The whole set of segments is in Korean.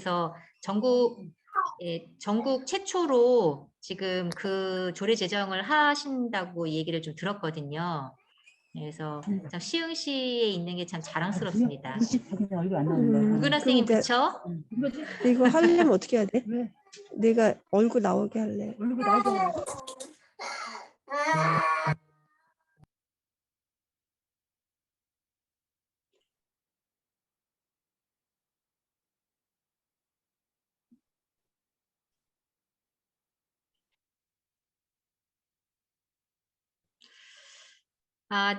그래서 전국 최초로 지금 그 조례 제정을 하신다고 얘기를 좀 들었거든요. 그래서 참 시흥시에 있는 게 참 자랑스럽습니다. 누구나 선생님 그쵸? 이거 하려면 어떻게 해야 돼? 내가 얼굴 나오게 할래. 얼굴 나오게 할래.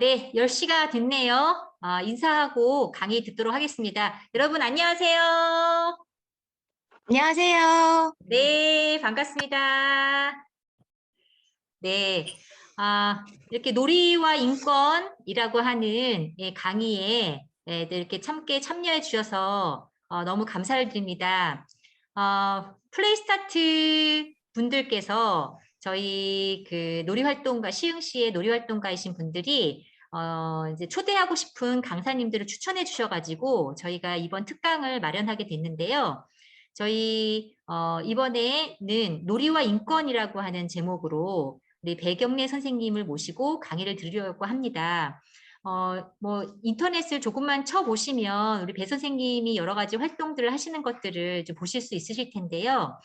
네, 10시가 됐네요. 인사하고 강의 듣도록 하겠습니다. 여러분 안녕하세요. 안녕하세요. 네, 반갑습니다. 네, 이렇게 놀이와 인권이라고 하는 강의에 이렇게 함께 참여해 주셔서 너무 감사를 드립니다. 플레이스타트 분들께서 저희 그 놀이활동가, 시흥시의 놀이활동가이신 분들이 이제 초대하고 싶은 강사님들을 추천해 주셔가지고 저희가 이번 특강을 마련하게 됐는데요. 저희 이번에는 놀이와 인권이라고 하는 제목으로 우리 배경래 선생님을 모시고 강의를 드리려고 합니다. 뭐 인터넷을 조금만 쳐보시면 우리 배 선생님이 여러 가지 활동들을 하시는 것들을 좀 보실 수 있으실 텐데요.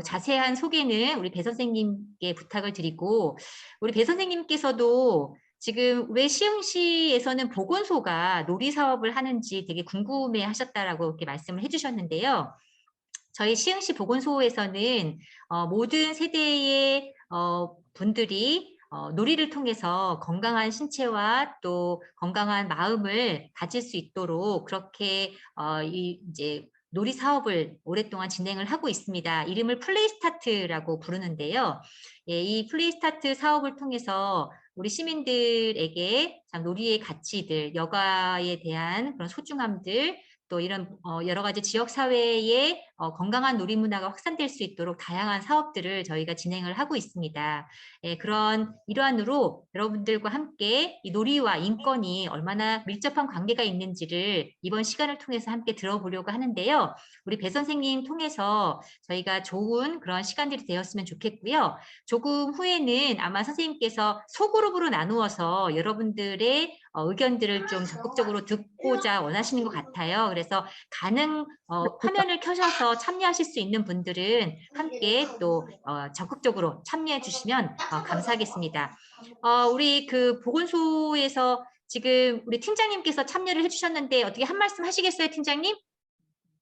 자세한 소개는 우리 배 선생님께 부탁을 드리고 우리 배 선생님께서도 지금 왜 시흥시에서는 보건소가 놀이 사업을 하는지 되게 궁금해 하셨다라고 이렇게 말씀을 해주셨는데요. 저희 시흥시 보건소에서는 모든 세대의 분들이 놀이를 통해서 건강한 신체와 또 건강한 마음을 가질 수 있도록 그렇게 이제 놀이 사업을 오랫동안 진행을 하고 있습니다. 이름을 플레이스타트라고 부르는데요. 예, 이 플레이스타트 사업을 통해서 우리 시민들에게 참 놀이의 가치들, 여가에 대한 그런 소중함들, 또 이런 여러 가지 지역 사회에 건강한 놀이 문화가 확산될 수 있도록 다양한 사업들을 저희가 진행을 하고 있습니다. 예, 그런 일환으로 여러분들과 함께 이 놀이와 인권이 얼마나 밀접한 관계가 있는지를 이번 시간을 통해서 함께 들어보려고 하는데요. 우리 배 선생님 통해서 저희가 좋은 그런 시간들이 되었으면 좋겠고요. 조금 후에는 아마 선생님께서 소그룹으로 나누어서 여러분들의 의견들을 좀 적극적으로 듣고자 원하시는 것 같아요. 그래서 화면을 켜셔서 참여하실 수 있는 분들은 함께 또 적극적으로 참여해 주시면 감사하겠습니다. 우리 그 보건소에서 지금 우리 팀장님께서 참여를 해주셨는데 어떻게 한 말씀 하시겠어요, 팀장님?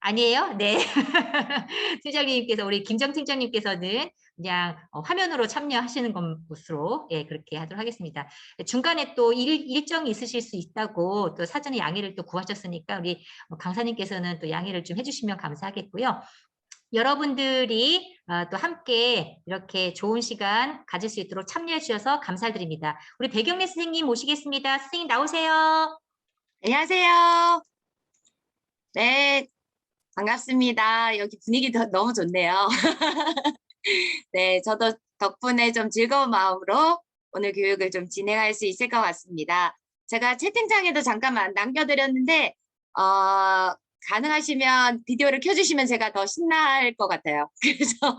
아니에요? 네. 팀장님께서 우리 김정 팀장님께서는 그냥 화면으로 참여하시는 것으로 예, 그렇게 하도록 하겠습니다. 중간에 또 일정이 있으실 수 있다고 또 사전에 양해를 또 구하셨으니까 우리 강사님께서는 또 양해를 좀 해주시면 감사하겠고요. 여러분들이 또 함께 이렇게 좋은 시간 가질 수 있도록 참여해 주셔서 감사드립니다. 우리 배경래 선생님 모시겠습니다. 선생님 나오세요. 안녕하세요. 네, 반갑습니다. 여기 분위기 너무 좋네요. 네, 저도 덕분에 좀 즐거운 마음으로 오늘 교육을 좀 진행할 수 있을 것 같습니다. 제가 채팅창에도 잠깐만 남겨드렸는데 가능하시면 비디오를 켜주시면 제가 더 신날 것 같아요. 그래서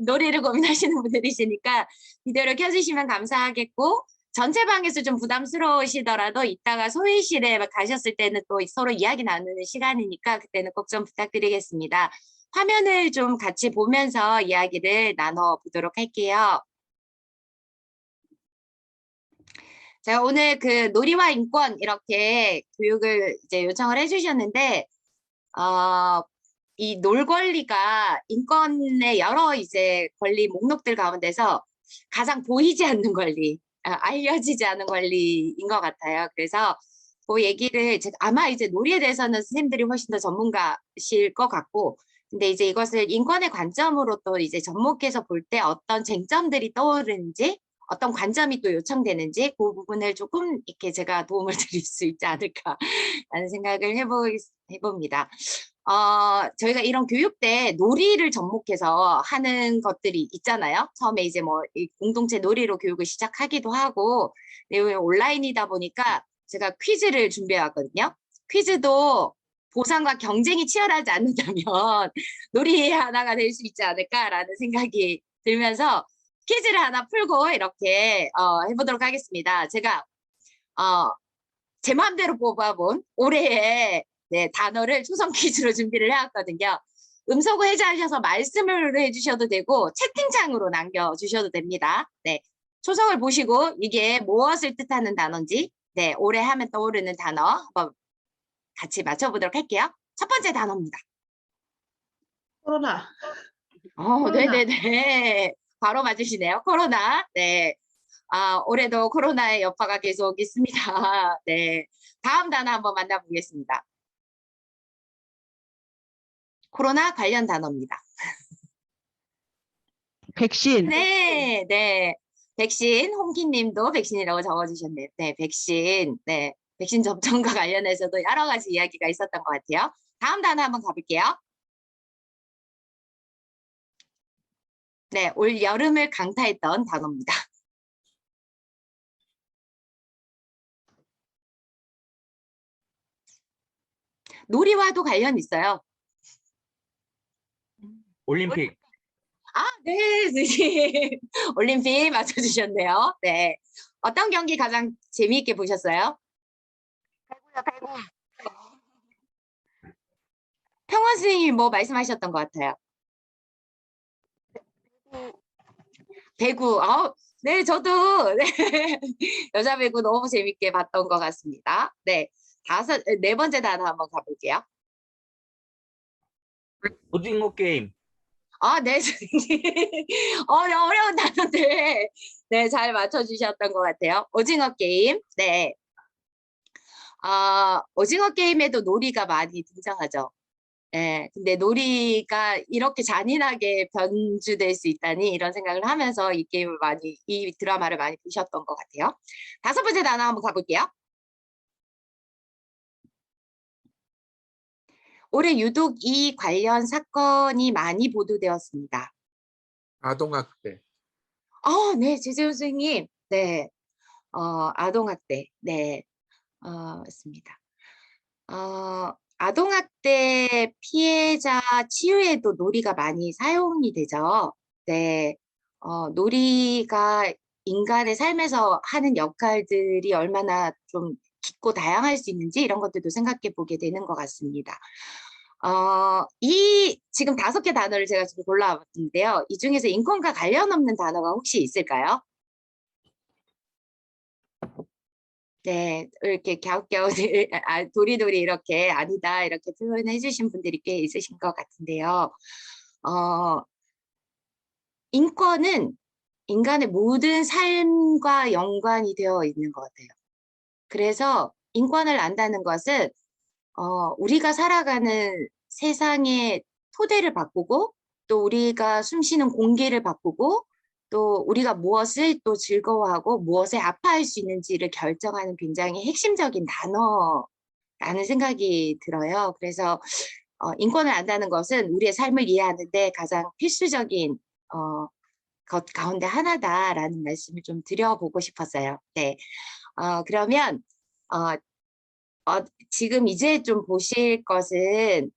놀이를 고민하시는 분들이시니까 비디오를 켜주시면 감사하겠고 전체 방에서 좀 부담스러우시더라도 이따가 소위실에 가셨을 때는 또 서로 이야기 나누는 시간이니까 그때는 꼭 좀 부탁드리겠습니다. 화면을 좀 같이 보면서 이야기를 나눠보도록 할게요. 제가 오늘 그 놀이와 인권 이렇게 교육을 이제 요청을 해주셨는데, 이 놀 권리가 인권의 여러 이제 권리 목록들 가운데서 가장 보이지 않는 권리, 알려지지 않은 권리인 것 같아요. 그래서 그 얘기를 아마 이제 놀이에 대해서는 선생님들이 훨씬 더 전문가실 것 같고, 근데 이제 이것을 인권의 관점으로 또 이제 접목해서 볼 때 어떤 쟁점들이 떠오르는지, 어떤 관점이 또 요청되는지 그 부분을 조금 이렇게 제가 도움을 드릴 수 있지 않을까라는 생각을 해봅니다. 저희가 이런 교육 때 놀이를 접목해서 하는 것들이 있잖아요. 처음에 이제 뭐 공동체 놀이로 교육을 시작하기도 하고, 내용이 온라인이다 보니까 제가 퀴즈를 준비해 왔거든요. 퀴즈도 보상과 경쟁이 치열하지 않는다면 놀이 하나가 될 수 있지 않을까라는 생각이 들면서 퀴즈를 하나 풀고 이렇게 해보도록 하겠습니다. 제가 제 마음대로 뽑아본 올해의 네, 단어를 초성 퀴즈로 준비를 해왔거든요. 음소거 해제하셔서 말씀을 해주셔도 되고 채팅창으로 남겨주셔도 됩니다. 네, 초성을 보시고 이게 무엇을 뜻하는 단어인지 네, 올해 하면 떠오르는 단어 한번 같이 맞춰보도록 할게요. 첫 번째 단어입니다. 코로나. 코로나. 네네네. 바로 맞으시네요. 코로나. 네. 올해도 코로나의 여파가 계속 있습니다. 네. 다음 단어 한번 만나보겠습니다. 코로나 관련 단어입니다. 백신. 네, 네. 백신, 홍기님도 백신이라고 적어주셨네요. 네, 백신. 네. 백신 접종과 관련해서도 여러 가지 이야기가 있었던 것 같아요. 다음 단어 한번 가볼게요. 네, 올 여름을 강타했던 단어입니다. 놀이와도 관련 있어요. 올림픽. 네, 선생님. 올림픽 맞춰주셨네요. 네. 어떤 경기 가장 재미있게 보셨어요? 배구. 평원 선생님이 뭐 말씀하셨던 것 같아요? 배구. 네, 저도 네. 여자 배구 너무 재밌게 봤던 것 같습니다. 네. 네 번째 단어 한번 가볼게요. 오징어 게임. 네, 선생님. 어려운 단어인데, 네, 잘 맞춰주셨던 것 같아요. 오징어 게임. 네. 오징어 게임에도 놀이가 많이 등장하죠. 네, 근데 놀이가 이렇게 잔인하게 변주될 수 있다니 이런 생각을 하면서 이 드라마를 많이 보셨던 것 같아요. 다섯 번째 단어 한번 가볼게요. 올해 유독 이 관련 사건이 많이 보도되었습니다. 아동학대. 네, 제재훈 선생님. 네, 아동학대. 네, 맞습니다. 아동학대 피해자 치유에도 놀이가 많이 사용이 되죠. 네, 놀이가 인간의 삶에서 하는 역할들이 얼마나 좀 깊고 다양할 수 있는지 이런 것들도 생각해 보게 되는 것 같습니다. 지금 5개 단어를 제가 지금 골라왔는데요. 이 중에서 인권과 관련 없는 단어가 혹시 있을까요? 네, 이렇게 갸웃갸웃, 도리도리 이렇게 아니다 이렇게 표현해 주신 분들이 꽤 있으신 것 같은데요. 인권은 인간의 모든 삶과 연관이 되어 있는 것 같아요. 그래서 인권을 안다는 것은 우리가 살아가는 세상의 토대를 바꾸고 또 우리가 숨쉬는 공기를 바꾸고 또 우리가 무엇을 또 즐거워하고 무엇에 아파할 수 있는지를 결정하는 굉장히 핵심적인 단어라는 생각이 들어요. 그래서 인권을 안다는 것은 우리의 삶을 이해하는 데 가장 필수적인 것 가운데 하나다라는 말씀을 좀 드려보고 싶었어요. 네. 그러면 지금 이제 좀 보실 것은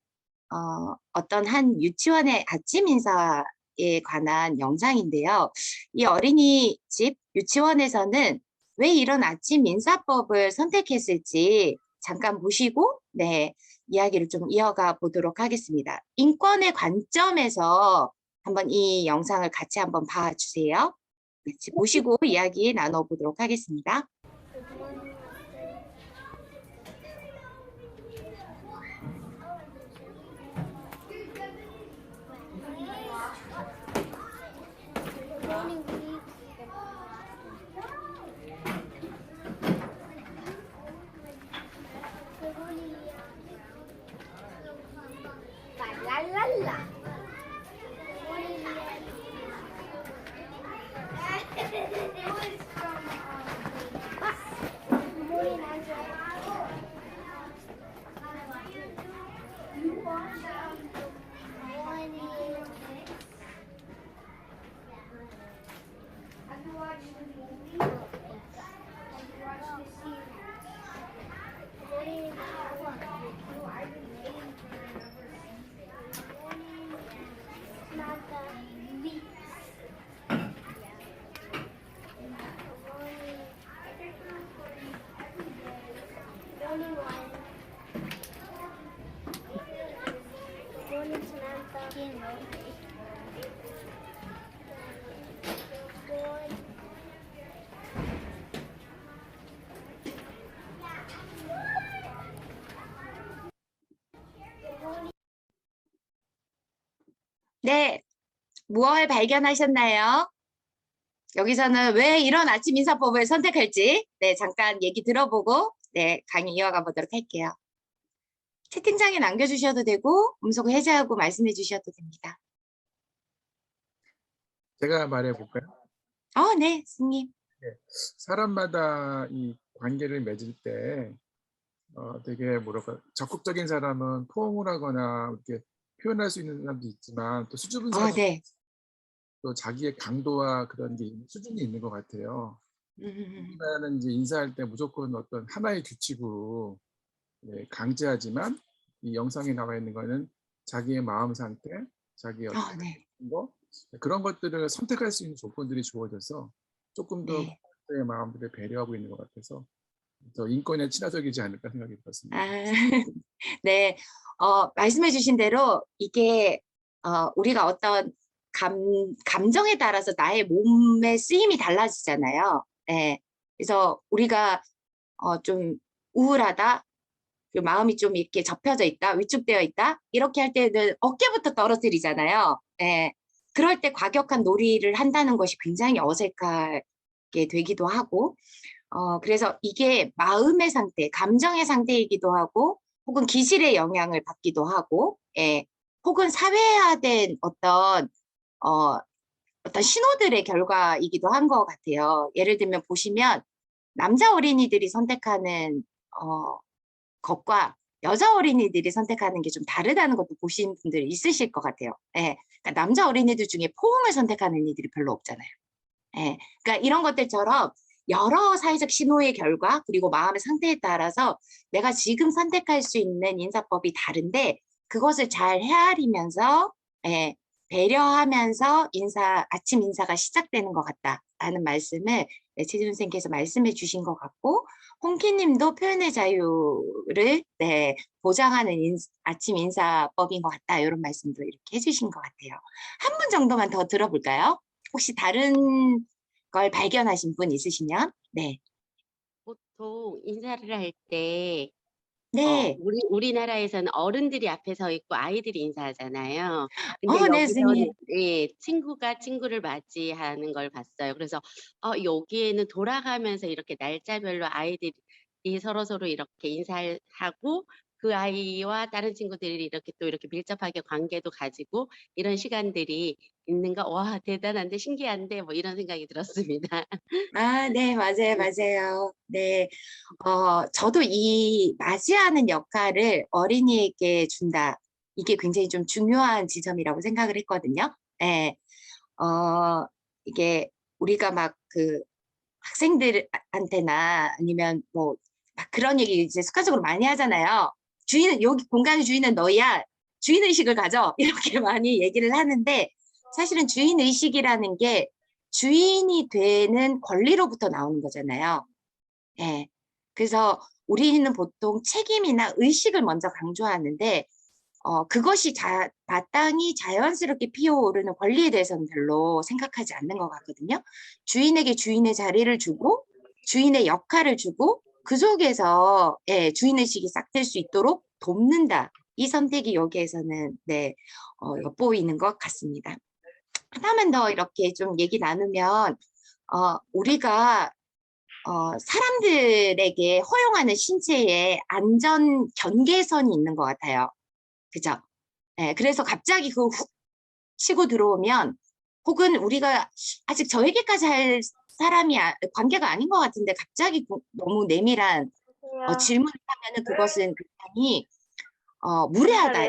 어떤 한 유치원의 아침 인사에 관한 영상인데요. 이 어린이집 유치원에서는 왜 이런 아침 인사법을 선택했을지 잠깐 보시고 네, 이야기를 좀 이어가 보도록 하겠습니다. 인권의 관점에서 한번 이 영상을 같이 한번 봐주세요. 같이 보시고 이야기 나눠보도록 하겠습니다. 네, 무얼 발견하셨나요? 여기서는 왜 이런 아침 인사법을 선택할지 네, 잠깐 얘기 들어보고 네, 강의 이어가 보도록 할게요. 채팅창에 남겨주셔도 되고 음성 해제하고 말씀해 주셔도 됩니다. 제가 말해볼까요? 네, 스님. 사람마다 이 관계를 맺을 때 되게 뭐랄까 적극적인 사람은 포옹을 하거나 이렇게 표현할 수 있는 사람도 있지만 또 수줍은 사람 네. 또 자기의 강도와 그런 게 수준이 있는 것 같아요. 우리나라는 이제 인사할 때 무조건 어떤 하나의 규칙으로 강제하지만 이 영상에 나와 있는 거는 자기의 마음 상태, 자기의 어떤 네. 거 그런 것들을 선택할 수 있는 조건들이 주어져서 조금 더 네. 의 마음들을 배려하고 있는 것 같아서 더 인권에 친화적이지 않을까 생각이 들었습니다. 네, 말씀해 주신 대로 이게 우리가 어떤 감정에 따라서 나의 몸의 쓰임이 달라지잖아요. 네, 그래서 우리가 좀 우울하다, 그리고 마음이 좀 이렇게 접혀져 있다, 위축되어 있다 이렇게 할 때는 어깨부터 떨어뜨리잖아요. 네, 그럴 때 과격한 놀이를 한다는 것이 굉장히 어색하게 되기도 하고 그래서 이게 마음의 상태, 감정의 상태이기도 하고 혹은 기질의 영향을 받기도 하고 혹은 사회화된 어떤 신호들의 결과이기도 한 것 같아요. 예를 들면 보시면 남자 어린이들이 선택하는 것과 여자 어린이들이 선택하는 게 좀 다르다는 것도 보신 분들 있으실 것 같아요. 그러니까 남자 어린이들 중에 포옹을 선택하는 이들이 별로 없잖아요. 그러니까 이런 것들처럼 여러 사회적 신호의 결과 그리고 마음의 상태에 따라서 내가 지금 선택할 수 있는 인사법이 다른데 그것을 잘 헤아리면서 배려하면서 아침 인사가 시작되는 것 같다라는 말씀을 최진 선생님께서 말씀해 주신 것 같고 홍키님도 표현의 자유를 보장하는 아침 인사법인 것 같다 이런 말씀도 이렇게 해주신 것 같아요. 한 분 정도만 더 들어볼까요? 혹시 다른 걸 발견하신 분 있으시면 네. 보통 인사를 할 때 네. 우리나라에서는 어른들이 앞에 서 있고 아이들이 인사하잖아요. 근데 네, 선생님. 여기서는 친구가 친구를 맞이하는 걸 봤어요. 그래서 여기에는 돌아가면서 이렇게 날짜별로 아이들이 서로서로 이렇게 인사를 하고 그 아이와 다른 친구들이 이렇게 또 이렇게 밀접하게 관계도 가지고 이런 시간들이 있는가? 와, 대단한데 신기한데 뭐 이런 생각이 들었습니다. 네, 맞아요, 맞아요. 네. 저도 이 맞이하는 역할을 어린이에게 준다. 이게 굉장히 좀 중요한 지점이라고 생각을 했거든요. 네. 이게 우리가 막 그 학생들한테나 아니면 뭐 막 그런 얘기 이제 습관적으로 많이 하잖아요. 여기 공간의 주인은 너야. 주인의식을 가져. 이렇게 많이 얘기를 하는데 사실은 주인의식이라는 게 주인이 되는 권리로부터 나오는 거잖아요. 그래서 우리는 보통 책임이나 의식을 먼저 강조하는데 그것이 마땅히 자연스럽게 피어오르는 권리에 대해서는 별로 생각하지 않는 것 같거든요. 주인에게 주인의 자리를 주고 주인의 역할을 주고 그 속에서 주인의식이 싹틀 수 있도록 돕는다. 이 선택이 여기에서는 엿보이는 것 같습니다. 하나만 더 이렇게 좀 얘기 나누면 우리가 사람들에게 허용하는 신체에 안전 경계선이 있는 것 같아요. 그죠? 그래서 갑자기 그 훅 치고 들어오면 혹은 우리가 아직 저에게까지 할 사람이 관계가 아닌 것 같은데 갑자기 너무 내밀한 질문을 하면은 그것은 굉장히 무례하다.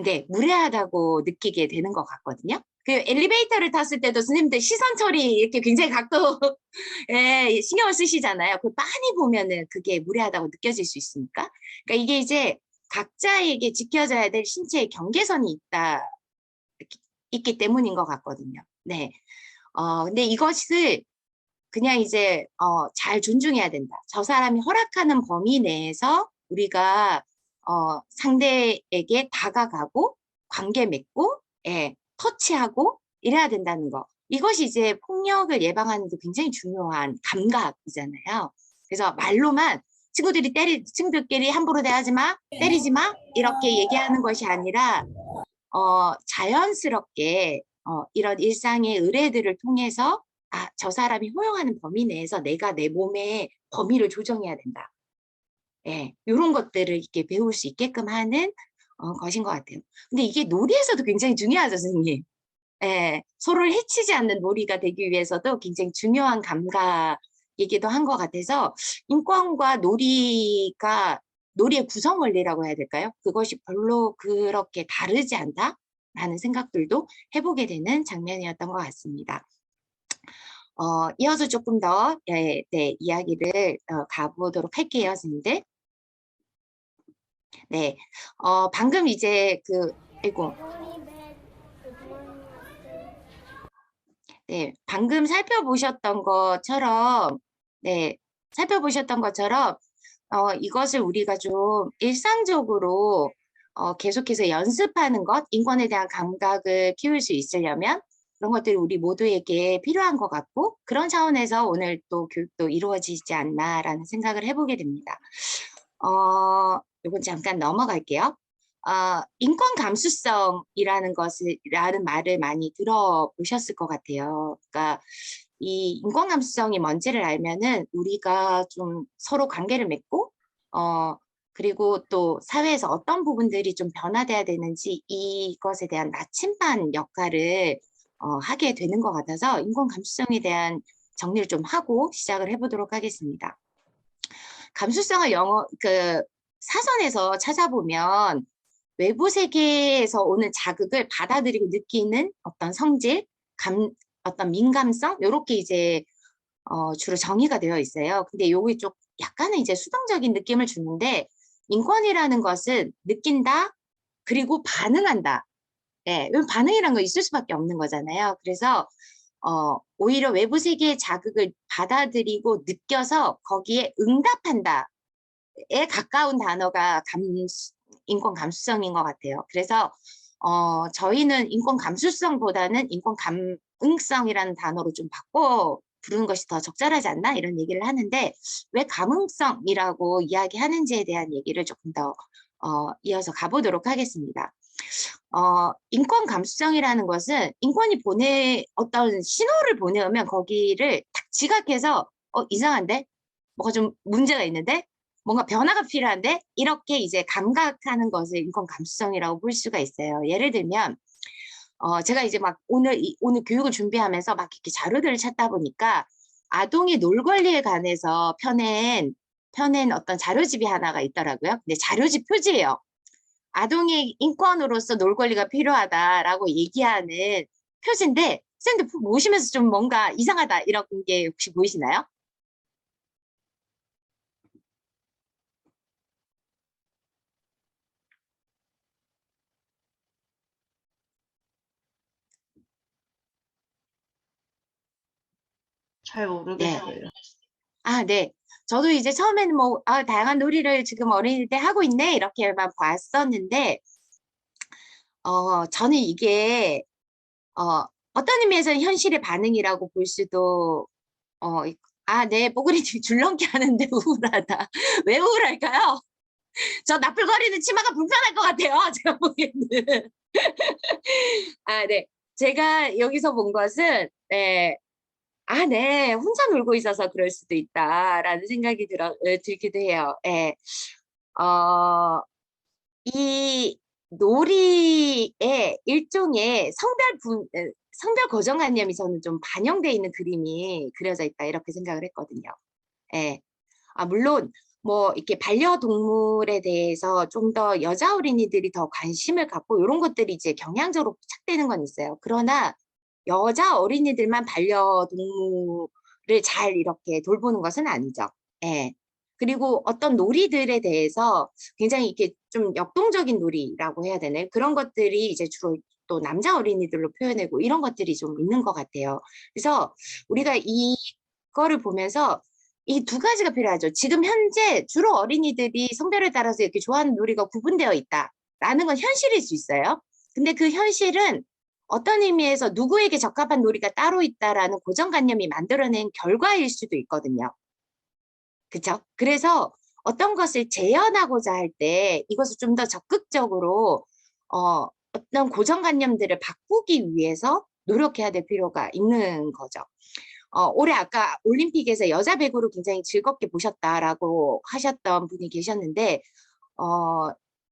네, 무례하다고 느끼게 되는 것 같거든요. 그 엘리베이터를 탔을 때도 선생님들 시선 처리 이렇게 굉장히 신경을 쓰시잖아요. 그 많이 보면은 그게 무례하다고 느껴질 수 있으니까. 그러니까 이게 이제 각자에게 지켜져야 될 신체의 경계선이 있기 때문인 것 같거든요. 네. 근데 이것을 그냥 이제 잘 존중해야 된다. 저 사람이 허락하는 범위 내에서 우리가 상대에게 다가가고 관계 맺고 터치하고 이래야 된다는 거. 이것이 이제 폭력을 예방하는 데 굉장히 중요한 감각이잖아요. 그래서 말로만 친구들끼리 함부로 대하지 마, 때리지 마 이렇게 얘기하는 것이 아니라 자연스럽게 이런 일상의 의례들을 통해서 저 사람이 허용하는 범위 내에서 내가 내 몸의 범위를 조정해야 된다. 이런 것들을 이렇게 배울 수 있게끔 하는 것인 것 같아요. 근데 이게 놀이에서도 굉장히 중요하죠, 선생님. 서로를 해치지 않는 놀이가 되기 위해서도 굉장히 중요한 감각이기도 한 것 같아서 인권과 놀이의 구성 원리라고 해야 될까요? 그것이 별로 그렇게 다르지 않다라는 생각들도 해보게 되는 장면이었던 것 같습니다. 이어서 조금 더 이야기를 가보도록 할게요, 선생님들. 네, 방금 이제 방금 살펴보셨던 것처럼, 이것을 우리가 좀 일상적으로 계속해서 연습하는 것, 인권에 대한 감각을 키울 수 있으려면 그런 것들이 우리 모두에게 필요한 것 같고 그런 차원에서 오늘 또 교육도 이루어지지 않나라는 생각을 해보게 됩니다. 이건 잠깐 넘어갈게요. 인권 감수성이라는 말을 많이 들어보셨을 것 같아요. 그러니까 이 인권 감수성이 뭔지를 알면은 우리가 좀 서로 관계를 맺고 그리고 또 사회에서 어떤 부분들이 좀 변화돼야 되는지 이것에 대한 나침반 역할을 하게 되는 것 같아서 인권 감수성에 대한 정리를 좀 하고 시작을 해보도록 하겠습니다. 감수성을 사전에서 찾아보면 외부 세계에서 오는 자극을 받아들이고 느끼는 어떤 성질, 어떤 민감성 이렇게 이제 주로 정의가 되어 있어요. 근데 요게 좀 약간은 이제 수동적인 느낌을 주는데 인권이라는 것은 느낀다 그리고 반응한다. 반응이란 거 있을 수밖에 없는 거잖아요. 그래서 오히려 외부 세계의 자극을 받아들이고 느껴서 거기에 응답한다에 가까운 단어가 인권 감수성인 것 같아요. 그래서 저희는 인권 감수성보다는 인권 감응성이라는 단어로 좀 바꿔 부르는 것이 더 적절하지 않나 이런 얘기를 하는데 왜 감응성이라고 이야기하는지에 대한 얘기를 조금 더 이어서 가보도록 하겠습니다. 인권 감수성이라는 것은 인권이 어떤 신호를 보내오면 거기를 딱 지각해서 이상한데? 뭐가 좀 문제가 있는데? 뭔가 변화가 필요한데? 이렇게 이제 감각하는 것을 인권 감수성이라고 볼 수가 있어요. 예를 들면 제가 이제 막 오늘 교육을 준비하면서 막 이렇게 자료들을 찾다 보니까 아동의 놀 권리에 관해서 펴낸 어떤 자료집이 하나가 있더라고요. 근데 자료집 표지예요. 아동의 인권으로서 놀 권리가 필요하다라고 얘기하는 표지인데 선생님들 보시면서 좀 뭔가 이상하다 이런 게 혹시 보이시나요? 잘 모르겠어요. 네. 저도 이제 처음에는 다양한 놀이를 지금 어린이 때 하고 있네 이렇게만 봤었는데 저는 이게 어떤 의미에서는 현실의 반응이라고 볼 수도 네, 뽀글이님 줄넘기 하는데 우울하다. 왜 우울할까요? 저 나풀거리는 치마가 불편할 것 같아요. 제가 보기에는. 네. 제가 여기서 본 것은 네, 혼자 놀고 있어서 그럴 수도 있다라는 생각이 들기도 해요. 이 놀이의 일종의 성별 고정관념이 저는 좀 반영되어 있는 그림이 그려져 있다 이렇게 생각을 했거든요. 물론 뭐 이렇게 반려동물에 대해서 좀 더 여자 어린이들이 더 관심을 갖고 이런 것들이 이제 경향적으로 부착되는 건 있어요. 그러나 여자 어린이들만 반려동물을 잘 이렇게 돌보는 것은 아니죠. 그리고 어떤 놀이들에 대해서 굉장히 이렇게 좀 역동적인 놀이라고 해야 되나요? 그런 것들이 이제 주로 또 남자 어린이들로 표현하고 이런 것들이 좀 있는 것 같아요. 그래서 우리가 이거를 보면서 이 두 가지가 필요하죠. 지금 현재 주로 어린이들이 성별에 따라서 이렇게 좋아하는 놀이가 구분되어 있다라는 건 현실일 수 있어요. 근데 그 현실은 어떤 의미에서 누구에게 적합한 놀이가 따로 있다라는 고정관념이 만들어낸 결과일 수도 있거든요. 그렇죠? 그래서 어떤 것을 재현하고자 할 때 이것을 좀 더 적극적으로 어떤 고정관념들을 바꾸기 위해서 노력해야 될 필요가 있는 거죠. 올해 아까 올림픽에서 여자 배구를 굉장히 즐겁게 보셨다라고 하셨던 분이 계셨는데,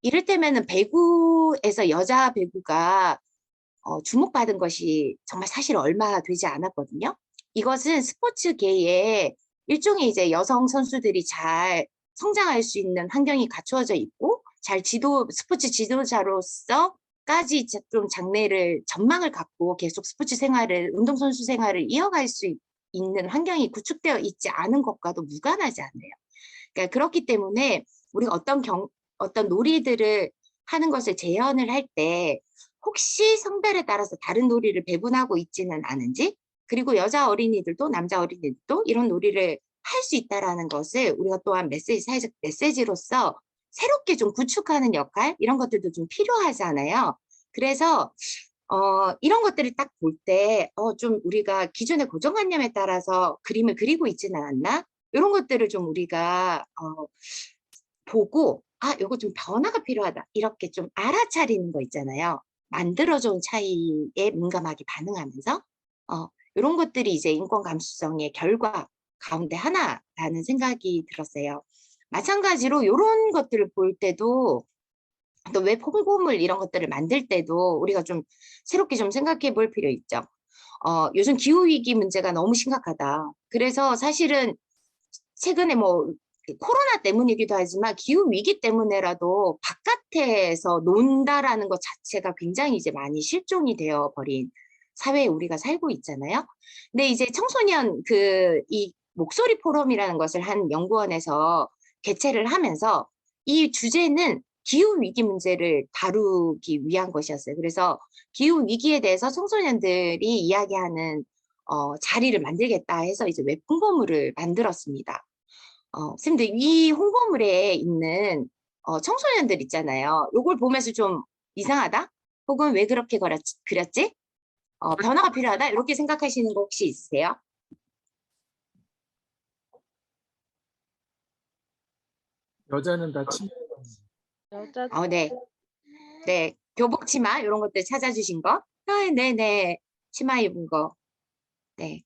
이를테면은 배구에서 여자 배구가 주목받은 것이 정말 사실 얼마 되지 않았거든요. 이것은 스포츠계에 일종의 이제 여성 선수들이 잘 성장할 수 있는 환경이 갖추어져 있고, 스포츠 지도자로서까지 좀 전망을 갖고 계속 스포츠 생활을, 운동선수 생활을 이어갈 수 있는 환경이 구축되어 있지 않은 것과도 무관하지 않아요. 그러니까 그렇기 때문에 우리가 어떤 놀이들을 하는 것을 재현을 할 때 혹시 성별에 따라서 다른 놀이를 배분하고 있지는 않은지, 그리고 여자 어린이들도 남자 어린이들도 이런 놀이를 할 수 있다라는 것을 우리가 또한 사회적 메시지로서 새롭게 좀 구축하는 역할, 이런 것들도 좀 필요하잖아요. 그래서 이런 것들을 딱 볼 때 좀 우리가 기존의 고정관념에 따라서 그림을 그리고 있지는 않나? 이런 것들을 좀 우리가 보고 요거 좀 변화가 필요하다, 이렇게 좀 알아차리는 거 있잖아요. 만들어져온 차이에 민감하게 반응하면서 이런 것들이 이제 인권 감수성의 결과 가운데 하나라는 생각이 들었어요. 마찬가지로 이런 것들을 볼 때도, 또 웹 홍보물 이런 것들을 만들 때도 우리가 좀 새롭게 좀 생각해 볼 필요 있죠. 요즘 기후위기 문제가 너무 심각하다. 그래서 사실은 최근에 뭐 코로나 때문이기도 하지만 기후위기 때문에라도 바깥에서 논다라는 것 자체가 굉장히 이제 많이 실종이 되어 버린 사회에 우리가 살고 있잖아요. 근데 이제 청소년 이 목소리 포럼이라는 것을 한 연구원에서 개최를 하면서 이 주제는 기후위기 문제를 다루기 위한 것이었어요. 그래서 기후위기에 대해서 청소년들이 이야기하는 자리를 만들겠다 해서 이제 웹 홍보물을 만들었습니다. 선생님들, 이 홍보물에 있는 청소년들 있잖아요. 요걸 보면서 좀 이상하다? 혹은 왜 그렇게 그렸지? 변화가 필요하다? 이렇게 생각하시는 거 혹시 있으세요? 여자는 다 네. 네. 교복 치마 이런 것들 찾아주신 거? 네네. 치마 입은 거. 네.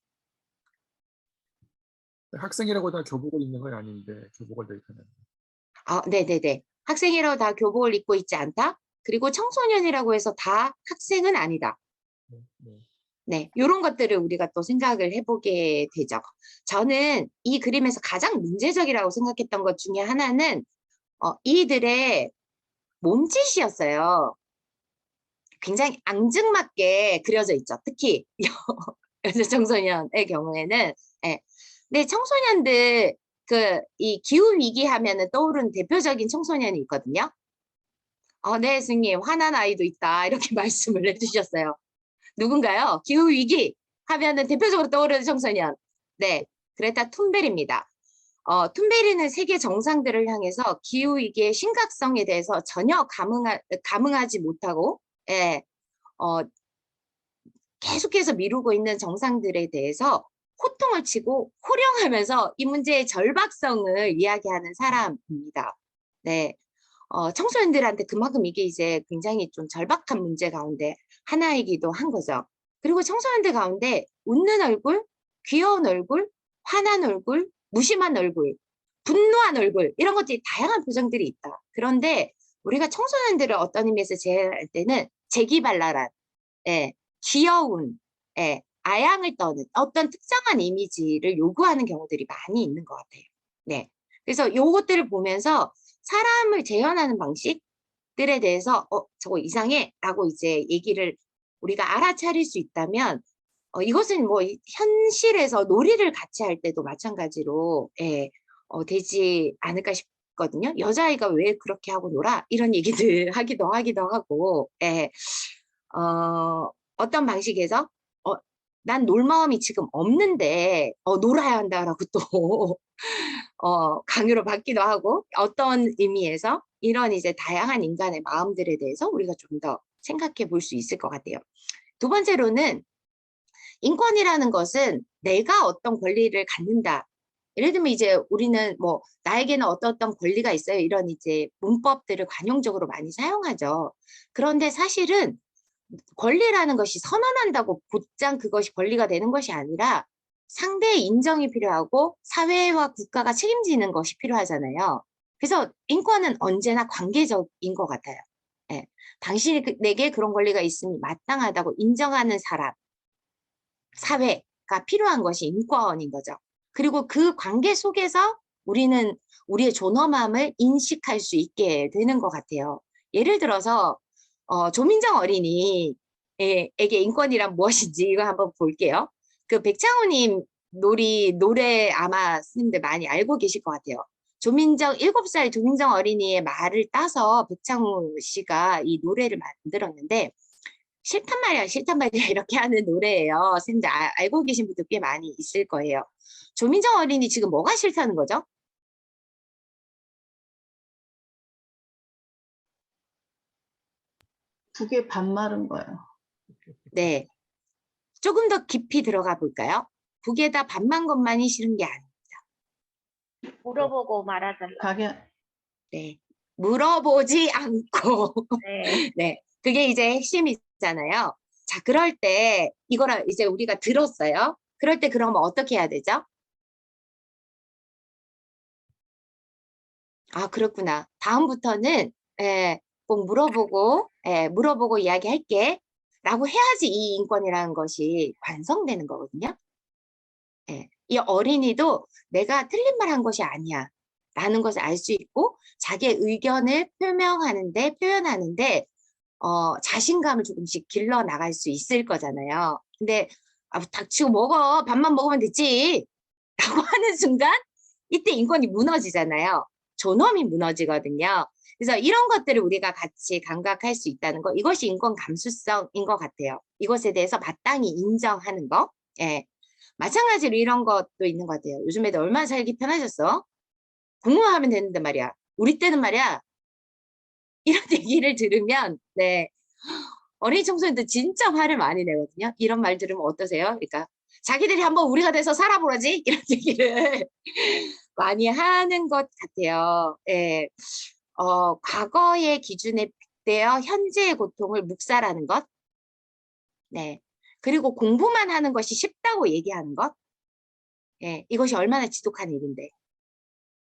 학생이라고 다 교복을 입는 건 아닌데 교복을 다 입는. 네네네. 학생이라고 다 교복을 입고 있지 않다? 그리고 청소년이라고 해서 다 학생은 아니다. 네, 이런 것들을 우리가 또 생각을 해보게 되죠. 저는 이 그림에서 가장 문제적이라고 생각했던 것 중에 하나는 이들의 몸짓이었어요. 굉장히 앙증맞게 그려져 있죠. 특히 여자 청소년의 경우에는. 네. 근데 청소년들 이 기후 위기 하면은 떠오르는 대표적인 청소년이 있거든요. 네, 스님, 화난 아이도 있다, 이렇게 말씀을 해주셨어요. 누군가요? 기후 위기 하면은 대표적으로 떠오르는 청소년. 네, 그레타 툰베리입니다. 툰베리는 세계 정상들을 향해서 기후 위기의 심각성에 대해서 전혀 감응하지 못하고, 계속해서 미루고 있는 정상들에 대해서 호통을 치고 호령하면서 이 문제의 절박성을 이야기하는 사람입니다. 네. 청소년들한테 그만큼 이게 이제 굉장히 좀 절박한 문제 가운데 하나이기도 한 거죠. 그리고 청소년들 가운데 웃는 얼굴, 귀여운 얼굴, 화난 얼굴, 무심한 얼굴, 분노한 얼굴, 이런 것들이 다양한 표정들이 있다. 그런데 우리가 청소년들을 어떤 의미에서 제외할 때는 재기발랄한, 귀여운, 아양을 떠는 어떤 특정한 이미지를 요구하는 경우들이 많이 있는 것 같아요. 네. 그래서 요것들을 보면서 사람을 재현하는 방식들에 대해서 저거 이상해 라고 이제 얘기를 우리가 알아차릴 수 있다면 이것은 뭐 현실에서 놀이를 같이 할 때도 마찬가지로 되지 않을까 싶거든요. 여자아이가 왜 그렇게 하고 놀아? 이런 얘기들 하기도 하고 어떤 방식에서 난 놀 마음이 지금 없는데 놀아야 한다라고 또 강요를 받기도 하고 어떤 의미에서 이런 이제 다양한 인간의 마음들에 대해서 우리가 좀 더 생각해 볼 수 있을 것 같아요. 두 번째로는 인권이라는 것은 내가 어떤 권리를 갖는다. 예를 들면 이제 우리는 뭐 나에게는 어떤 권리가 있어요. 이런 이제 문법들을 관용적으로 많이 사용하죠. 그런데 사실은 권리라는 것이 선언한다고 곧장 그것이 권리가 되는 것이 아니라 상대의 인정이 필요하고 사회와 국가가 책임지는 것이 필요하잖아요. 그래서 인권은 언제나 관계적인 것 같아요. 예. 당신이 내게 그런 권리가 있으니 마땅하다고 인정하는 사람, 사회가 필요한 것이 인권인 거죠. 그리고 그 관계 속에서 우리는 우리의 존엄함을 인식할 수 있게 되는 것 같아요. 예를 들어서 조민정 어린이에게 인권이란 무엇인지 이거 한번 볼게요. 그 백창호님 노래 아마 스님들 많이 알고 계실 것 같아요. 7살 조민정 어린이의 말을 따서 백창호 씨가 이 노래를 만들었는데 싫단 말이야, 싫단 말이야 이렇게 하는 노래예요. 선생님들 알고 계신 분들 꽤 많이 있을 거예요. 조민정 어린이 지금 뭐가 싫다는 거죠? 북에 밥 마른 거예요. 네, 조금 더 깊이 들어가 볼까요? 북에다 밥만 것만이 싫은 게 아닙니다. 물어보고 말하자. 가게 네, 물어보지 않고 네. 네, 그게 이제 핵심이잖아요. 자, 그럴 때 이거를 이제 우리가 들었어요. 그럴 때 그러면 어떻게 해야 되죠? 아, 그렇구나. 다음부터는 꼭 물어보고 이야기할게 라고 해야지 이 인권이라는 것이 완성되는 거거든요. 이 어린이도 내가 틀린 말 한 것이 아니야 라는 것을 알 수 있고 자기의 의견을 표현하는데 자신감을 조금씩 길러 나갈 수 있을 거잖아요. 근데 닥치고 먹어, 밥만 먹으면 됐지 라고 하는 순간 이때 인권이 무너지잖아요. 존엄이 무너지거든요. 그래서 이런 것들을 우리가 같이 감각할 수 있다는 거, 이것이 인권 감수성인 것 같아요. 이것에 대해서 마땅히 인정하는 거. 예. 마찬가지로 이런 것도 있는 것 같아요. 요즘 애들 얼마나 살기 편하셨어? 공부만 하면 되는데 말이야. 우리 때는 말이야. 이런 얘기를 들으면 네, 어린이 청소년들 진짜 화를 많이 내거든요. 이런 말 들으면 어떠세요? 그러니까 자기들이 한번 우리가 돼서 살아보라지 이런 얘기를 많이 하는 것 같아요. 예. 과거의 기준에 빗대어 현재의 고통을 묵살하는 것. 네. 그리고 공부만 하는 것이 쉽다고 얘기하는 것. 예. 이것이 얼마나 지독한 일인데.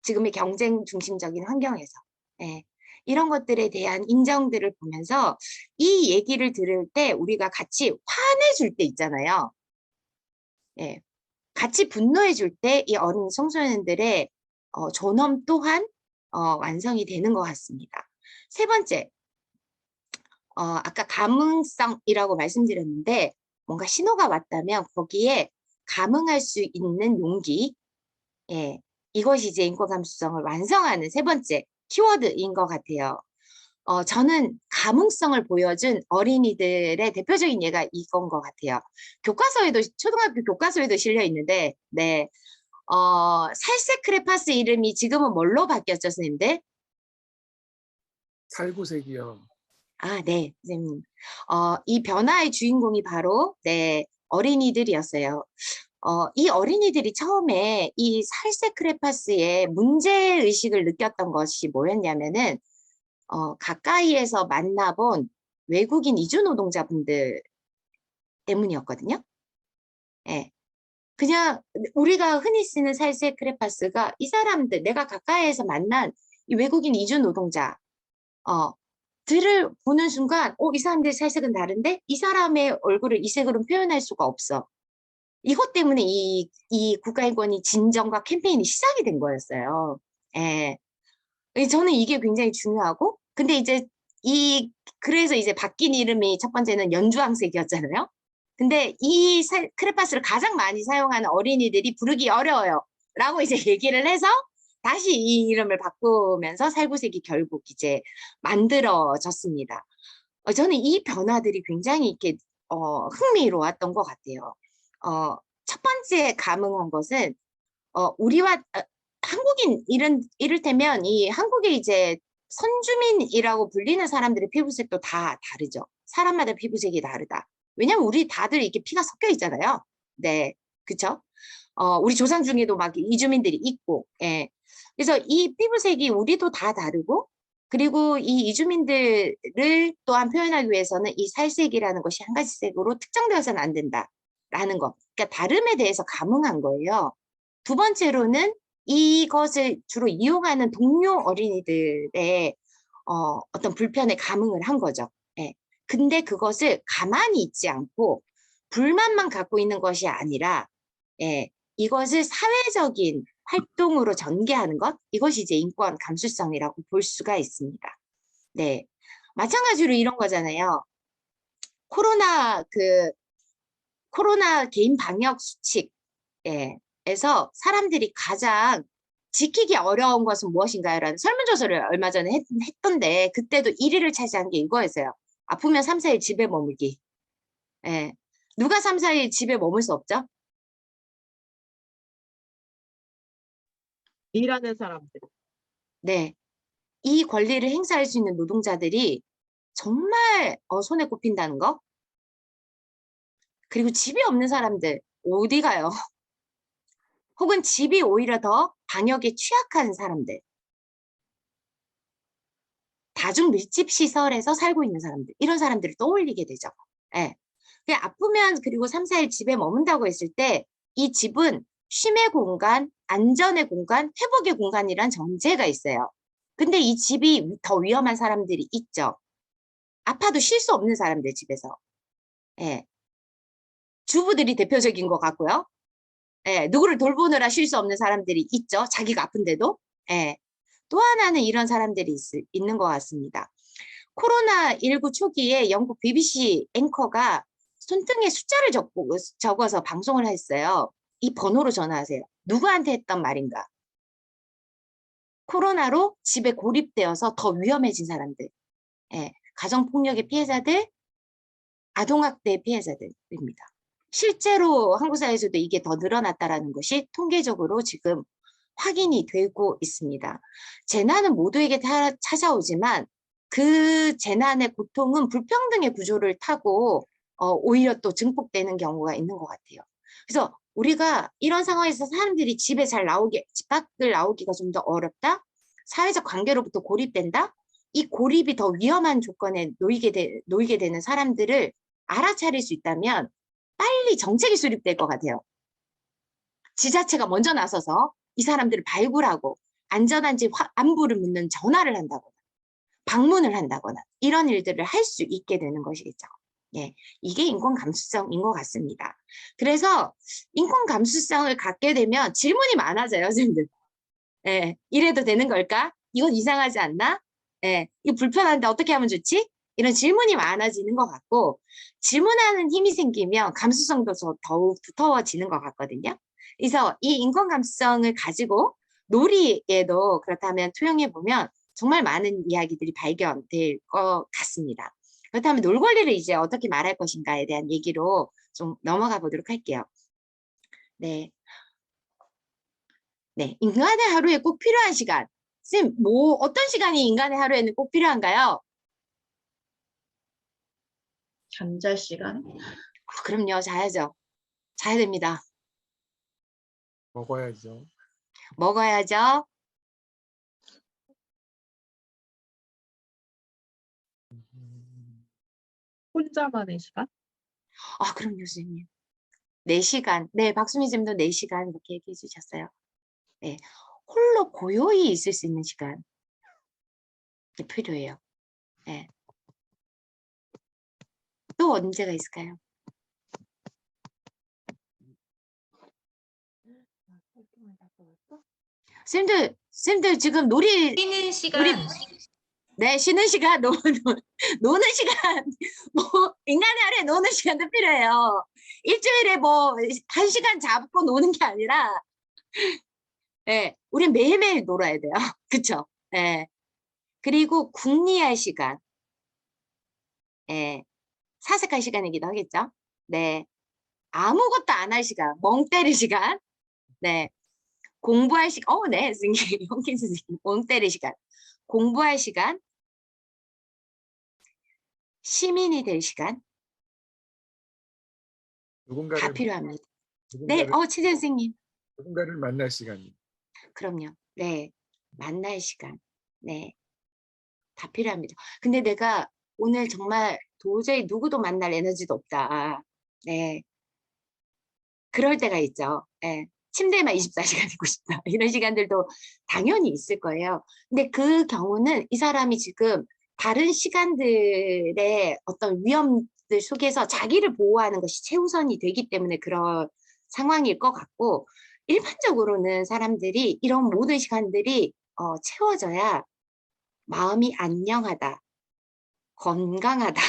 지금의 경쟁 중심적인 환경에서. 예. 이런 것들에 대한 인정들을 보면서 이 얘기를 들을 때 우리가 같이 화내줄 때 있잖아요. 예. 같이 분노해줄 때 이 어린 청소년들의 존엄 또한 완성이 되는 것 같습니다. 세 번째, 아까 감응성이라고 말씀드렸는데 뭔가 신호가 왔다면 거기에 감응할 수 있는 용기, 예, 이것이 이제 인권 감수성을 완성하는 세 번째 키워드인 것 같아요. 저는 감응성을 보여준 어린이들의 대표적인 예가 이건 것 같아요. 교과서에도, 초등학교 교과서에도 실려 있는데, 네, 살색 크레파스 이름이 지금은 뭘로 바뀌었죠, 선생님들? 살구색이요. 아, 네, 선생님. 이 변화의 주인공이 바로, 네, 어린이들이었어요. 이 어린이들이 처음에 이 살색 크레파스의 문제의식을 느꼈던 것이 뭐였냐면은, 가까이에서 만나본 외국인 이주노동자분들 때문이었거든요. 예. 그냥 우리가 흔히 쓰는 살색 크레파스가 이 사람들, 내가 가까이에서 만난 이 외국인 이주노동자, 들을 보는 순간, 이 사람들의 살색은 다른데 이 사람의 얼굴을 이 색으로 표현할 수가 없어. 이것 때문에 이 국가인권위 진정과 캠페인이 시작이 된 거였어요. 예. 저는 이게 굉장히 중요하고, 근데 이제 그래서 이제 바뀐 이름이 첫 번째는 연주황색이었잖아요. 근데 이 크레파스를 가장 많이 사용하는 어린이들이 부르기 어려워요. 라고 이제 얘기를 해서 다시 이 이름을 바꾸면서 살구색이 결국 이제 만들어졌습니다. 저는 이 변화들이 굉장히 이렇게 흥미로웠던 것 같아요. 첫 번째 감흥한 것은 우리와 한국인 이를테면 이 한국의 이제 선주민이라고 불리는 사람들의 피부색도 다 다르죠. 사람마다 피부색이 다르다. 왜냐면 우리 다들 이렇게 피가 섞여 있잖아요. 네, 그쵸? 우리 조상 중에도 막 이주민들이 있고, 예. 그래서 이 피부색이 우리도 다 다르고, 그리고 이 이주민들을 또한 표현하기 위해서는 이 살색이라는 것이 한 가지 색으로 특정되어서는 안 된다라는 것. 그러니까 다름에 대해서 감흥한 거예요. 두 번째로는 이것을 주로 이용하는 동료 어린이들의 어떤 불편에 감흥을 한 거죠. 예. 근데 그것을 가만히 있지 않고 불만만 갖고 있는 것이 아니라, 예, 이것을 사회적인 활동으로 전개하는 것, 이것이 이제 인권 감수성이라고 볼 수가 있습니다. 네, 마찬가지로 이런 거잖아요. 코로나 개인 방역 수칙, 예, 에서 사람들이 가장 지키기 어려운 것은 무엇인가요? 라는 설문조사를 얼마 전에 했던데, 그때도 1위를 차지한 게 이거였어요. 아프면 3, 4일 집에 머물기. 예. 누가 3, 4일 집에 머물 수 없죠? 일하는 사람들. 네. 이 권리를 행사할 수 있는 노동자들이 정말 손에 꼽힌다는 거. 그리고 집이 없는 사람들 어디 가요? 혹은 집이 오히려 더 방역에 취약한 사람들. 다중 밀집 시설에서 살고 있는 사람들. 이런 사람들을 떠올리게 되죠. 예. 그냥 아프면 그리고 3, 4일 집에 머문다고 했을 때 이 집은 쉼의 공간, 안전의 공간, 회복의 공간이란 전제가 있어요. 근데 이 집이 더 위험한 사람들이 있죠. 아파도 쉴 수 없는 사람들 집에서. 예. 주부들이 대표적인 것 같고요. 예. 누구를 돌보느라 쉴 수 없는 사람들이 있죠. 자기가 아픈데도. 예. 또 하나는 이런 사람들이 있는 것 같습니다. 코로나19 초기에 영국 BBC 앵커가 손등에 숫자를 적어서 방송을 했어요. 이 번호로 전화하세요. 누구한테 했던 말인가? 코로나로 집에 고립되어서 더 위험해진 사람들. 예, 가정폭력의 피해자들, 아동학대의 피해자들입니다. 실제로 한국 사회에서도 이게 더 늘어났다는 것이 통계적으로 지금 확인이 되고 있습니다. 재난은 모두에게 찾아오지만 그 재난의 고통은 불평등의 구조를 타고 오히려 또 증폭되는 경우가 있는 것 같아요. 그래서 우리가 이런 상황에서 사람들이 집 밖을 나오기가 좀 더 어렵다? 사회적 관계로부터 고립된다? 이 고립이 더 위험한 조건에 놓이게 되는 사람들을 알아차릴 수 있다면 빨리 정책이 수립될 것 같아요. 지자체가 먼저 나서서 이 사람들을 발굴하고 안전한 집 안부를 묻는 전화를 한다거나 방문을 한다거나 이런 일들을 할 수 있게 되는 것이겠죠. 예, 이게 인권 감수성인 것 같습니다. 그래서 인권 감수성을 갖게 되면 질문이 많아져요, 선생님들. 예, 이래도 되는 걸까? 이건 이상하지 않나? 예, 이거 불편한데 어떻게 하면 좋지? 이런 질문이 많아지는 것 같고 질문하는 힘이 생기면 감수성도 더욱 두터워지는 것 같거든요. 그래서 이 인권 감수성을 가지고 놀이에도 그렇다면 투영해 보면 정말 많은 이야기들이 발견될 것 같습니다. 그렇다면 놀 권리를 이제 어떻게 말할 것인가에 대한 얘기로 좀 넘어가 보도록 할게요. 네. 네. 인간의 하루에 꼭 필요한 시간. 선생님, 어떤 시간이 인간의 하루에는 꼭 필요한가요? 잠잘 시간. 그럼요. 자야죠. 자야 됩니다. 먹어야죠. 먹어야죠. 혼자만의 시간? 그럼요, 선생님. 4시간. 네, 박수미 쌤도 4시간 이렇게 얘기해 주셨어요. 네. 홀로 고요히 있을 수 있는 시간. 필요해요. 네. 또 언제가 있을까요? 쌤들 지금 쉬는 시간. 네, 쉬는 시간, 노는 시간, 인간의 하루에 노는 시간도 필요해요. 일주일에 1시간 잡고 노는 게 아니라, 네, 우린 매일매일 놀아야 돼요. 그쵸? 네. 그리고 궁리할 시간, 네, 사색할 시간이기도 하겠죠? 네. 아무것도 안 할 시간, 멍 때릴 시간, 네, 공부할 시간, 네, 선생님, 홍긴 선생님, 멍 때릴 시간, 공부할 시간, 시민이 될 시간, 다 누군가를 필요합니다. 네, 누군가를 최재 선생님. 누군가를 만날 시간이. 그럼요. 네, 만날 시간, 네, 다 필요합니다. 근데 내가 오늘 정말 도저히 누구도 만날 에너지도 없다. 네, 그럴 때가 있죠. 네. 침대에만 24시간 있고 싶다. 이런 시간들도 당연히 있을 거예요. 근데 그 경우는 이 사람이 지금 다른 시간들의 어떤 위험들 속에서 자기를 보호하는 것이 최우선이 되기 때문에 그런 상황일 것 같고, 일반적으로는 사람들이 이런 모든 시간들이 채워져야 마음이 안녕하다, 건강하다,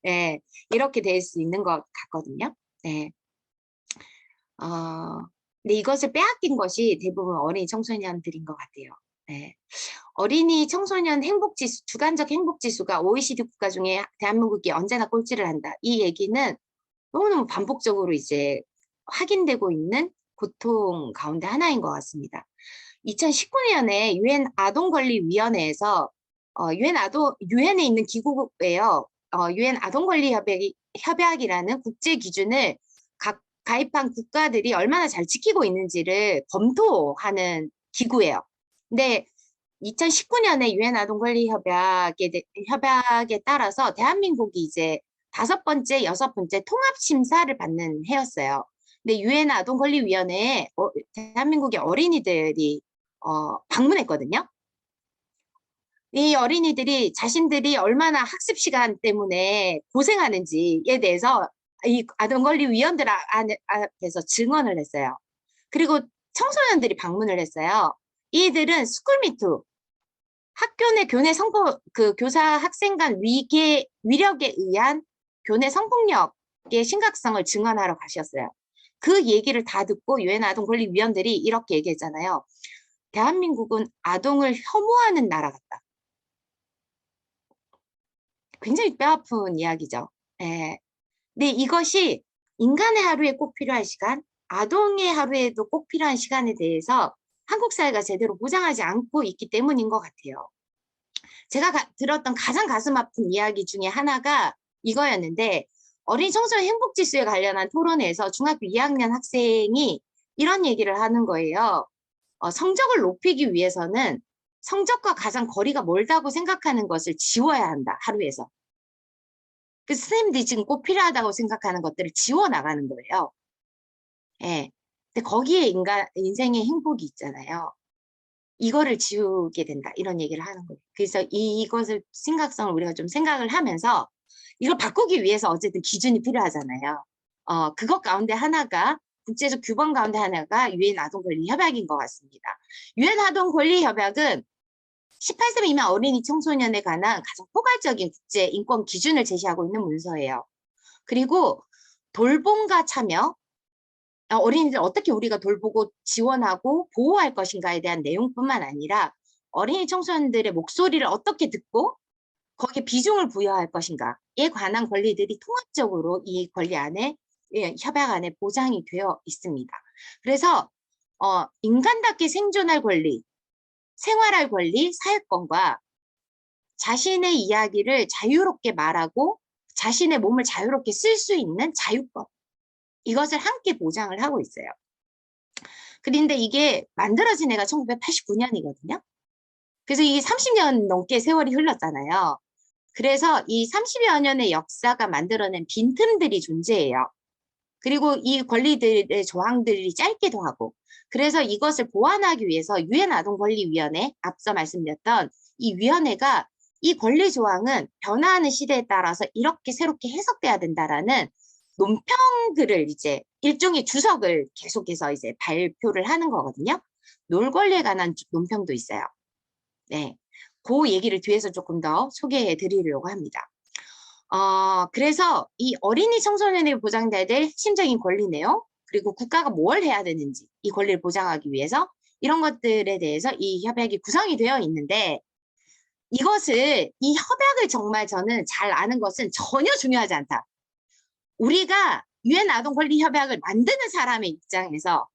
네, 이렇게 될 수 있는 것 같거든요. 네. 근데 이것을 빼앗긴 것이 대부분 어린이 청소년들인 것 같아요. 네. 어린이 청소년 행복지수, 주관적 행복지수가 OECD 국가 중에 대한민국이 언제나 꼴찌를 한다. 이 얘기는 너무너무 반복적으로 이제 확인되고 있는 고통 가운데 하나인 것 같습니다. 2019년에 유엔 아동권리위원회에서 유엔에 있는 기구예요. 유엔 아동권리 협약이라는 국제 기준을 각 가입한 국가들이 얼마나 잘 지키고 있는지를 검토하는 기구예요. 근데 2019년에 유엔 아동권리 협약에 따라서 대한민국이 이제 5번째, 6번째 통합 심사를 받는 해였어요. 근데 유엔 아동권리위원회에 대한민국의 어린이들이 방문했거든요. 이 어린이들이 자신들이 얼마나 학습 시간 때문에 고생하는지에 대해서 이 아동권리위원들 앞에서 증언을 했어요. 그리고 청소년들이 방문을 했어요. 이들은 스쿨미투, 학교 내 교내 교사 학생 간 위력에 의한 교내 성폭력의 심각성을 증언하러 가셨어요. 그 얘기를 다 듣고 유엔 아동권리위원들이 이렇게 얘기했잖아요. 대한민국은 아동을 혐오하는 나라 같다. 굉장히 뼈아픈 이야기죠. 예. 근데 이것이 인간의 하루에 꼭 필요한 시간, 아동의 하루에도 꼭 필요한 시간에 대해서 한국 사회가 제대로 보장하지 않고 있기 때문인 것 같아요. 제가 들었던 가장 가슴 아픈 이야기 중에 하나가 이거였는데, 어린이 청소년 행복지수에 관련한 토론회에서 중학교 2학년 학생이 이런 얘기를 하는 거예요. 성적을 높이기 위해서는 성적과 가장 거리가 멀다고 생각하는 것을 지워야 한다, 하루에서. 그 선생님들이 지금 꼭 필요하다고 생각하는 것들을 지워나가는 거예요. 예. 근데 거기에 인생의 행복이 있잖아요. 이거를 지우게 된다, 이런 얘기를 하는 거예요. 그래서 이것을 심각성을 우리가 좀 생각을 하면서 이걸 바꾸기 위해서 어쨌든 기준이 필요하잖아요. 그것 가운데 하나가, 국제적 규범 가운데 하나가 유엔 아동권리 협약인 것 같습니다. 유엔 아동권리 협약은 18세 미만 어린이 청소년에 관한 가장 포괄적인 국제 인권 기준을 제시하고 있는 문서예요. 그리고 돌봄과 참여, 어린이들 어떻게 우리가 돌보고 지원하고 보호할 것인가에 대한 내용뿐만 아니라 어린이 청소년들의 목소리를 어떻게 듣고 거기에 비중을 부여할 것인가에 관한 권리들이 통합적으로 이 권리 안에, 협약 안에 보장이 되어 있습니다. 그래서 인간답게 생존할 권리, 생활할 권리, 사회권과 자신의 이야기를 자유롭게 말하고 자신의 몸을 자유롭게 쓸 수 있는 자유권, 이것을 함께 보장을 하고 있어요. 그런데 이게 만들어진 해가 1989년이거든요. 그래서 이게 30년 넘게 세월이 흘렀잖아요. 그래서 이 30여 년의 역사가 만들어낸 빈틈들이 존재해요. 그리고 이 권리들의 조항들이 짧기도 하고, 그래서 이것을 보완하기 위해서 유엔 아동권리위원회, 앞서 말씀드렸던 이 위원회가 이 권리 조항은 변화하는 시대에 따라서 이렇게 새롭게 해석돼야 된다라는 논평들을 이제 일종의 주석을 계속해서 이제 발표를 하는 거거든요. 놀 권리에 관한 논평도 있어요. 네, 그 얘기를 뒤에서 조금 더 소개해 드리려고 합니다. 그래서 이 어린이 청소년에게 보장돼야 될 핵심적인 권리 내용, 그리고 국가가 뭘 해야 되는지, 이 권리를 보장하기 위해서 이런 것들에 대해서 이 협약이 구성이 되어 있는데, 이 협약을 정말 저는 잘 아는 것은 전혀 중요하지 않다. 우리가 유엔 아동권리협약을 만드는 사람의 입장에서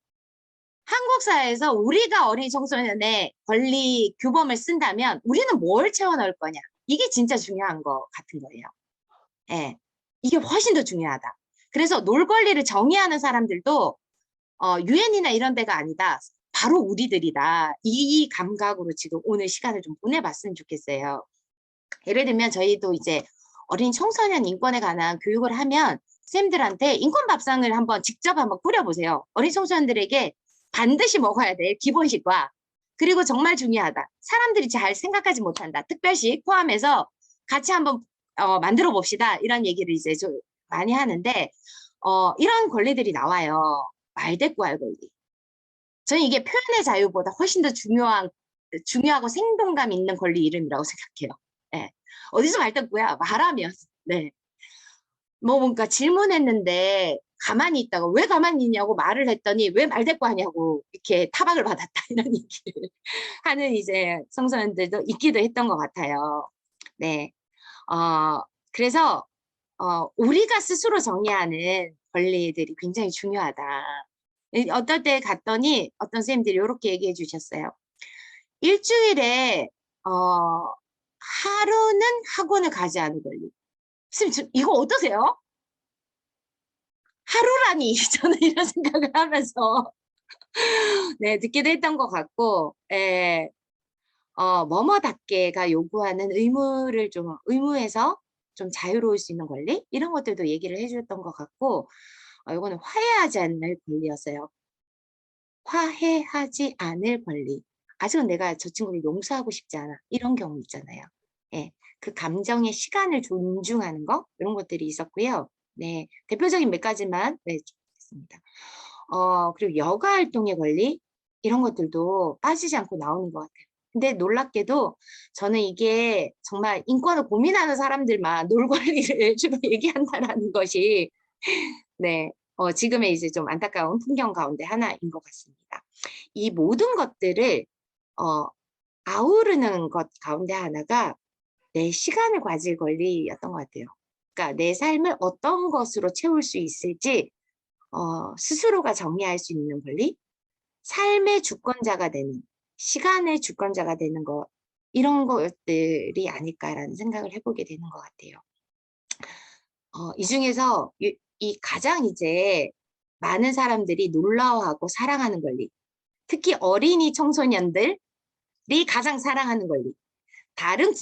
한국 사회에서 우리가 어린이 청소년의 권리 규범을 쓴다면 우리는 뭘 채워넣을 거냐. 이게 진짜 중요한 거 같은 거예요. 예, 이게 훨씬 더 중요하다. 그래서 놀 권리를 정의하는 사람들도 유엔이나 이런 데가 아니다. 바로 우리들이다. 이 감각으로 지금 오늘 시간을 좀 보내봤으면 좋겠어요. 예를 들면 저희도 이제 어린 청소년 인권에 관한 교육을 하면 쌤들한테 인권 밥상을 직접 한번 꾸려보세요. 어린 청소년들에게 반드시 먹어야 될 기본식과 그리고 정말 중요하다. 사람들이 잘 생각하지 못한다. 특별식 포함해서 같이 한번 만들어 봅시다. 이런 얘기를 이제 좀 많이 하는데 이런 권리들이 나와요. 말대꾸할 권리. 저는 이게 표현의 자유보다 훨씬 더 중요하고 생동감 있는 권리 이름이라고 생각해요. 네. 어디서 말대꾸야? 말하면. 네. 뭔가 질문했는데 가만히 있다가 왜 가만히 있냐고 말을 했더니 왜 말대꾸 하냐고 이렇게 타박을 받았다 이런 얘기를 하는 이제 청소년들도 있기도 했던 것 같아요. 네. 그래서 우리가 스스로 정의하는 권리들이 굉장히 중요하다. 어떨 때 갔더니 어떤 선생님들이 이렇게 얘기해 주셨어요. 일주일에 하루는 학원을 가지 않은 권리. 선생님 이거 어떠세요? 하루라니 저는 이런 생각을 하면서 네 듣기도 했던 것 같고 뭐뭐답게가 요구하는 의무에서 좀 자유로울 수 있는 권리 이런 것들도 얘기를 해줬던 것 같고 이거는 화해하지 않을 권리였어요. 화해하지 않을 권리. 아직은 내가 저 친구를 용서하고 싶지 않아. 이런 경우 있잖아요. 예, 그 감정의 시간을 존중하는 거 이런 것들이 있었고요. 네, 대표적인 몇 가지만 있습니다. 그리고 여가 활동의 권리 이런 것들도 빠지지 않고 나오는 것 같아요. 근데 놀랍게도 저는 이게 정말 인권을 고민하는 사람들만 놀 권리를 주로 얘기한다라는 것이 네, 지금의 이제 좀 안타까운 풍경 가운데 하나인 것 같습니다. 이 모든 것들을 아우르는 것 가운데 하나가 내 시간을 가질 권리였던 것 같아요. 그러니까 내 삶을 어떤 것으로 채울 수 있을지 스스로가 정리할 수 있는 권리, 삶의 주권자가 되는, 시간의 주권자가 되는 것 이런 것들이 아닐까라는 생각을 해보게 되는 것 같아요. 이 중에서 이 가장 이제 많은 사람들이 놀라워하고 사랑하는 권리, 특히 어린이 청소년들이 가장 사랑하는 권리, 다른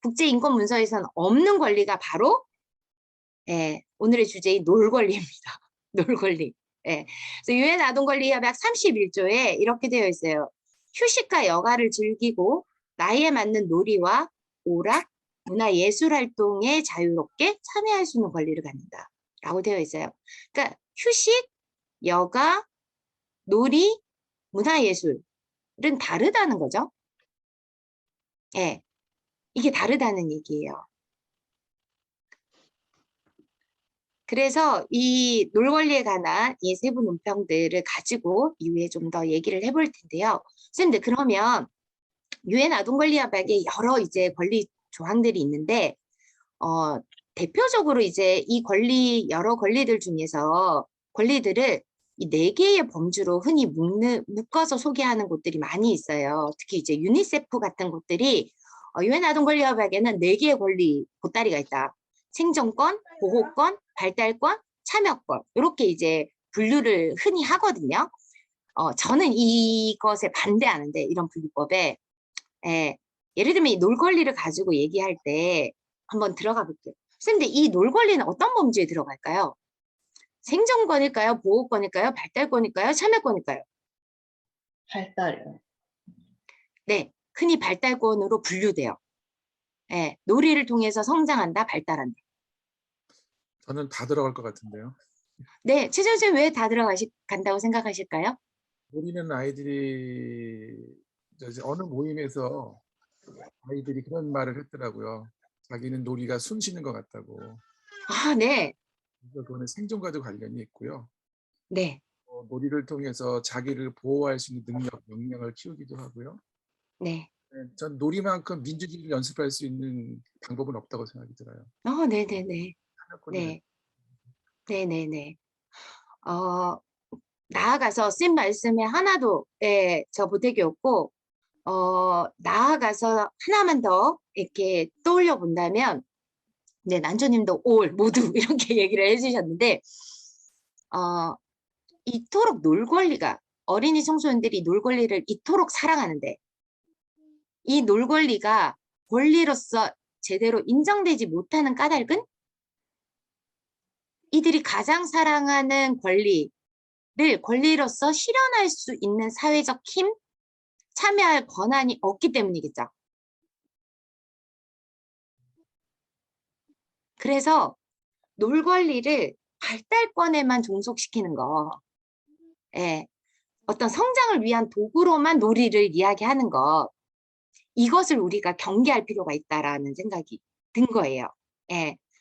국제인권 문서에서는 없는 권리가 바로 오늘의 주제인 놀 권리입니다. 놀 권리. 그래서 유엔 아동권리협약 31조에 이렇게 되어 있어요. 휴식과 여가를 즐기고 나이에 맞는 놀이와 오락, 문화예술활동에 자유롭게 참여할 수 있는 권리를 갖는다. 라고 되어 있어요. 그러니까 휴식, 여가, 놀이, 문화예술은 다르다는 거죠. 이게 다르다는 얘기예요. 그래서 이 놀 권리에 관한 이 세부 논평들을 가지고 이후에 좀 더 얘기를 해볼 텐데요. 선생님들 그러면 유엔 아동권리협약에 여러 이제 권리 조항들이 있는데 대표적으로 이제 이 여러 권리들 중에서 권리들을 이 4개의 범주로 흔히 묶어서 소개하는 곳들이 많이 있어요. 특히 이제 유니세프 같은 곳들이 유엔 아동권리협약에는 4개의 권리 보따리가 있다. 생존권, 보호권, 발달권, 참여권 이렇게 이제 분류를 흔히 하거든요. 저는 이것에 반대하는데 이런 분류법에 예를 들면 이 놀 권리를 가지고 얘기할 때 한번 들어가 볼게요. 선생님, 이 놀 권리는 어떤 범주에 들어갈까요? 생존권일까요? 보호권일까요? 발달권일까요? 참여권일까요? 발달이요. 네, 흔히 발달권으로 분류돼요. 놀이를 통해서 성장한다, 발달한다. 저는 다 들어갈 것 같은데요. 네, 최재훈 쌤 왜 다 간다고 생각하실까요? 우리는 아이들이 이제 어느 모임에서 아이들이 그런 말을 했더라고요. 자기는 놀이가 숨 쉬는 것 같다고. 아, 네. 그거는 생존과도 관련이 있고요. 네. 놀이를 통해서 자기를 보호할 수 있는 능력, 역량을 키우기도 하고요. 네. 전 놀이만큼 민주주의를 연습할 수 있는 방법은 없다고 생각이 들어요. 네네네. 네. 네네네. 나아가서 쌤 말씀에 하나도 저 보태기 없고 나아가서 하나만 더 이렇게 떠올려 본다면 네, 난조님도 올 모두 이렇게 얘기를 해주셨는데 이토록 놀 권리가 어린이 청소년들이 놀 권리를 이토록 사랑하는데 이 놀 권리가 권리로서 제대로 인정되지 못하는 까닭은 이들이 가장 사랑하는 권리를 권리로서 실현할 수 있는 사회적 힘, 참여할 권한이 없기 때문이겠죠. 그래서 놀 권리를 발달권에만 종속시키는 거, 어떤 성장을 위한 도구로만 놀이를 이야기하는 것, 이것을 우리가 경계할 필요가 있다라는 생각이 든 거예요.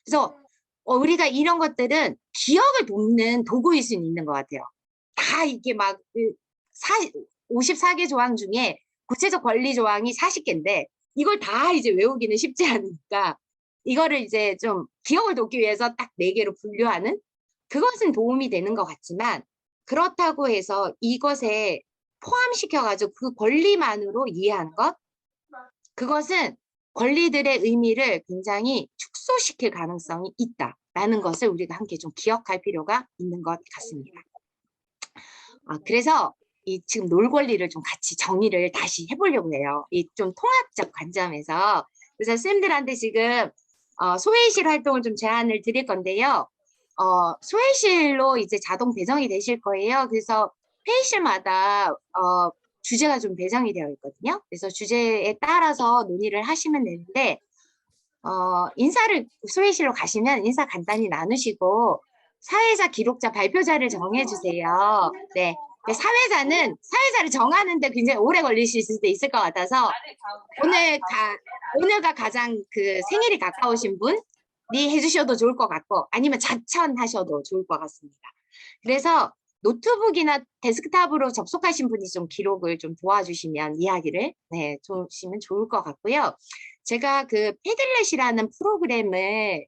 그래서 우리가 이런 것들은 기억을 돕는 도구일 수는 있는 것 같아요. 다 이게 막 54개 조항 중에 구체적 권리 조항이 40개인데 이걸 다 이제 외우기는 쉽지 않으니까 이거를 이제 좀 기억을 돕기 위해서 딱 4개로 분류하는 그것은 도움이 되는 것 같지만 그렇다고 해서 이것에 포함시켜가지고 그 권리만으로 이해하는 것 그것은 권리들의 의미를 굉장히 축소시킬 가능성이 있다라는 것을 우리가 함께 좀 기억할 필요가 있는 것 같습니다. 그래서 이 지금 놀 권리를 좀 같이 정의를 다시 해보려고 해요. 이 좀 통합적 관점에서. 그래서 쌤들한테 지금 소외실 활동을 좀 제안을 드릴 건데요. 소외실로 이제 자동 배정이 되실 거예요. 그래서 회의실마다 주제가 좀 배정이 되어 있거든요. 그래서 주제에 따라서 논의를 하시면 되는데 소외실로 가시면 인사 간단히 나누시고 사회자, 기록자, 발표자를 정해주세요. 네. 사회자를 정하는데 굉장히 오래 걸리실 수도 있을 것 같아서 오늘가 가장 그 생일이 가까우신 분이 해주셔도 좋을 것 같고 아니면 자천하셔도 좋을 것 같습니다. 그래서 노트북이나 데스크탑으로 접속하신 분이 좀 기록을 좀 도와주시면 이야기를 주시면 좋을 것 같고요. 제가 그 패들렛이라는 프로그램을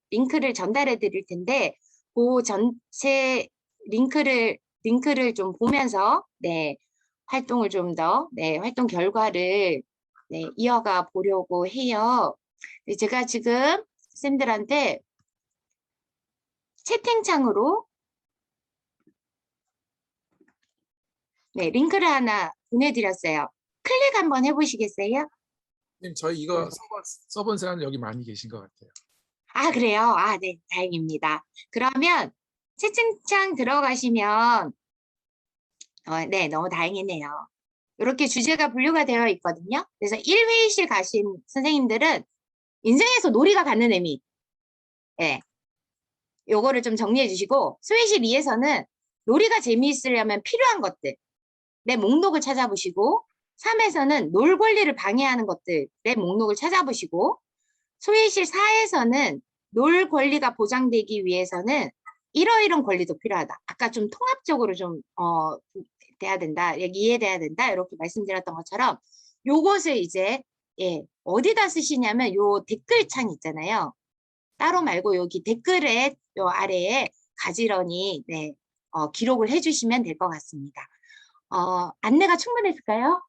링크를 전달해 드릴 텐데 그 전체 링크를 좀 보면서 활동을 좀 더 활동 결과를 이어가 보려고 해요. 제가 지금 쌤들한테 채팅창으로 링크를 하나 보내드렸어요. 클릭 한번 해보시겠어요? 님, 저희 이거 써본 사람 여기 많이 계신 것 같아요. 아, 그래요? 네, 다행입니다. 그러면 채팅창 들어가시면 네, 너무 다행이네요. 이렇게 주제가 분류가 되어 있거든요. 그래서 1회의실 가신 선생님들은 인생에서 놀이가 갖는 의미 요거를 좀 정리해 주시고 소외실 2에서는 놀이가 재미있으려면 필요한 것들 목록을 찾아보시고 3에서는 놀 권리를 방해하는 것들의 목록을 찾아보시고 소외실 4에서는 놀 권리가 보장되기 위해서는 이러이런 권리도 필요하다. 아까 좀 통합적으로 좀 돼야 된다. 이해돼야 된다. 이렇게 말씀드렸던 것처럼 요것을 이제 어디다 쓰시냐면 요 댓글창 있잖아요. 따로 말고 여기 댓글에 요 아래에 가지런히 기록을 해주시면 될 것 같습니다. 안내가 충분했을까요?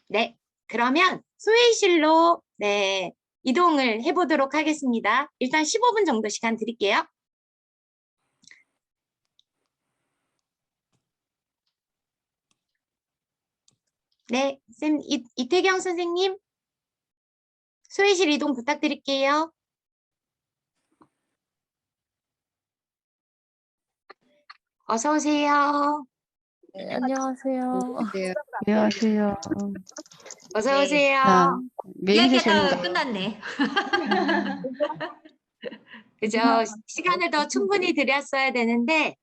네, 그러면 소외실로 이동을 해보도록 하겠습니다. 일단 15분 정도 시간 드릴게요. 네, 쌤 이태경 선생님, 소외실 이동 부탁드릴게요. 어서 오세요. 네, 안녕하세요. 안녕하세요. 어서 오세요. 이야기가 끝났네. 그죠? 시간을 더 충분히 드렸어야 되는데,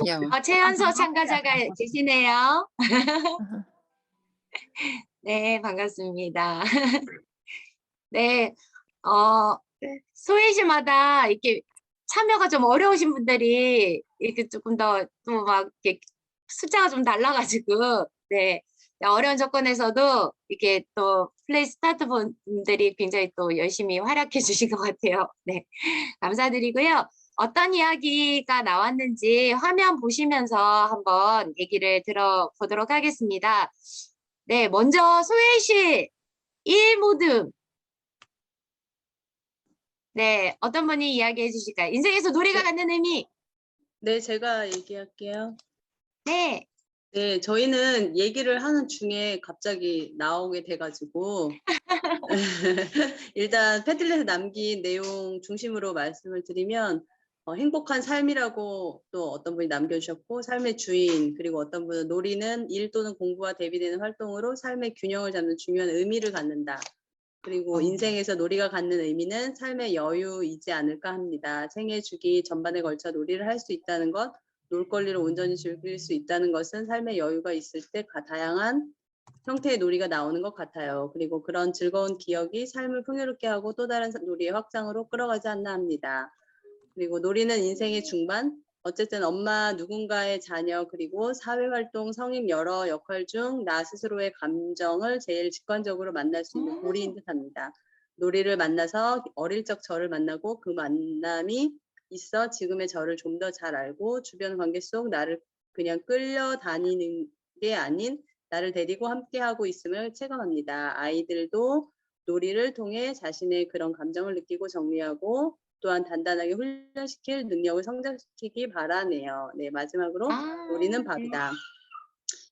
귀여워. 최연소 참가자가 계시네요. 네, 반갑습니다. 네, 소외실마다 이렇게 참여가 좀 어려우신 분들이 이렇게 조금 더 또 막 이렇게 숫자가 좀 달라가지고 어려운 조건에서도 이렇게 또 플레이 스타트 분들이 굉장히 또 열심히 활약해 주신 것 같아요. 네, 감사드리고요. 어떤 이야기가 나왔는지 화면 보시면서 한번 얘기를 들어보도록 하겠습니다. 네, 먼저 소혜 씨, 1모듬. 네, 어떤 분이 이야기해 주실까요? 인생에서 놀이가 갖는 의미. 네, 제가 얘기할게요. 네. 네, 저희는 얘기를 하는 중에 갑자기 나오게 돼가지고 일단 패들렛에 남긴 내용 중심으로 말씀을 드리면 행복한 삶이라고 또 어떤 분이 남겨주셨고 삶의 주인, 그리고 어떤 분은 놀이는 일 또는 공부와 대비되는 활동으로 삶의 균형을 잡는 중요한 의미를 갖는다. 그리고 인생에서 놀이가 갖는 의미는 삶의 여유이지 않을까 합니다. 생애 주기 전반에 걸쳐 놀이를 할 수 있다는 것, 놀거리를 온전히 즐길 수 있다는 것은 삶의 여유가 있을 때 다양한 형태의 놀이가 나오는 것 같아요. 그리고 그런 즐거운 기억이 삶을 풍요롭게 하고 또 다른 놀이의 확장으로 끌어가지 않나 합니다. 그리고 놀이는 인생의 중반, 어쨌든 엄마, 누군가의 자녀, 그리고 사회활동, 성인 여러 역할 중 나 스스로의 감정을 제일 직관적으로 만날 수 있는 고리인 듯합니다. 놀이를 만나서 어릴 적 저를 만나고 그 만남이 있어 지금의 저를 좀 더 잘 알고 주변 관계 속 나를 그냥 끌려다니는 게 아닌 나를 데리고 함께하고 있음을 체감합니다. 아이들도 놀이를 통해 자신의 그런 감정을 느끼고 정리하고 또한 단단하게 훈련시킬 능력을 성장시키기 바라네요. 네, 마지막으로 놀이는 밥이다.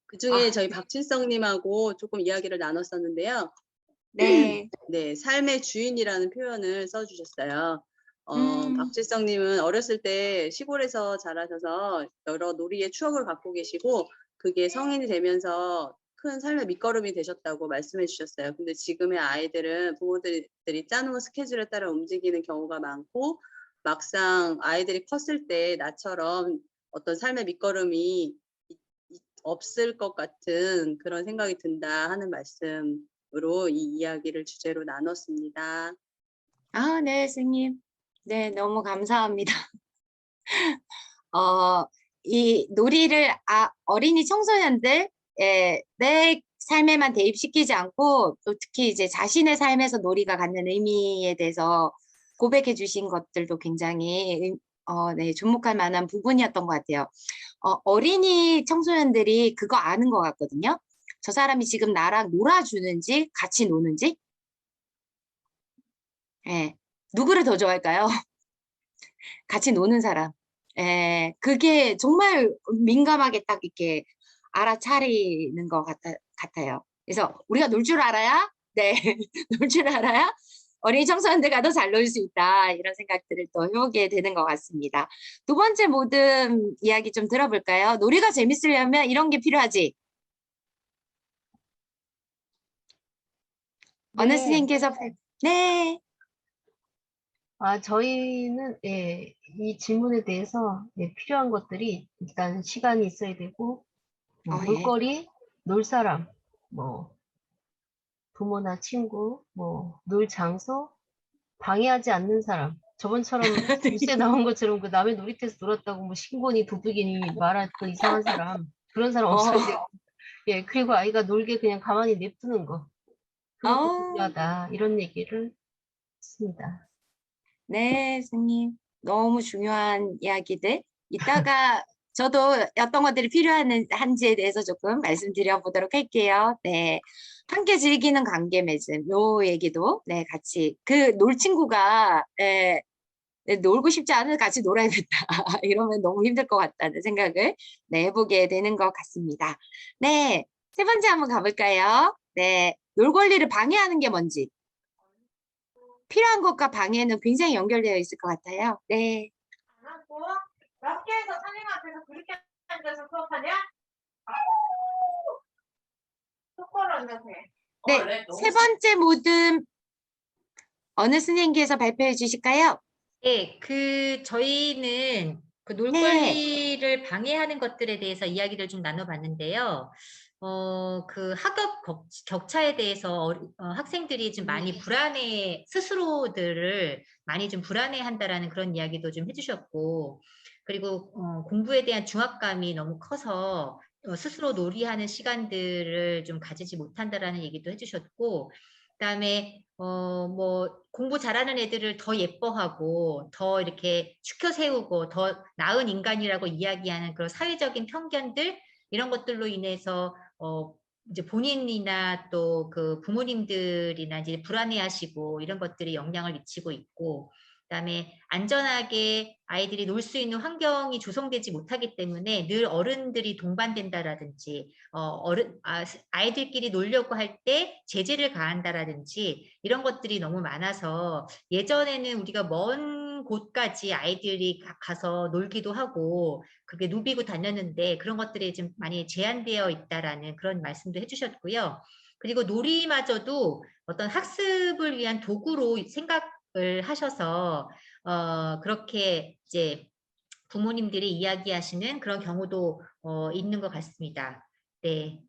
그중에 저희 박칠성님하고 조금 이야기를 나눴었는데요. 네. 네, 삶의 주인이라는 표현을 써주셨어요. 박칠성님은 어렸을 때 시골에서 자라셔서 여러 놀이의 추억을 갖고 계시고 그게 성인이 되면서 큰 삶의 밑거름이 되셨다고 말씀해 주셨어요. 근데 지금의 아이들은 부모들이 짜놓은 스케줄에 따라 움직이는 경우가 많고 막상 아이들이 컸을 때 나처럼 어떤 삶의 밑거름이 없을 것 같은 그런 생각이 든다 하는 말씀으로 이 이야기를 주제로 나눴습니다. 아, 네, 선생님. 네, 너무 감사합니다. 이 놀이를 어린이 청소년들 내 삶에만 대입시키지 않고 또 특히 이제 자신의 삶에서 놀이가 갖는 의미에 대해서 고백해 주신 것들도 굉장히 네, 주목할 만한 부분이었던 것 같아요. 어린이 청소년들이 그거 아는 것 같거든요. 저 사람이 지금 나랑 놀아주는지 같이 노는지. 예, 누구를 더 좋아할까요? 같이 노는 사람. 예, 그게 정말 민감하게 딱 이렇게 알아차리는 것 같아요. 그래서 우리가 놀 줄 알아야, 네, 놀 줄 알아야 어린이 청소년들과 더 잘 놀 수 있다. 이런 생각들을 또 해보게 되는 것 같습니다. 두 번째 모듬 이야기 좀 들어볼까요? 놀이가 재밌으려면 이런 게 필요하지. 어느 선생님께서, 네. 저희는 이 질문에 대해서 필요한 것들이 일단 시간이 있어야 되고 예. 놀거리, 놀 사람, 부모나 친구, 놀 장소, 방해하지 않는 사람. 저번처럼 뉴스에 나온 것처럼 그 남의 놀이터에서 놀았다고 신고니 도둑이니 말했던 이상한 사람, 그런 사람 없어야 되고, 그리고 아이가 놀게 그냥 가만히 냅두는 거, 그것도 중요하다, 이런 얘기를 했습니다. 네, 선생님. 너무 중요한 이야기들. 이따가 저도 어떤 것들이 필요한지에 대해서 조금 말씀드려보도록 할게요. 네. 함께 즐기는 관계 맺음. 요 얘기도, 네, 같이. 놀 친구가, 놀고 싶지 않으면 같이 놀아야겠다. 이러면 너무 힘들 것 같다는 생각을, 네, 해보게 되는 것 같습니다. 네. 세 번째 한번 가볼까요? 네. 놀 권리를 방해하는 게 뭔지. 필요한 것과 방해는 굉장히 연결되어 있을 것 같아요. 네. 학교에서 선생님 앞에서 그렇게 앉아서 수업하냐? 똑바로 앉아서 해. 네, 세 번째 모듬 어느 선생님께서 발표해 주실까요? 네, 저희는 그 네. 놀거리를 방해하는 것들에 대해서 이야기를 좀 나눠봤는데요. 그 학업 격차에 대해서 학생들이 좀 많이 스스로들을 많이 좀 불안해한다라는 그런 이야기도 좀 해주셨고, 그리고 공부에 대한 중압감이 너무 커서 스스로 놀이하는 시간들을 좀 가지지 못한다라는 얘기도 해주셨고, 그다음에 뭐 공부 잘하는 애들을 더 예뻐하고 더 이렇게 추켜 세우고 더 나은 인간이라고 이야기하는 그런 사회적인 편견들, 이런 것들로 인해서 이제 본인이나 또 그 부모님들이나 이제 불안해하시고 이런 것들이 영향을 미치고 있고, 그다음에 안전하게 아이들이 놀 수 있는 환경이 조성되지 못하기 때문에 늘 어른들이 동반된다라든지 아이들끼리 놀려고 할 때 제재를 가한다라든지 이런 것들이 너무 많아서, 예전에는 우리가 먼 곳까지 아이들이 가서 놀기도 하고 그게 누비고 다녔는데 그런 것들이 좀 많이 제한되어 있다라는 그런 말씀도 해주셨고요. 그리고 놀이마저도 어떤 학습을 위한 도구로 생각을 하셔서 그렇게 이제 부모님들이 이야기하시는 그런 경우도 있는 것 같습니다. 네.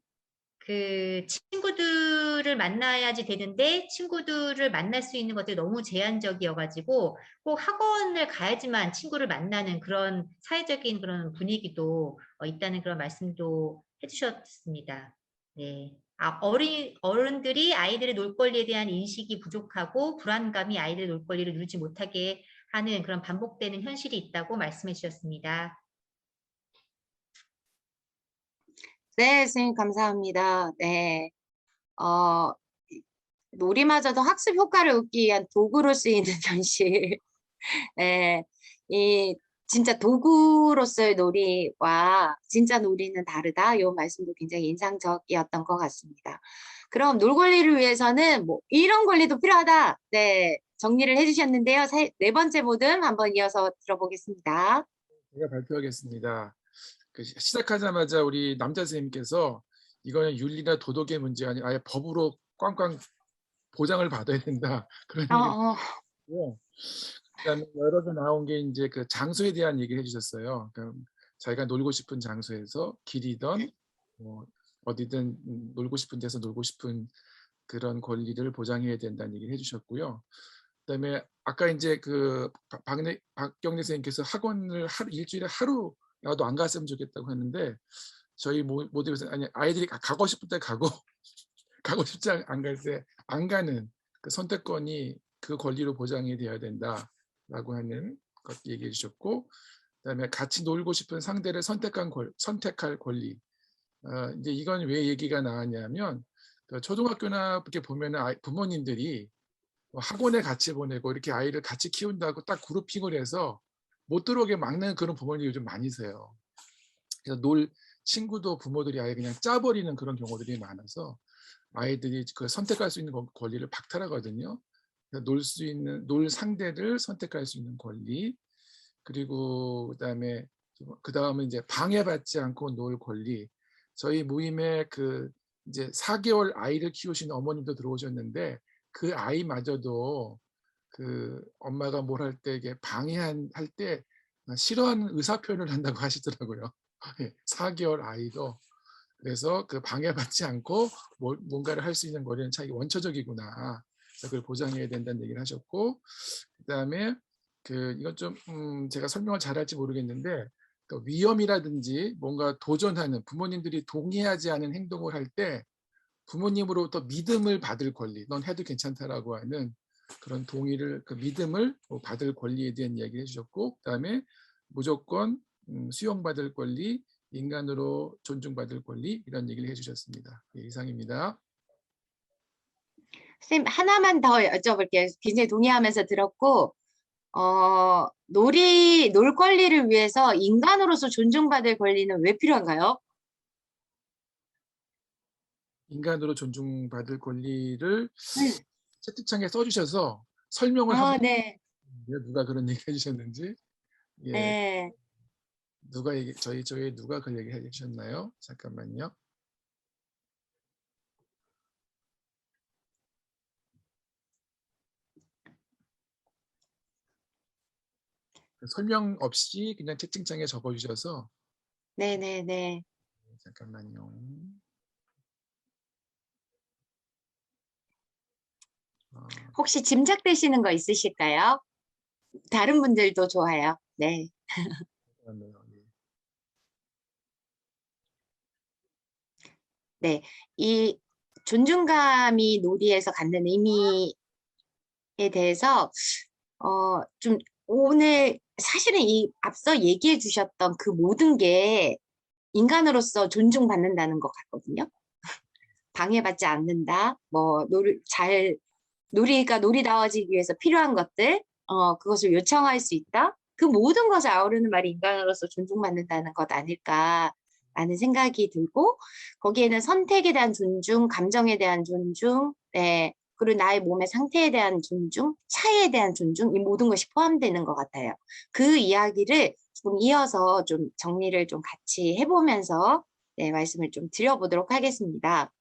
그 친구들을 만나야지 되는데 친구들을 만날 수 있는 것들이 너무 제한적이어가지고 꼭 학원을 가야지만 친구를 만나는 그런 사회적인 그런 분위기도 있다는 그런 말씀도 해주셨습니다. 네. 어른들이 아이들의 놀 권리에 대한 인식이 부족하고 불안감이 아이들의 놀 권리를 누리지 못하게 하는 그런 반복되는 현실이 있다고 말씀해 주셨습니다. 네, 선생님 감사합니다. 네. 놀이마저도 학습 효과를 얻기 위한 도구로 쓰이는 현실. 네. 진짜 도구로서의 놀이와 진짜 놀이는 다르다. 이 말씀도 굉장히 인상적이었던 것 같습니다. 그럼 놀 권리를 위해서는 뭐 이런 권리도 필요하다. 네. 정리를 해주셨는데요. 네 번째 모듬 한번 이어서 들어보겠습니다. 제가 발표하겠습니다. 시작하자마자 우리 남자 선생님께서 이거는 윤리나 도덕의 문제가 아니라 아예 법으로 꽝꽝 보장을 받아야 된다. 그런 얘기를 했고요. 그다음에 여러서 나온 게 이제 그 장소에 대한 얘기를 해주셨어요. 그러니까 자기가 놀고 싶은 장소에서 길이든 뭐 어디든 놀고 싶은 데서 놀고 싶은 그런 권리를 보장해야 된다는 얘기를 해주셨고요. 그다음에 아까 이제 그 박경래 선생님께서 학원을 일주일에 하루라도 안 갔으면 좋겠다고 했는데, 저희 모두에서 아니 아이들이 가고 싶을 때 가고 가고 싶지 안 갈 때 안 가는 그 선택권이 그 권리로 보장이 되어야 된다라고 하는 것 얘기해 주셨고, 그다음에 같이 놀고 싶은 상대를 선택할 권리. 이제 이건 왜 얘기가 나왔냐면, 초등학교나 이렇게 보면은 부모님들이 학원에 같이 보내고 이렇게 아이를 같이 키운다고 딱 그룹핑을 해서 못 들어오게 막는 그런 부모님이 요즘 많으세요. 그래서 친구도 부모들이 아예 그냥 짜버리는 그런 경우들이 많아서 아이들이 그 선택할 수 있는 권리를 박탈하거든요. 놀 상대를 선택할 수 있는 권리, 그리고 그다음에 이제 방해받지 않고 놀 권리. 저희 모임에 그 이제 4개월 아이를 키우신 어머님도 들어오셨는데, 그 아이마저도 그 엄마가 뭘 할 때 이게 방해할 때 싫어하는 의사 표현을 한다고 하시더라고요. 4개월 아이도. 그래서 그 방해받지 않고 뭔가를 할 수 있는 거리는 참 원초적이구나. 그걸 보장해야 된다는 얘기를 하셨고, 그다음에 이건 좀 제가 설명을 잘할지 모르겠는데, 또 위험이라든지 뭔가 도전하는, 부모님들이 동의하지 않은 행동을 할 때 부모님으로부터 믿음을 받을 권리, 넌 해도 괜찮다라고 하는 그런 동의를, 그 믿음을 받을 권리에 대한 이야기를 해주셨고, 그다음에 무조건 수용받을 권리, 인간으로 존중받을 권리, 이런 얘기를 해주셨습니다. 네, 이상입니다. 선생님 하나만 더 여쭤볼게요. 굉장히 동의하면서 들었고, 놀 권리를 위해서 인간으로서 존중받을 권리는 왜 필요한가요? 인간으로 존중받을 권리를 채팅창에 써주셔서 설명을 한번 네. 누가 그런 얘기 해주셨는지. 예. 네. 저희 누가 그 얘기 해주셨나요? 잠깐만요. 설명 없이 그냥 채팅창에 적어주셔서. 네네네. 잠깐만요. 혹시 짐작되시는 거 있으실까요? 다른 분들도 좋아요. 네. 네, 이 존중감이 놀이에서 갖는 의미에 대해서 좀 오늘 사실은 이 앞서 얘기해 주셨던 그 모든 게 인간으로서 존중받는다는 것 같거든요. 방해받지 않는다. 뭐 놀이가 놀이다워지기 위해서 필요한 것들, 그것을 요청할 수 있다. 그 모든 것을 아우르는 말이 인간으로서 존중받는다는 것 아닐까라는 생각이 들고, 거기에는 선택에 대한 존중, 감정에 대한 존중, 네, 그리고 나의 몸의 상태에 대한 존중, 차이에 대한 존중, 이 모든 것이 포함되는 것 같아요. 그 이야기를 좀 이어서 좀 정리를 좀 같이 해보면서 네, 말씀을 좀 드려보도록 하겠습니다.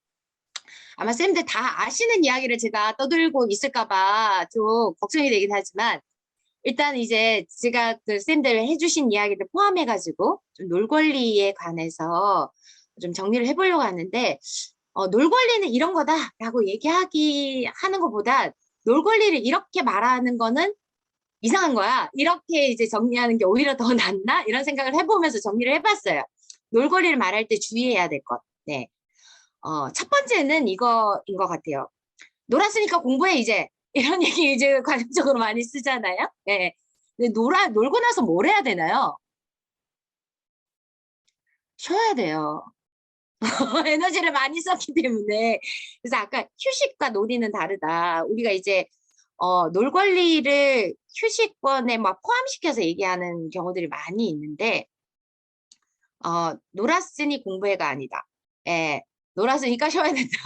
아마 쌤들 다 아시는 이야기를 제가 떠들고 있을까봐 좀 걱정이 되긴 하지만, 일단 이제 제가 그 쌤들 해주신 이야기들 포함해가지고 좀 놀권리에 관해서 좀 정리를 해보려고 하는데, 놀권리는 이런 거다라고 하는 것보다 놀권리를 이렇게 말하는 거는 이상한 거야. 이렇게 이제 정리하는 게 오히려 더 낫나? 이런 생각을 해보면서 정리를 해봤어요. 놀권리를 말할 때 주의해야 될 것. 네. 첫 번째는 이거인 것 같아요. 놀았으니까 공부해, 이제. 이런 얘기 이제 관용적으로 많이 쓰잖아요. 네. 근데 놀고 나서 뭘 해야 되나요? 쉬어야 돼요. 에너지를 많이 썼기 때문에. 그래서 아까 휴식과 놀이는 다르다. 우리가 이제, 놀권리를 휴식권에 막 포함시켜서 얘기하는 경우들이 많이 있는데, 놀았으니 공부해가 아니다. 예, 놀았으니까 쉬어야 된다.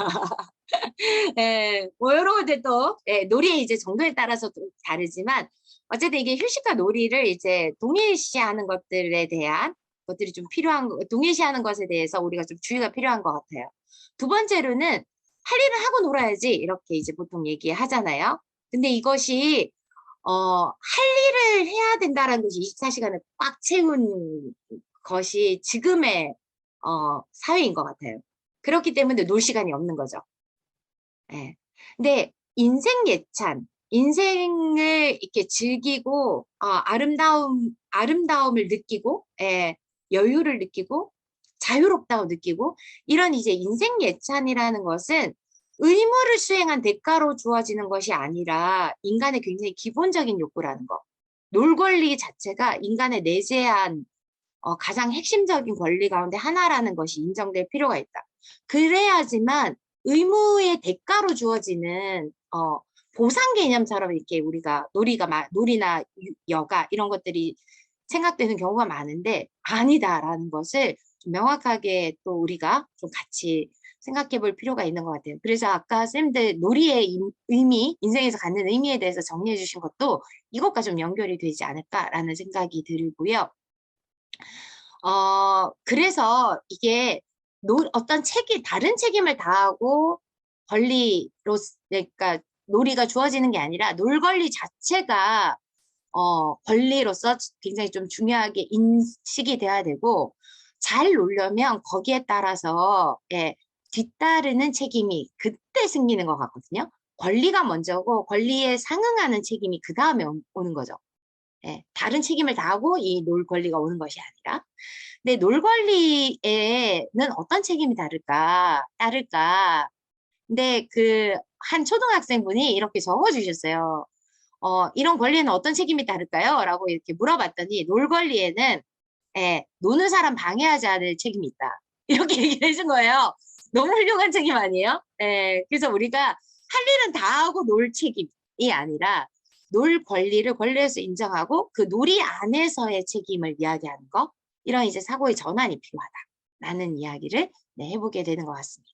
예, 뭐 이런 것들 또 예, 놀이의 이제 정도에 따라서 좀 다르지만 어쨌든 이게 휴식과 놀이를 이제 동일시하는 것들에 대한 것들이 좀 동일시하는 것에 대해서 우리가 좀 주의가 필요한 것 같아요. 두 번째로는 할 일은 하고 놀아야지 이렇게 이제 보통 얘기하잖아요. 근데 이것이 할 일을 해야 된다라는 것이 24시간을 꽉 채운 것이 지금의 사회인 것 같아요. 그렇기 때문에 놀 시간이 없는 거죠. 예. 근데 인생 예찬, 인생을 이렇게 즐기고 아름다움을 느끼고 예, 여유를 느끼고 자유롭다고 느끼고 이런 이제 인생 예찬이라는 것은 의무를 수행한 대가로 주어지는 것이 아니라 인간의 굉장히 기본적인 욕구라는 거. 놀권리 자체가 인간의 내재한 가장 핵심적인 권리 가운데 하나라는 것이 인정될 필요가 있다. 그래야지만 의무의 대가로 주어지는 보상 개념처럼 이렇게 우리가 놀이나 여가 이런 것들이 생각되는 경우가 많은데 아니다라는 것을 좀 명확하게 또 우리가 좀 같이 생각해 볼 필요가 있는 것 같아요. 그래서 아까 쌤들 놀이의 의미, 인생에서 갖는 의미에 대해서 정리해 주신 것도 이것과 좀 연결이 되지 않을까라는 생각이 들고요. 그래서 이게 어떤 다른 책임을 다하고 그러니까 놀이가 주어지는 게 아니라 놀권리 자체가 권리로서 굉장히 좀 중요하게 인식이 돼야 되고 잘 놀려면 거기에 따라서 예, 뒤따르는 책임이 그때 생기는 것 같거든요. 권리가 먼저고 권리에 상응하는 책임이 그 다음에 오는 거죠. 예, 다른 책임을 다하고 이 놀 권리가 오는 것이 아니라. 근데 놀 권리에는 어떤 책임이 따를까? 근데 한 초등학생분이 이렇게 적어주셨어요. 이런 권리에는 어떤 책임이 따를까요? 라고 이렇게 물어봤더니 놀 권리에는 예, 노는 사람 방해하지 않을 책임이 있다. 이렇게 얘기를 해준 거예요. 너무 훌륭한 책임 아니에요? 예, 그래서 우리가 할 일은 다 하고 놀 책임이 아니라 놀 권리를 권리에서 인정하고 그 놀이 안에서의 책임을 이야기하는 거 이런 이제 사고의 전환이 필요하다라는 이야기를 네, 해보게 되는 것 같습니다.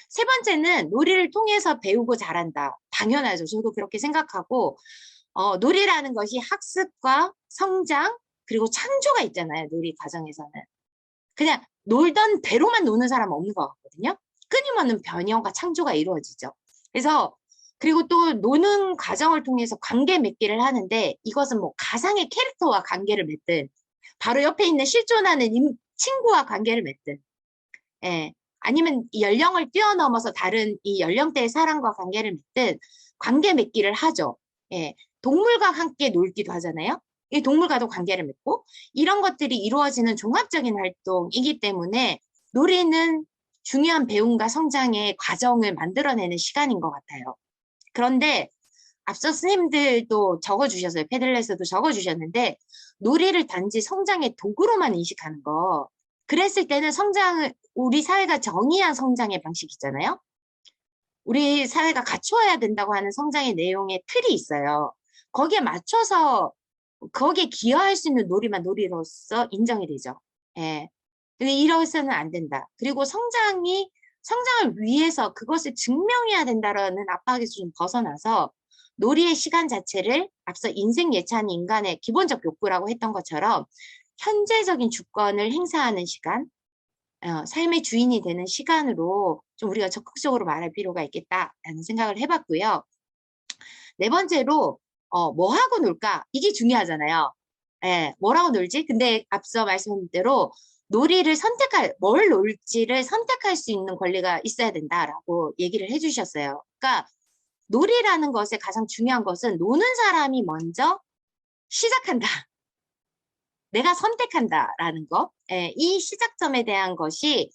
세 번째는 놀이를 통해서 배우고 잘한다. 당연하죠. 저도 그렇게 생각하고 놀이라는 것이 학습과 성장 그리고 창조가 있잖아요. 놀이 과정에서는. 그냥 놀던 대로만 노는 사람은 없는 것 같거든요. 끊임없는 변형과 창조가 이루어지죠. 그리고 또 노는 과정을 통해서 관계 맺기를 하는데 이것은 뭐 가상의 캐릭터와 관계를 맺든 바로 옆에 있는 실존하는 친구와 관계를 맺든 예, 아니면 연령을 뛰어넘어서 다른 이 연령대의 사람과 관계를 맺든 관계 맺기를 하죠. 예, 동물과 함께 놀기도 하잖아요. 이 동물과도 관계를 맺고 이런 것들이 이루어지는 종합적인 활동이기 때문에 놀이는 중요한 배움과 성장의 과정을 만들어내는 시간인 것 같아요. 그런데 앞서 스님들도 적어주셨어요. 패들렛에도 적어주셨는데 놀이를 단지 성장의 도구로만 인식하는 거. 그랬을 때는 성장을 우리 사회가 정의한 성장의 방식이 있잖아요. 우리 사회가 갖추어야 된다고 하는 성장의 내용의 틀이 있어요. 거기에 맞춰서 거기에 기여할 수 있는 놀이만 놀이로서 인정이 되죠. 예. 근데 이러서는 안 된다. 그리고 성장을 위해서 그것을 증명해야 된다라는 압박에서 좀 벗어나서 놀이의 시간 자체를 앞서 인생 예찬이 인간의 기본적 욕구라고 했던 것처럼 현재적인 주권을 행사하는 시간, 삶의 주인이 되는 시간으로 좀 우리가 적극적으로 말할 필요가 있겠다라는 생각을 해봤고요. 네 번째로 뭐 하고 놀까? 이게 중요하잖아요. 예, 뭐라고 놀지? 근데 앞서 말씀드린 대로 뭘 놀지를 선택할 수 있는 권리가 있어야 된다라고 얘기를 해주셨어요. 그러니까 놀이라는 것의 가장 중요한 것은 노는 사람이 먼저 시작한다. 내가 선택한다라는 거. 예, 이 시작점에 대한 것이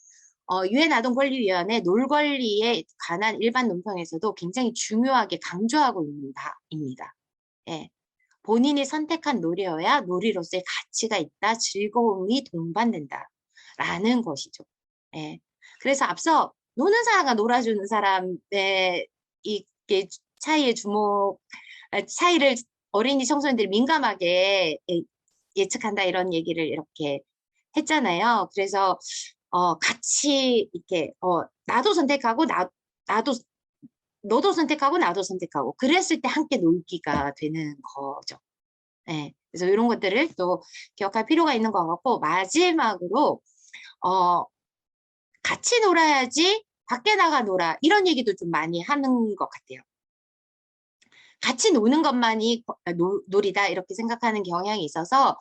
유엔 아동권리위원회 놀 권리에 관한 일반 논평에서도 굉장히 중요하게 강조하고 있는 바입니다. 예, 본인이 선택한 놀이여야 놀이로서의 가치가 있다, 즐거움이 동반된다라는 것이죠. 예, 그래서 앞서 노는 사람과 놀아주는 사람의 이게 차이를 어린이 청소년들이 민감하게 예측한다 이런 얘기를 이렇게 했잖아요. 그래서 같이 이렇게 나도 선택하고 너도 선택하고 나도 선택하고 그랬을 때 함께 놀기가 되는 거죠. 네, 그래서 이런 것들을 또 기억할 필요가 있는 것 같고 마지막으로 같이 놀아야지 밖에 나가 놀아 이런 얘기도 좀 많이 하는 것 같아요. 같이 노는 것만이 놀이다 이렇게 생각하는 경향이 있어서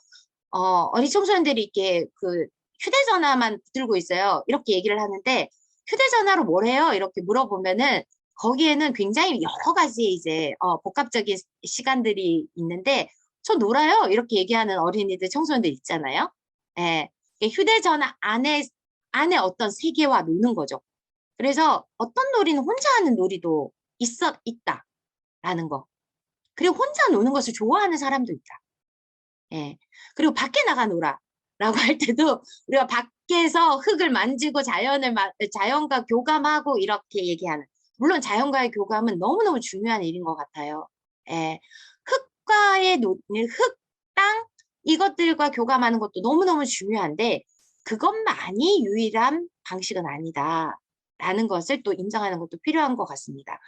어린 청소년들이 이렇게 그 휴대전화만 들고 있어요. 이렇게 얘기를 하는데 휴대전화로 뭘 해요? 이렇게 물어보면은 거기에는 굉장히 여러 가지 이제 복합적인 시간들이 있는데 저 놀아요. 이렇게 얘기하는 어린이들, 청소년들 있잖아요. 예, 휴대전화 안에 어떤 세계와 노는 거죠. 그래서 어떤 놀이는 혼자 하는 놀이도 있다라는 거. 그리고 혼자 노는 것을 좋아하는 사람도 있다. 예. 그리고 밖에 나가 놀아. 라고 할 때도 우리가 밖에서 흙을 만지고 자연과 교감하고 이렇게 얘기하는. 물론 자연과의 교감은 너무너무 중요한 일인 것 같아요. 예. 흙, 땅, 이것들과 교감하는 것도 너무너무 중요한데 그것만이 유일한 방식은 아니다. 라는 것을 또 인정하는 것도 필요한 것 같습니다.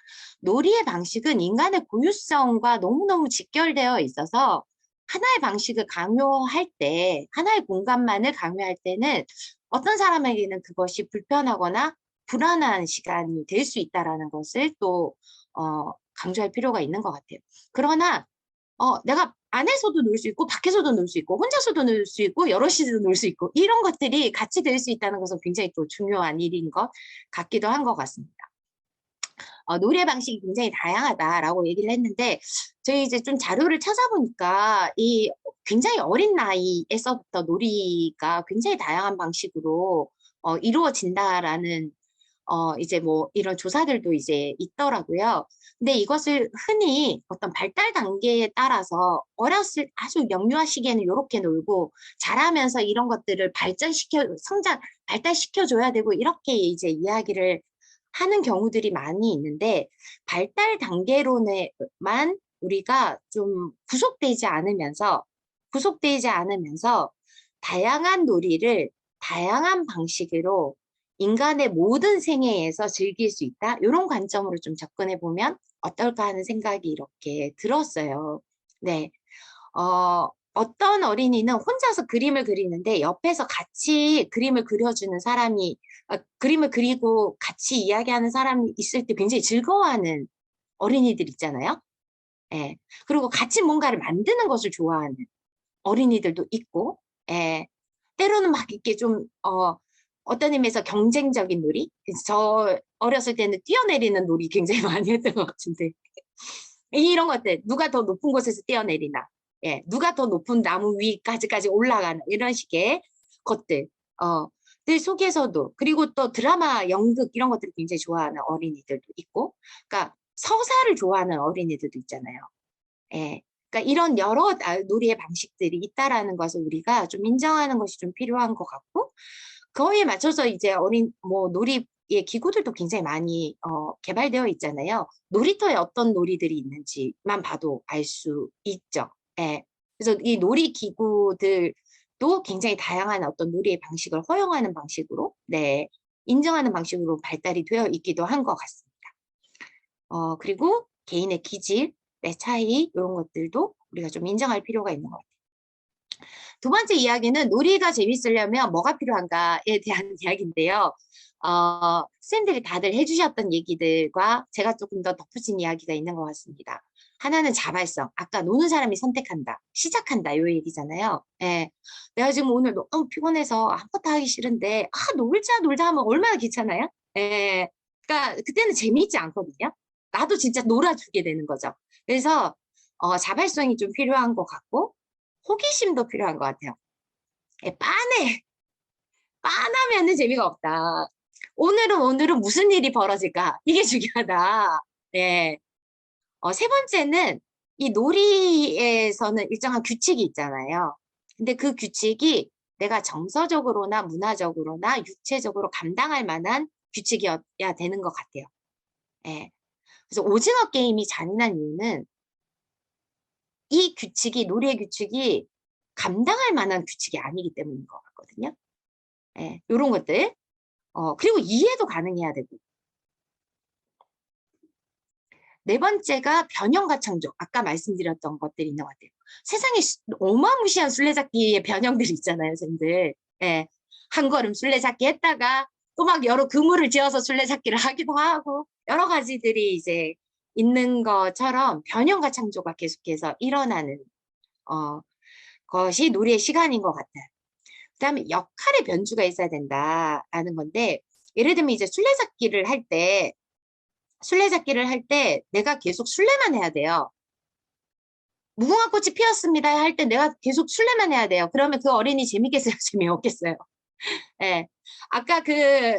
놀이의 방식은 인간의 고유성과 너무너무 직결되어 있어서 하나의 방식을 강요할 때, 하나의 공간만을 강요할 때는 어떤 사람에게는 그것이 불편하거나 불안한 시간이 될 수 있다는 것을 또 강조할 필요가 있는 것 같아요. 그러나 내가 안에서도 놀 수 있고 밖에서도 놀 수 있고 혼자서도 놀 수 있고 여럿이서 놀 수 있고 이런 것들이 같이 될 수 있다는 것은 굉장히 또 중요한 일인 것 같기도 한 것 같습니다. 놀이 방식이 굉장히 다양하다라고 얘기를 했는데 저희 이제 좀 자료를 찾아보니까 이 굉장히 어린 나이에서부터 놀이가 굉장히 다양한 방식으로 이루어진다라는 이제 뭐 이런 조사들도 이제 있더라고요. 근데 이것을 흔히 어떤 발달 단계에 따라서 아주 영유아 시기에는 이렇게 놀고 자라면서 이런 것들을 발달시켜줘야 되고 이렇게 이제 이야기를 하는 경우들이 많이 있는데 발달 단계로만 우리가 좀 구속되지 않으면서 다양한 놀이를 다양한 방식으로 인간의 모든 생애에서 즐길 수 있다. 이런 관점으로 좀 접근해 보면 어떨까 하는 생각이 이렇게 들었어요. 네. 어떤 어린이는 혼자서 그림을 그리는데 옆에서 같이 그림을 그려주는 사람이 그림을 그리고 같이 이야기하는 사람이 있을 때 굉장히 즐거워하는 어린이들 있잖아요. 예. 그리고 같이 뭔가를 만드는 것을 좋아하는 어린이들도 있고, 예. 때로는 막 이렇게 좀 어떤 의미에서 경쟁적인 놀이? 저 어렸을 때는 뛰어내리는 놀이 굉장히 많이 했던 것 같은데 이런 것들 누가 더 높은 곳에서 뛰어내리나 누가 더 높은 나무 위까지 올라가는 이런 식의 것들 속에서도 그리고 또 드라마, 연극 이런 것들을 굉장히 좋아하는 어린이들도 있고, 그러니까 서사를 좋아하는 어린이들도 있잖아요. 예. 그러니까 이런 여러 놀이의 방식들이 있다라는 것을 우리가 좀 인정하는 것이 좀 필요한 것 같고, 그거에 맞춰서 이제 놀이의 기구들도 굉장히 많이 개발되어 있잖아요. 놀이터에 어떤 놀이들이 있는지만 봐도 알 수 있죠. 예. 그래서 이 놀이 기구들도 굉장히 다양한 어떤 놀이의 방식을 허용하는 방식으로, 네, 인정하는 방식으로 발달이 되어 있기도 한 것 같습니다. 그리고 개인의 기질, 내 차이 이런 것들도 우리가 좀 인정할 필요가 있는 것 같아요. 두 번째 이야기는 놀이가 재밌으려면 뭐가 필요한가에 대한 이야기인데요. 선생님들이 다들 해주셨던 얘기들과 제가 조금 더 덧붙인 이야기가 있는 것 같습니다. 하나는 자발성. 아까 노는 사람이 선택한다, 시작한다 이 얘기잖아요. 예. 내가 지금 오늘 너무 피곤해서 아무것도 하기 싫은데 놀자 하면 얼마나 귀찮아요? 예. 그러니까 그때는 재미있지 않거든요. 나도 진짜 놀아주게 되는 거죠. 그래서 자발성이 좀 필요한 것 같고 호기심도 필요한 것 같아요. 예, 빤하면은 재미가 없다. 오늘은 무슨 일이 벌어질까? 이게 중요하다. 네. 세 번째는 이 놀이에서는 일정한 규칙이 있잖아요. 근데 그 규칙이 내가 정서적으로나 문화적으로나 육체적으로 감당할 만한 규칙이어야 되는 것 같아요. 예. 그래서 오징어 게임이 잔인한 이유는 이 규칙이, 놀이의 규칙이 감당할 만한 규칙이 아니기 때문인 것 같거든요. 예, 요런 것들. 그리고 이해도 가능해야 되고. 네 번째가 변형과 창조. 아까 말씀드렸던 것들이 있는 것 같아요. 세상에 어마무시한 술래잡기의 변형들이 있잖아요, 선생님들. 예, 한 걸음 술래잡기 했다가 또 막 여러 그물을 지어서 술래잡기를 하기도 하고 여러 가지들이 이제 있는 것처럼 변형과 창조가 계속해서 일어나는 것이 놀이의 시간인 것 같아요. 그다음에 역할의 변주가 있어야 된다라는 건데, 예를 들면 이제 술래잡기를 할 때 내가 계속 술래만 해야 돼요. 무궁화 꽃이 피었습니다 할 때 내가 계속 술래만 해야 돼요. 그러면 그 어린이 재밌겠어요? 재미없겠어요? 예. 아까 그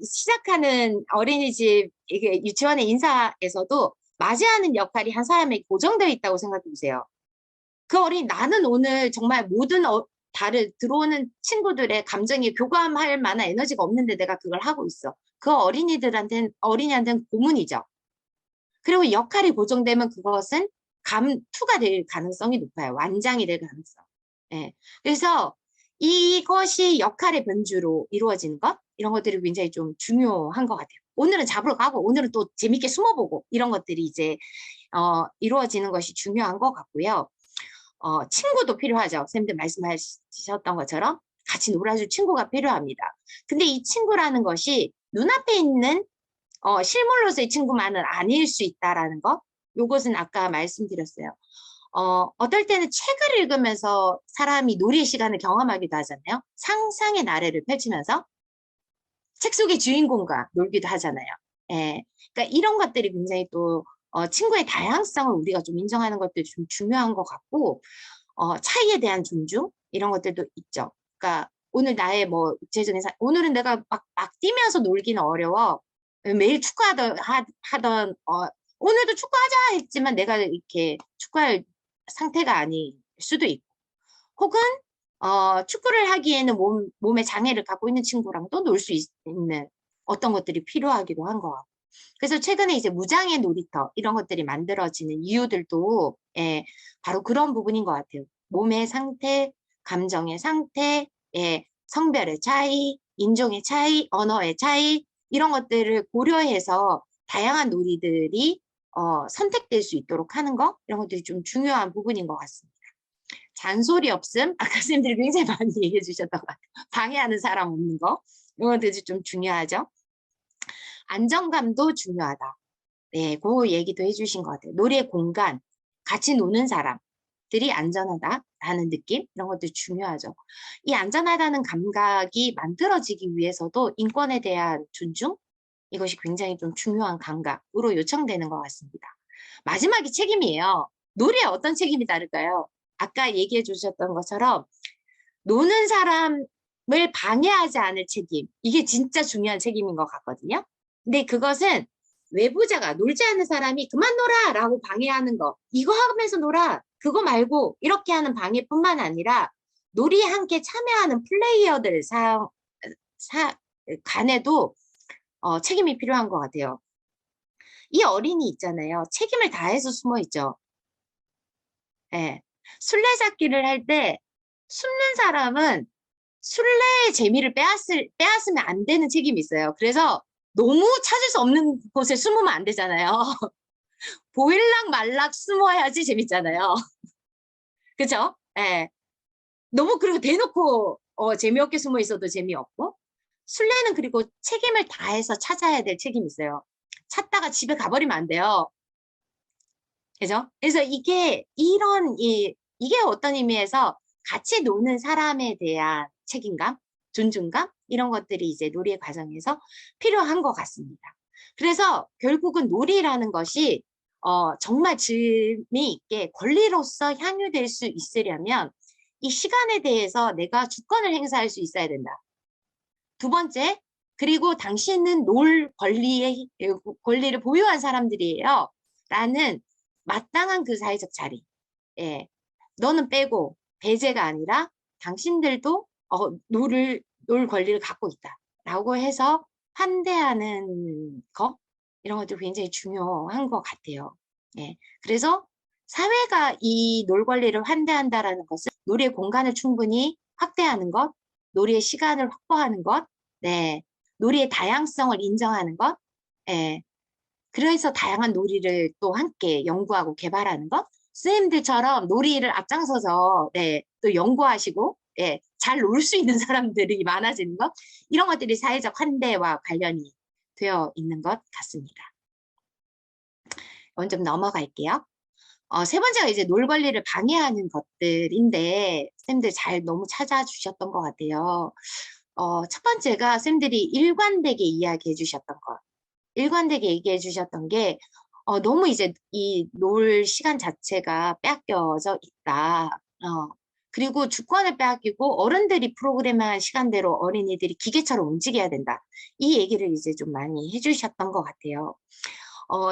시작하는 어린이집 이게 유치원의 인사에서도 맞이하는 역할이 한 사람에게 고정되어 있다고 생각해 보세요. 그 나는 오늘 정말 모든 들어오는 친구들의 감정에 교감할 만한 에너지가 없는데 내가 그걸 하고 있어. 그 어린이한테는 고문이죠. 그리고 역할이 고정되면 그것은 감투가 될 가능성이 높아요. 완장이 될 가능성. 예. 그래서 이것이 역할의 변주로 이루어지는 것, 이런 것들이 굉장히 좀 중요한 것 같아요. 오늘은 잡으러 가고 오늘은 또 재밌게 숨어보고 이런 것들이 이제 이루어지는 것이 중요한 것 같고요. 친구도 필요하죠. 선생님들 말씀하셨던 것처럼 같이 놀아줄 친구가 필요합니다. 근데 이 친구라는 것이 눈앞에 있는 실물로서의 친구만은 아닐 수 있다라는 것, 요것은 아까 말씀드렸어요. 어떨 때는 책을 읽으면서 사람이 놀이의 시간을 경험하기도 하잖아요. 상상의 나래를 펼치면서 책 속의 주인공과 놀기도 하잖아요. 예. 그러니까 이런 것들이 굉장히 또 친구의 다양성을 우리가 좀 인정하는 것도 좀 중요한 것 같고, 차이에 대한 존중 이런 것들도 있죠. 그러니까 오늘 나의 오늘은 내가 막 뛰면서 놀기는 어려워. 매일 축구하던 오늘도 축구하자 했지만 내가 이렇게 축구할 상태가 아닐 수도 있고, 혹은 축구를 하기에는 몸에 장애를 갖고 있는 친구랑도 놀 수 있는 어떤 것들이 필요하기도 한 것 같고. 그래서 최근에 이제 무장애 놀이터 이런 것들이 만들어지는 이유들도 바로 그런 부분인 것 같아요. 몸의 상태, 감정의 상태, 성별의 차이, 인종의 차이, 언어의 차이 이런 것들을 고려해서 다양한 놀이들이 선택될 수 있도록 하는 거, 이런 것들이 좀 중요한 부분인 것 같습니다. 잔소리 없음, 아까 선생님들이 굉장히 많이 얘기해 주셨던 것 같아요. 방해하는 사람 없는 거, 이런 것들이 좀 중요하죠. 안정감도 중요하다. 네, 그 얘기도 해주신 것 같아요. 놀이의 공간, 같이 노는 사람들이 안전하다라는 느낌, 이런 것도 중요하죠. 이 안전하다는 감각이 만들어지기 위해서도 인권에 대한 존중, 이것이 굉장히 좀 중요한 감각으로 요청되는 것 같습니다. 마지막이 책임이에요. 놀이에 어떤 책임이 다를까요? 아까 얘기해 주셨던 것처럼 노는 사람이 방해하지 않을 책임. 이게 진짜 중요한 책임인 것 같거든요. 근데 그것은 외부자가 놀지 않는 사람이 그만 놀아! 라고 방해하는 거. 이거 하면서 놀아! 그거 말고 이렇게 하는 방해뿐만 아니라 놀이에 함께 참여하는 플레이어들 간에도 책임이 필요한 것 같아요. 이 어린이 있잖아요. 책임을 다해서 숨어 있죠. 예. 술래잡기를 할 때 숨는 사람은 술래의 재미를 빼앗으면 안 되는 책임이 있어요. 그래서 너무 찾을 수 없는 곳에 숨으면 안 되잖아요. 보일락 말락 숨어야지 재밌잖아요. 그죠? 예. 너무 그리고 대놓고 재미없게 숨어 있어도 재미없고, 술래는 그리고 책임을 다해서 찾아야 될 책임이 있어요. 찾다가 집에 가버리면 안 돼요. 그죠? 그래서 이게 어떤 의미에서 같이 노는 사람에 대한 책임감, 존중감 이런 것들이 이제 놀이의 과정에서 필요한 것 같습니다. 그래서 결국은 놀이라는 것이 정말 재미있게 권리로서 향유될 수 있으려면 이 시간에 대해서 내가 주권을 행사할 수 있어야 된다. 두 번째, 그리고 당신은 놀 권리를 보유한 사람들이에요. 라는 마땅한 그 사회적 자리. 예. 너는 빼고 배제가 아니라 당신들도 놀 권리를 갖고 있다. 라고 해서 환대하는 거 이런 것도 굉장히 중요한 것 같아요. 예. 그래서 사회가 이 놀 권리를 환대한다라는 것은 놀이의 공간을 충분히 확대하는 것, 놀이의 시간을 확보하는 것, 네. 놀이의 다양성을 인정하는 것, 예. 그래서 다양한 놀이를 또 함께 연구하고 개발하는 것, 선생님들처럼 놀이를 앞장서서 네, 또 연구하시고 예, 잘 놀 수 있는 사람들이 많아지는 것, 이런 것들이 사회적 환대와 관련이 되어 있는 것 같습니다. 이건 좀 넘어갈게요. 세 번째가 이제 놀 권리를 방해하는 것들인데 쌤들 잘 너무 찾아주셨던 것 같아요. 첫 번째가 쌤들이 일관되게 이야기해 주셨던 것. 일관되게 얘기해 주셨던 게 너무 이제 이 놀 시간 자체가 빼앗겨져 있다. 그리고 주권을 빼앗기고 어른들이 프로그램한 시간대로 어린이들이 기계처럼 움직여야 된다. 이 얘기를 이제 좀 많이 해주셨던 것 같아요.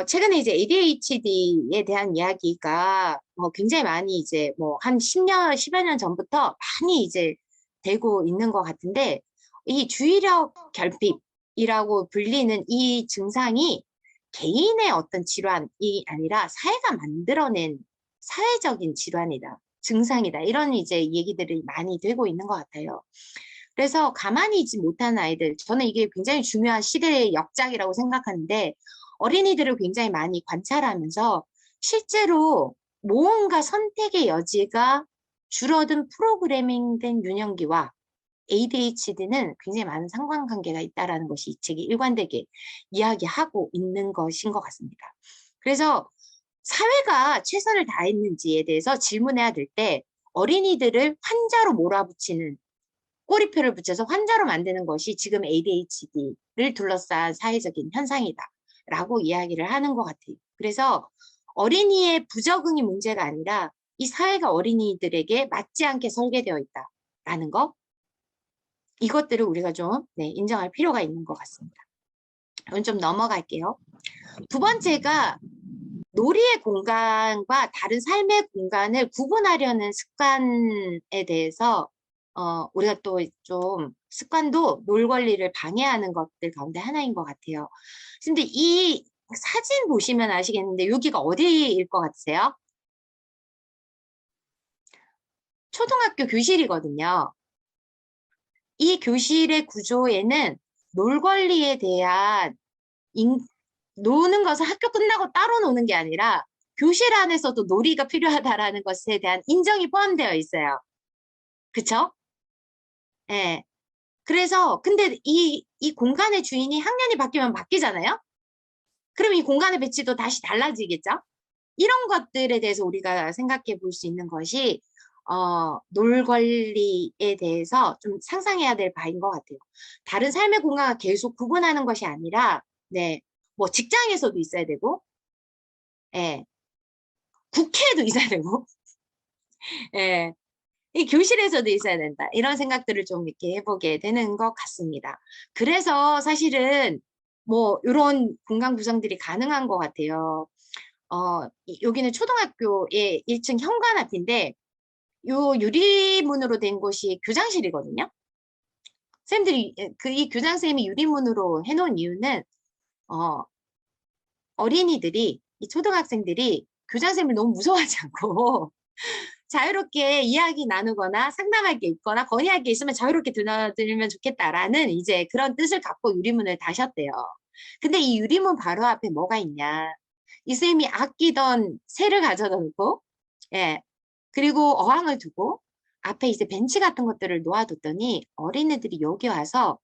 최근에 이제 ADHD에 대한 이야기가 굉장히 많이 이제 뭐 한 10여 년 전부터 많이 이제 되고 있는 것 같은데, 이 주의력 결핍이라고 불리는 이 증상이 개인의 어떤 질환이 아니라 사회가 만들어낸 사회적인 질환이다, 증상이다, 이런 이제 얘기들이 많이 되고 있는 것 같아요. 그래서 가만히 있지 못하는 아이들, 저는 이게 굉장히 중요한 시대의 역작이라고 생각하는데, 어린이들을 굉장히 많이 관찰하면서 실제로 뭔가 선택의 여지가 줄어든 프로그래밍된 유년기와 ADHD는 굉장히 많은 상관관계가 있다는 것이 이 책이 일관되게 이야기하고 있는 것인 것 같습니다. 그래서 사회가 최선을 다했는지에 대해서 질문해야 될 때 어린이들을 환자로 몰아붙이는, 꼬리표를 붙여서 환자로 만드는 것이 지금 ADHD를 둘러싼 사회적인 현상이다 라고 이야기를 하는 것 같아요. 그래서 어린이의 부적응이 문제가 아니라 이 사회가 어린이들에게 맞지 않게 설계되어 있다라는 것, 이것들을 우리가 좀 인정할 필요가 있는 것 같습니다. 이건 좀 넘어갈게요. 두 번째가 놀이의 공간과 다른 삶의 공간을 구분하려는 습관에 대해서 우리가 또 좀 습관도 놀 권리를 방해하는 것들 가운데 하나인 것 같아요. 근데 이 사진 보시면 아시겠는데 여기가 어디일 것 같으세요? 초등학교 교실이거든요. 이 교실의 구조에는 놀 권리에 대한 노는 것은 학교 끝나고 따로 노는 게 아니라 교실 안에서도 놀이가 필요하다라는 것에 대한 인정이 포함되어 있어요. 그쵸? 예. 그래서 근데 이 공간의 주인이 학년이 바뀌면 바뀌잖아요? 그럼 이 공간의 배치도 다시 달라지겠죠? 이런 것들에 대해서 우리가 생각해 볼 수 있는 것이 놀 권리에 대해서 좀 상상해야 될 바인 것 같아요. 다른 삶의 공간과 계속 구분하는 것이 아니라, 뭐 직장에서도 있어야 되고, 국회에도 있어야 되고, 이 교실에서도 있어야 된다. 이런 생각들을 좀 이렇게 해보게 되는 것 같습니다. 그래서 사실은 뭐 이런 공간 구성들이 가능한 것 같아요. 여기는 초등학교의 1층 현관 앞인데 요 유리문으로 된 곳이 교장실이거든요. 선생님들이 이 교장 선생님이 유리문으로 해놓은 이유는 어린이들이 이 초등학생들이 교장 선생님을 너무 무서워하지 않고 자유롭게 이야기 나누거나 상담할 게 있거나 건의할 게 있으면 자유롭게 드나들면 좋겠다라는 이제 그런 뜻을 갖고 유리문을 다셨대요. 근데 이 유리문 바로 앞에 뭐가 있냐? 이 선생님이 아끼던 새를 가져다 놓고, 예, 그리고 어항을 두고 앞에 이제 벤치 같은 것들을 놓아뒀더니 어린이들이 여기 와서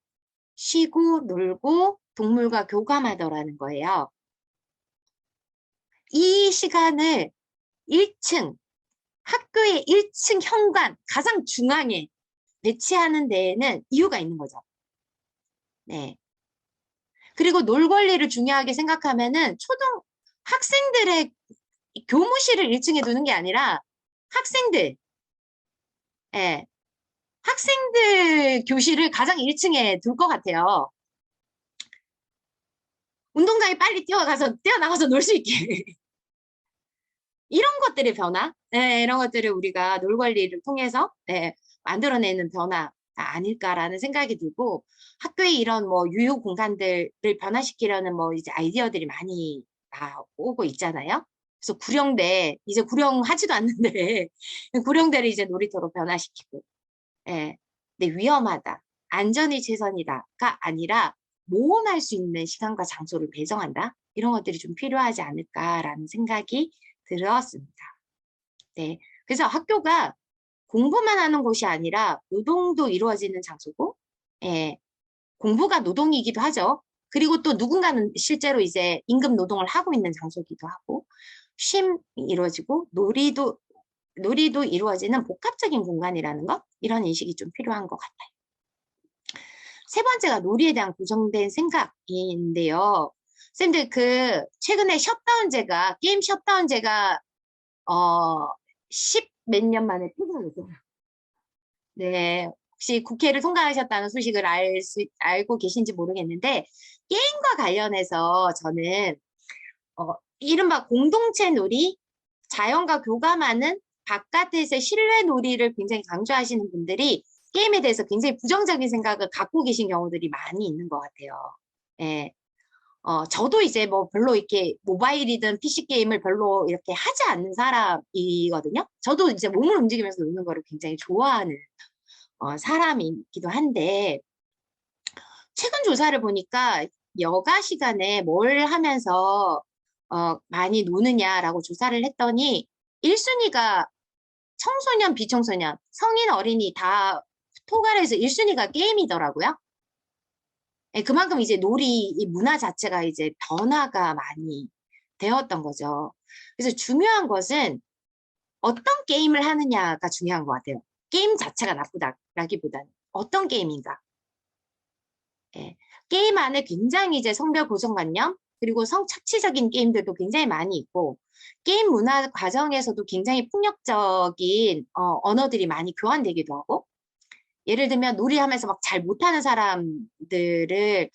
쉬고 놀고 동물과 교감하더라는 거예요. 이 시간을 1층, 학교의 1층 현관, 가장 중앙에 배치하는 데에는 이유가 있는 거죠. 네. 그리고 놀 권리를 중요하게 생각하면은 학생들의 교무실을 1층에 두는 게 아니라 학생들, 예, 학생들 교실을 가장 1층에 둘 것 같아요. 운동장에 빨리 뛰어나가서 놀 수 있게. 이런 것들의 변화, 네, 이런 것들을 우리가 놀 권리를 통해서 네, 만들어내는 변화가 아닐까라는 생각이 들고 학교의 이런 뭐 유효 공간들을 변화시키려는 뭐 이제 아이디어들이 많이 나오고 있잖아요. 그래서 구령대 이제 구령하지도 않는데 구령대를 이제 놀이터로 변화시키고, 예, 근데 위험하다, 안전이 최선이다가 아니라 모험할 수 있는 시간과 장소를 배정한다. 이런 것들이 좀 필요하지 않을까라는 생각이 들었습니다. 네, 그래서 학교가 공부만 하는 곳이 아니라 노동도 이루어지는 장소고, 예, 공부가 노동이기도 하죠. 그리고 또 누군가는 실제로 이제 임금 노동을 하고 있는 장소이기도 하고, 쉼이 이루어지고 놀이도 이루어지는 복합적인 공간이라는 것, 이런 인식이 좀 필요한 것 같아요. 세 번째가 놀이에 대한 고정된 생각인데요. 쌤들 최근에 게임 셧다운제가 10 몇 년 만에 폐지됐어요. 네, 혹시 국회를 통과하셨다는 소식을 알고 계신지 모르겠는데 게임과 관련해서 저는 이른바 공동체 놀이, 자연과 교감하는 바깥에서의 실외 놀이를 굉장히 강조하시는 분들이 게임에 대해서 굉장히 부정적인 생각을 갖고 계신 경우들이 많이 있는 것 같아요. 예. 저도 이제 뭐 별로 이렇게 모바일이든 PC 게임을 별로 이렇게 하지 않는 사람이거든요. 저도 이제 몸을 움직이면서 노는 거를 굉장히 좋아하는 사람이기도 한데, 최근 조사를 보니까 여가 시간에 뭘 하면서 많이 노느냐라고 조사를 했더니 1순위가 청소년, 비청소년, 성인, 어린이 다 토갈해서 1순위가 게임이더라고요. 예, 그만큼 이제 이 문화 자체가 이제 변화가 많이 되었던 거죠. 그래서 중요한 것은 어떤 게임을 하느냐가 중요한 것 같아요. 게임 자체가 나쁘다라기보다는 어떤 게임인가. 예, 게임 안에 굉장히 이제 성별 고정관념, 그리고 성착취적인 게임들도 굉장히 많이 있고, 게임 문화 과정에서도 굉장히 폭력적인 언어들이 많이 교환되기도 하고, 예를 들면 놀이하면서 막 잘 못하는 사람들을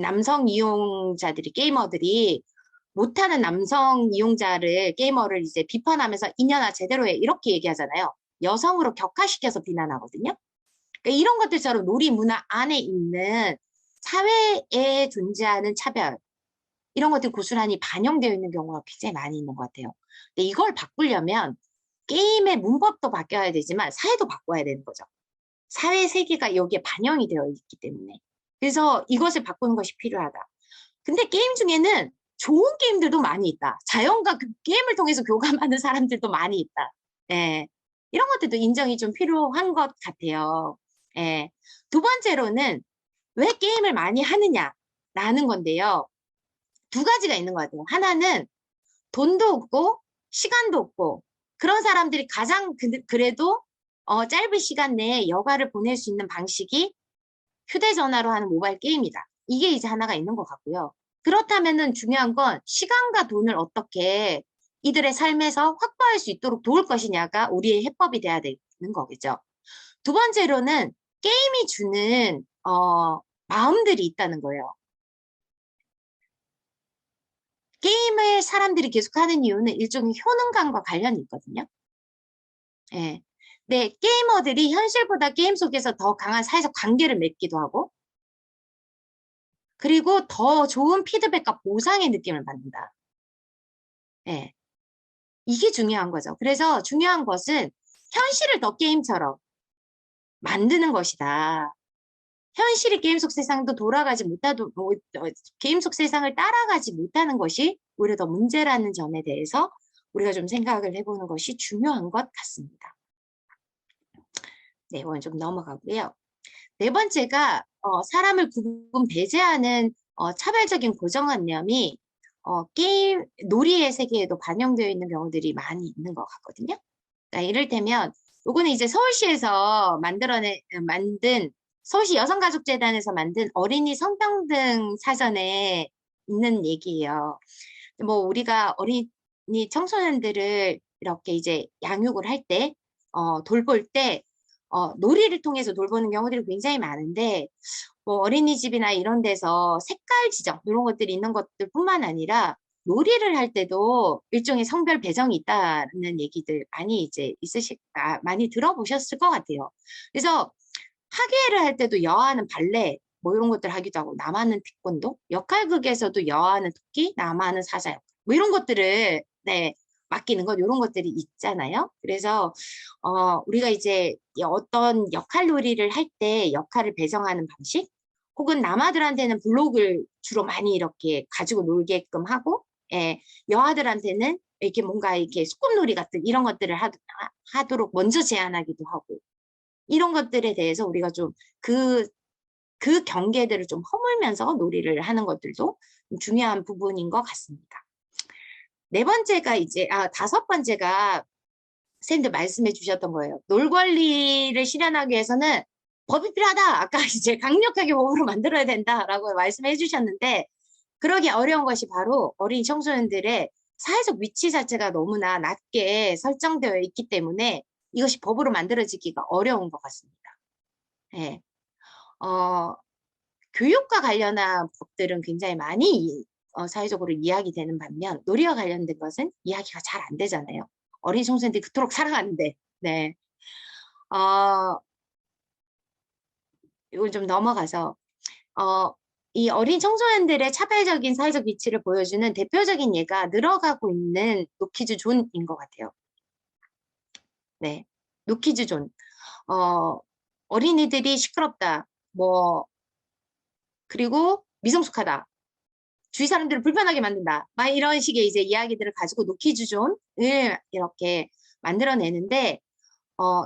남성 이용자들이, 게이머들이 못하는 남성 게이머를 이제 비판하면서 이년아 제대로 해 이렇게 얘기하잖아요. 여성으로 격화시켜서 비난하거든요. 그러니까 이런 것들처럼 놀이 문화 안에 있는 사회에 존재하는 차별, 이런 것들이 고스란히 반영되어 있는 경우가 굉장히 많이 있는 것 같아요. 근데 이걸 바꾸려면 게임의 문법도 바뀌어야 되지만 사회도 바꿔야 되는 거죠. 사회 세계가 여기에 반영이 되어 있기 때문에. 그래서 이것을 바꾸는 것이 필요하다. 근데 게임 중에는 좋은 게임들도 많이 있다. 자연과 게임을 통해서 교감하는 사람들도 많이 있다. 예, 이런 것들도 인정이 좀 필요한 것 같아요. 예, 두 번째로는 왜 게임을 많이 하느냐라는 건데요. 두 가지가 있는 것 같아요. 하나는 돈도 없고 시간도 없고 그런 사람들이 가장 그래도 짧은 시간 내에 여가를 보낼 수 있는 방식이 휴대전화로 하는 모바일 게임이다. 이게 이제 하나가 있는 것 같고요. 그렇다면은 중요한 건 시간과 돈을 어떻게 이들의 삶에서 확보할 수 있도록 도울 것이냐가 우리의 해법이 돼야 되는 거겠죠. 두 번째로는 게임이 주는 마음들이 있다는 거예요. 게임을 사람들이 계속 하는 이유는 일종의 효능감과 관련이 있거든요. 예. 네, 게이머들이 현실보다 게임 속에서 더 강한 사회적 관계를 맺기도 하고, 그리고 더 좋은 피드백과 보상의 느낌을 받는다. 예. 이게 중요한 거죠. 그래서 중요한 것은 현실을 더 게임처럼 만드는 것이다. 현실이 게임 속 세상도 돌아가지 못하도 게임 속 세상을 따라가지 못하는 것이 오히려 더 문제라는 점에 대해서 우리가 좀 생각을 해보는 것이 중요한 것 같습니다. 네, 오늘 좀 넘어가고요. 네 번째가 사람을 구분 배제하는 차별적인 고정관념이 게임 놀이의 세계에도 반영되어 있는 경우들이 많이 있는 것 같거든요. 그러니까 이를테면 요거는 이제 서울시에서 만든 서울시 여성가족재단에서 만든 어린이 성평등 사전에 있는 얘기예요. 뭐 우리가 어린이 청소년들을 이렇게 이제 양육을 할 때, 돌볼 때, 놀이를 통해서 돌보는 경우들이 굉장히 많은데, 뭐 어린이집이나 이런 데서 색깔 지정, 이런 것들이 있는 것들 뿐만 아니라, 놀이를 할 때도 일종의 성별 배정이 있다는 얘기들 많이 들어보셨을 것 같아요. 그래서 학예를 할 때도 여아는 발레, 뭐 이런 것들 하기도 하고, 남아는 태권도, 역할극에서도 여아는 토끼, 남아는 사자, 뭐 이런 것들을, 네, 맡기는 것, 이런 것들이 있잖아요. 그래서, 우리가 이제 어떤 역할 놀이를 할 때 역할을 배정하는 방식, 혹은 남아들한테는 블록을 주로 많이 이렇게 가지고 놀게끔 하고, 예, 여아들한테는 이렇게 뭔가 이렇게 소꿉놀이 같은 이런 것들을 하도록 먼저 제안하기도 하고, 이런 것들에 대해서 우리가 좀 그 경계들을 좀 허물면서 놀이를 하는 것들도 중요한 부분인 것 같습니다. 네 번째가 다섯 번째가 선생님들 말씀해 주셨던 거예요. 놀 권리를 실현하기 위해서는 법이 필요하다. 아까 이제 강력하게 법으로 만들어야 된다라고 말씀해 주셨는데, 그러기 어려운 것이 바로 어린이 청소년들의 사회적 위치 자체가 너무나 낮게 설정되어 있기 때문에 이것이 법으로 만들어지기가 어려운 것 같습니다. 예. 교육과 관련한 법들은 굉장히 많이 사회적으로 이야기되는 반면 놀이와 관련된 것은 이야기가 잘 안 되잖아요. 어린이 청소년들이 그토록 사랑하는데. 네. 이걸 좀 넘어가서 이 어린 청소년들의 차별적인 사회적 위치를 보여주는 대표적인 예가 늘어가고 있는 노키즈 존인 것 같아요. 네, 노키즈 존. 어린이들이 시끄럽다. 그리고 미성숙하다. 주위 사람들을 불편하게 만든다. 막 이런 식의 이제 이야기들을 가지고 노키즈 존을 이렇게 만들어내는데,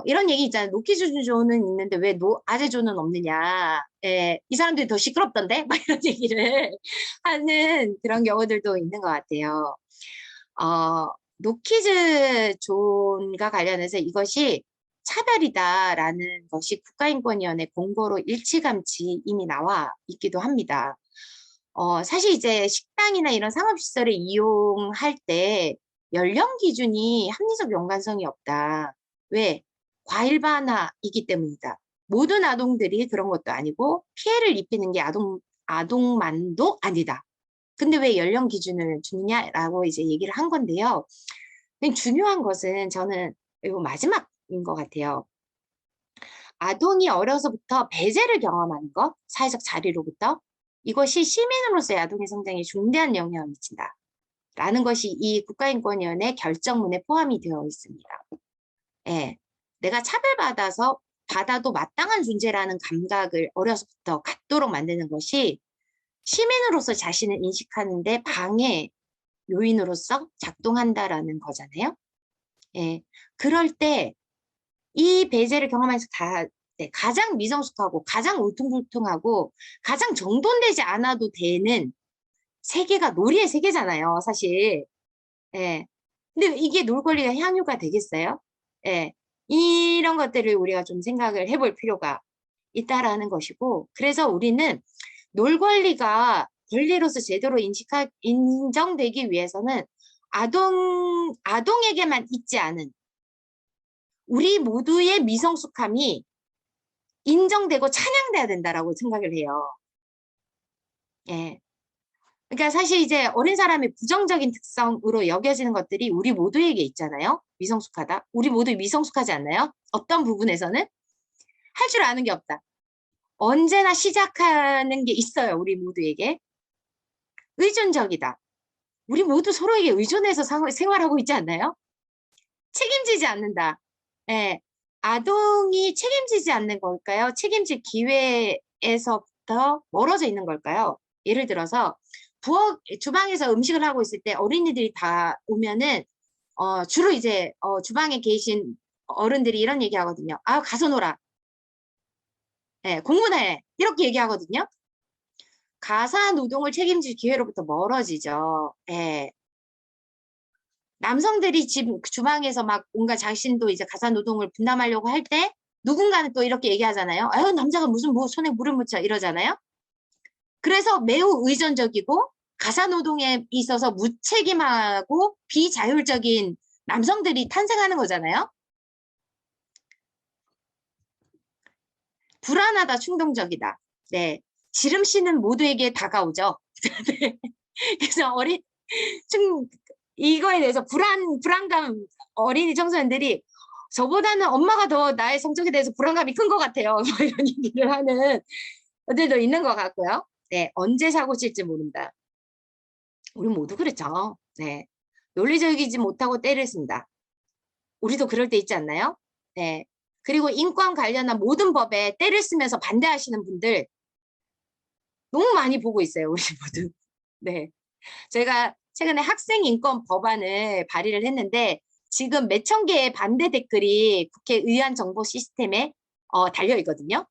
이런 얘기 있잖아요. 노키즈 존은 있는데 왜 아재 존은 없느냐. 예, 이 사람들이 더 시끄럽던데? 막 이런 얘기를 하는 그런 경우들도 있는 것 같아요. 노키즈 존과 관련해서 이것이 차별이다라는 것이 국가인권위원회 공고로 일찌감치 이미 나와 있기도 합니다. 사실 이제 식당이나 이런 상업시설을 이용할 때 연령 기준이 합리적 연관성이 없다. 왜? 과일 반화이기 때문이다. 모든 아동들이 그런 것도 아니고 피해를 입히는 게 아동만도 아니다. 근데 왜 연령 기준을 주느냐라고 이제 얘기를 한 건데요. 근데 중요한 것은 저는 이거 마지막인 것 같아요. 아동이 어려서부터 배제를 경험하는 것, 사회적 자리로부터 이것이 시민으로서의 아동의 성장에 중대한 영향을 미친다. 라는 것이 이 국가인권위원회 결정문에 포함이 되어 있습니다. 예, 내가 받아도 마땅한 존재라는 감각을 어려서부터 갖도록 만드는 것이 시민으로서 자신을 인식하는데 방해 요인으로서 작동한다라는 거잖아요. 예, 그럴 때 이 배제를 경험해서 가장 미성숙하고 가장 울퉁불퉁하고 가장 정돈되지 않아도 되는 세계가 놀이의 세계잖아요, 사실. 예. 근데 이게 놀 권리가 향유가 되겠어요? 예. 이런 것들을 우리가 좀 생각을 해볼 필요가 있다라는 것이고, 그래서 우리는 놀 권리가 권리로서 제대로 인정되기 위해서는 아동에게만 있지 않은 우리 모두의 미성숙함이 인정되고 찬양돼야 된다라고 생각을 해요. 예. 그러니까 사실 이제 어린 사람의 부정적인 특성으로 여겨지는 것들이 우리 모두에게 있잖아요. 미성숙하다. 우리 모두 미성숙하지 않나요? 어떤 부분에서는 할 줄 아는 게 없다. 언제나 시작하는 게 있어요. 우리 모두에게. 의존적이다. 우리 모두 서로에게 의존해서 생활하고 있지 않나요? 책임지지 않는다. 예. 아동이 책임지지 않는 걸까요? 책임질 기회에서부터 멀어져 있는 걸까요? 예를 들어서 주방에서 음식을 하고 있을 때 어린이들이 다 오면은 주로 이제 주방에 계신 어른들이 이런 얘기 하거든요. 아, 가서 놀아. 예, 공부나 해. 이렇게 얘기하거든요. 가사 노동을 책임질 기회로부터 멀어지죠. 예. 남성들이 주방에서 막 뭔가 자신도 이제 가사 노동을 분담하려고 할 때 누군가는 또 이렇게 얘기하잖아요. 아유, 남자가 무슨 뭐 손에 물을 묻혀 이러잖아요. 그래서 매우 의존적이고 가사 노동에 있어서 무책임하고 비자율적인 남성들이 탄생하는 거잖아요. 불안하다, 충동적이다. 네. 지름신은 모두에게 다가오죠. 네. 그래서 이거에 대해서 불안감 어린이 청소년들이 저보다는 엄마가 더 나의 성적에 대해서 불안감이 큰 것 같아요. 뭐 이런 얘기를 하는 애들도 있는 것 같고요. 네. 언제 사고 칠지 모른다. 우리 모두 그렇죠. 네. 논리적이지 못하고 때를 쓴다. 우리도 그럴 때 있지 않나요? 네. 그리고 인권 관련한 모든 법에 때를 쓰면서 반대하시는 분들 너무 많이 보고 있어요. 우리 모두. 네. 제가 최근에 학생 인권 법안을 발의를 했는데 지금 몇천 개의 반대 댓글이 국회의안 정보 시스템에 달려 있거든요.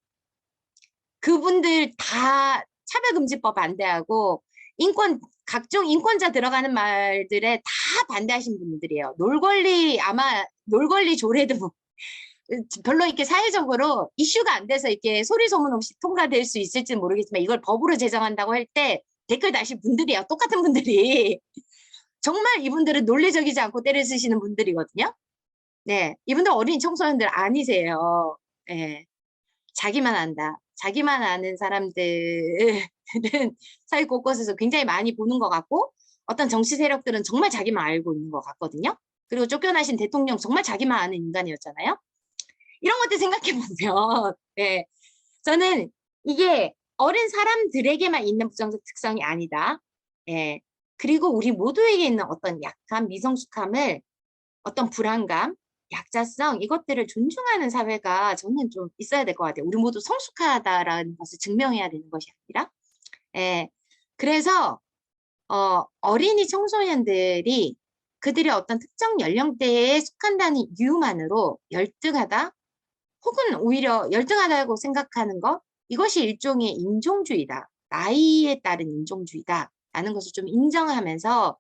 그분들 다 차별금지법 반대하고 각종 인권자 들어가는 말들에 다 반대하신 분들이에요. 놀권리 조례도 별로 이렇게 사회적으로 이슈가 안 돼서 이렇게 소리 소문 없이 통과될 수 있을지는 모르겠지만 이걸 법으로 제정한다고 할 때 댓글 다신 분들이에요. 똑같은 분들이. 정말 이분들은 논리적이지 않고 때를 쓰시는 분들이거든요. 네, 이분들 어린 청소년들 아니세요. 네. 자기만 안다. 자기만 아는 사람들은 사회 곳곳에서 굉장히 많이 보는 것 같고 어떤 정치 세력들은 정말 자기만 알고 있는 것 같거든요. 그리고 쫓겨나신 대통령 정말 자기만 아는 인간이었잖아요. 이런 것들 생각해보면 네, 저는 이게 어린 사람들에게만 있는 부정적 특성이 아니다. 예. 그리고 우리 모두에게 있는 어떤 약한 미성숙함을 어떤 불안감, 약자성 이것들을 존중하는 사회가 저는 좀 있어야 될 것 같아요. 우리 모두 성숙하다라는 것을 증명해야 되는 것이 아니라. 예. 그래서 어린이 청소년들이 그들의 어떤 특정 연령대에 속한다는 이유만으로 열등하다 혹은 오히려 열등하다고 생각하는 것 이것이 일종의 인종주의다. 나이에 따른 인종주의다. 라는 것을 좀 인정하면서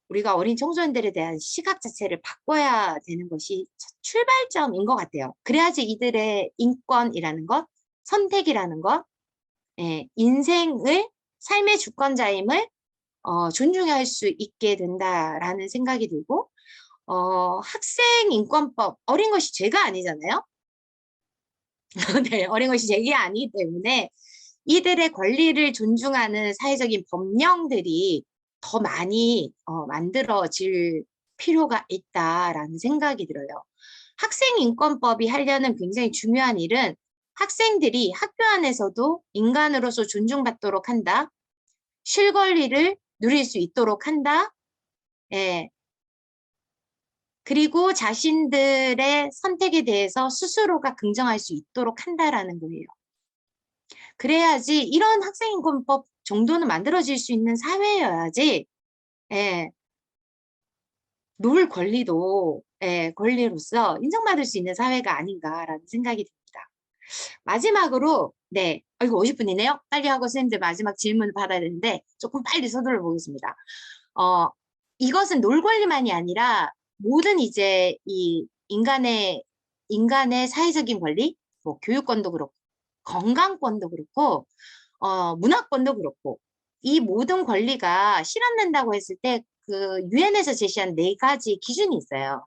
우리가 어린 청소년들에 대한 시각 자체를 바꿔야 되는 것이 출발점인 것 같아요. 그래야지 이들의 인권이라는 것, 선택이라는 것, 인생을 삶의 주권자임을 존중할 수 있게 된다라는 생각이 들고 학생인권법, 어린 것이 죄가 아니잖아요. 네, 어린 것이 죄가 아니기 때문에 이들의 권리를 존중하는 사회적인 법령들이 더 많이 만들어질 필요가 있다라는 생각이 들어요. 학생인권법이 하려는 굉장히 중요한 일은 학생들이 학교 안에서도 인간으로서 존중받도록 한다. 실권리를 누릴 수 있도록 한다. 예. 그리고 자신들의 선택에 대해서 스스로가 긍정할 수 있도록 한다라는 거예요. 그래야지 이런 학생인권법 정도는 만들어질 수 있는 사회여야지 예, 놀 권리도 권리로서 인정받을 수 있는 사회가 아닌가라는 생각이 듭니다. 마지막으로 네, 이거 50분이네요. 빨리 하고 선생님들 마지막 질문 받아야 되는데 조금 빨리 서둘러 보겠습니다. 이것은 놀 권리만이 아니라 모든 이제 이 인간의 사회적인 권리, 뭐 교육권도 그렇고 건강권도 그렇고 문화권도 그렇고 이 모든 권리가 실현된다고 했을 때 그 유엔에서 제시한 4가지 기준이 있어요.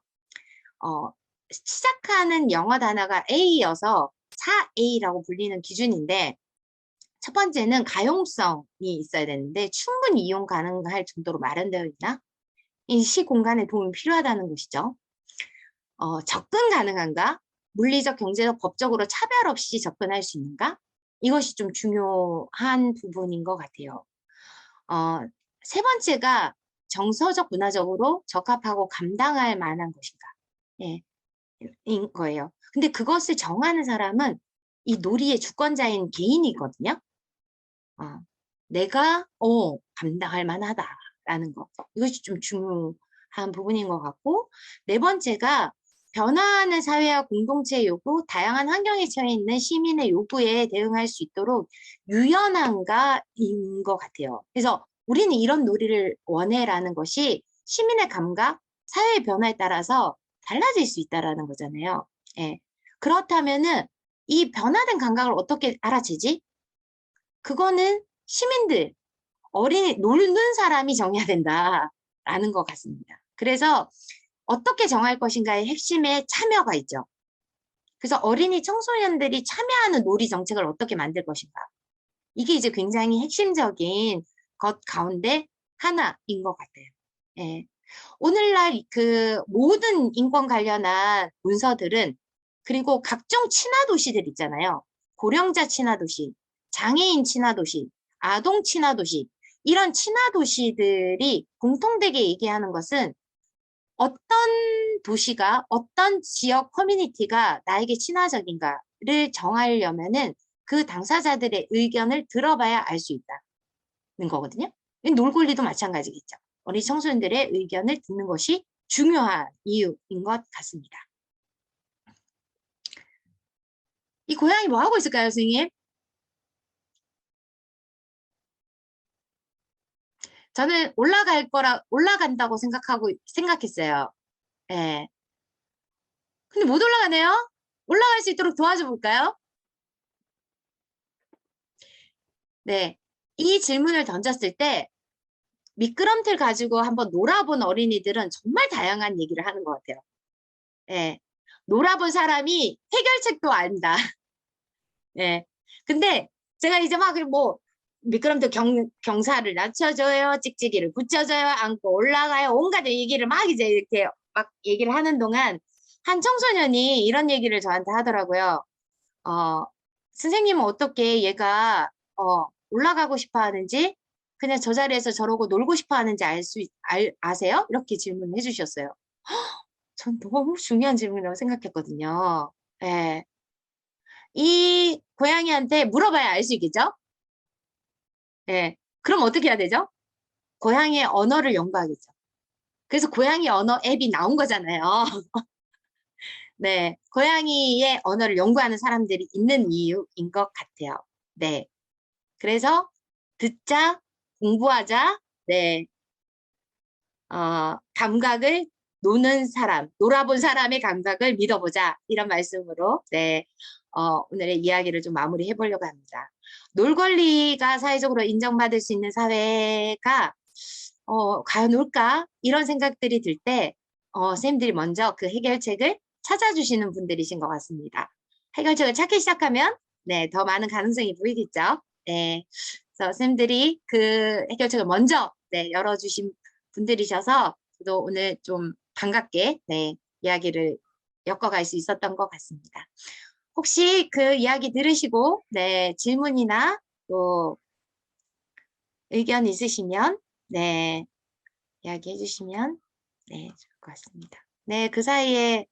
시작하는 영어 단어가 A여서 4A라고 불리는 기준인데, 첫 번째는 가용성이 있어야 되는데 충분히 이용 가능할 정도로 마련되어 있나? 이 시 공간에 도움이 필요하다는 것이죠. 접근 가능한가? 물리적, 경제적, 법적으로 차별 없이 접근할 수 있는가? 이것이 좀 중요한 부분인 것 같아요. 세 번째가 정서적, 문화적으로 적합하고 감당할 만한 것인가? 예, 인 거예요. 근데 그것을 정하는 사람은 이 놀이의 주권자인 개인이거든요. 내가 감당할 만하다라는 거. 이것이 좀 중요한 부분인 것 같고, 네 번째가 변화하는 사회와 공동체의 요구, 다양한 환경에 처해 있는 시민의 요구에 대응할 수 있도록 유연한가인 것 같아요. 그래서 우리는 이런 놀이를 원해라는 것이 시민의 감각, 사회의 변화에 따라서 달라질 수 있다라는 거잖아요. 예. 그렇다면은 이 변화된 감각을 어떻게 알아채지? 그거는 시민들, 어린이, 노는 사람이 정해야 된다라는 것 같습니다. 그래서 어떻게 정할 것인가의 핵심에 참여가 있죠. 그래서 어린이 청소년들이 참여하는 놀이 정책을 어떻게 만들 것인가. 이게 이제 굉장히 핵심적인 것 가운데 하나인 것 같아요. 예. 오늘날 그 모든 인권 관련한 문서들은, 그리고 각종 친화도시들 있잖아요. 고령자 친화도시, 장애인 친화도시, 아동 친화도시, 이런 친화도시들이 공통되게 얘기하는 것은 어떤 도시가, 어떤 지역 커뮤니티가 나에게 친화적인가를 정하려면은 그 당사자들의 의견을 들어봐야 알 수 있다는 거거든요. 놀권리도 마찬가지겠죠. 어린 청소년들의 의견을 듣는 것이 중요한 이유인 것 같습니다. 이 고양이 뭐 하고 있을까요, 선생님? 저는 올라간다고 생각했어요. 예. 근데 못 올라가네요? 올라갈 수 있도록 도와줘 볼까요? 네. 이 질문을 던졌을 때 미끄럼틀 가지고 한번 놀아본 어린이들은 정말 다양한 얘기를 하는 것 같아요. 예. 놀아본 사람이 해결책도 안다. 예. 근데 제가 이제 막 미끄럼틀 경사를 낮춰줘요, 찍찍이를 붙여줘요, 안고 올라가요, 온갖 얘기를 막 이제 이렇게 막 얘기를 하는 동안 한 청소년이 이런 얘기를 저한테 하더라고요. 선생님은 어떻게 얘가 올라가고 싶어 하는지, 그냥 저 자리에서 저러고 놀고 싶어 하는지 아세요? 이렇게 질문을 해주셨어요. 전 너무 중요한 질문이라고 생각했거든요. 예. 이 고양이한테 물어봐야 알 수 있겠죠? 예. 그럼 어떻게 해야 되죠? 고양이의 언어를 연구하겠죠. 그래서 고양이 언어 앱이 나온 거잖아요. 네. 고양이의 언어를 연구하는 사람들이 있는 이유인 것 같아요. 네. 그래서 듣자, 공부하자, 네. 감각을 노는 사람, 놀아본 사람의 감각을 믿어보자. 이런 말씀으로, 네. 오늘의 이야기를 좀 마무리해 보려고 합니다. 놀 권리가 사회적으로 인정받을 수 있는 사회가 과연 올까? 이런 생각들이 들 때 선생님들이 먼저 그 해결책을 찾아주시는 분들이신 것 같습니다. 해결책을 찾기 시작하면 네, 더 많은 가능성이 보이겠죠. 네, 그래서 선생님들이 그 해결책을 먼저 네, 열어주신 분들이셔서 저도 오늘 좀 반갑게 네, 이야기를 엮어갈 수 있었던 것 같습니다. 혹시 그 이야기 들으시고 네, 질문이나 또 의견 있으시면 네, 이야기해 주시면 네, 좋을 것 같습니다. 네, 그 사이에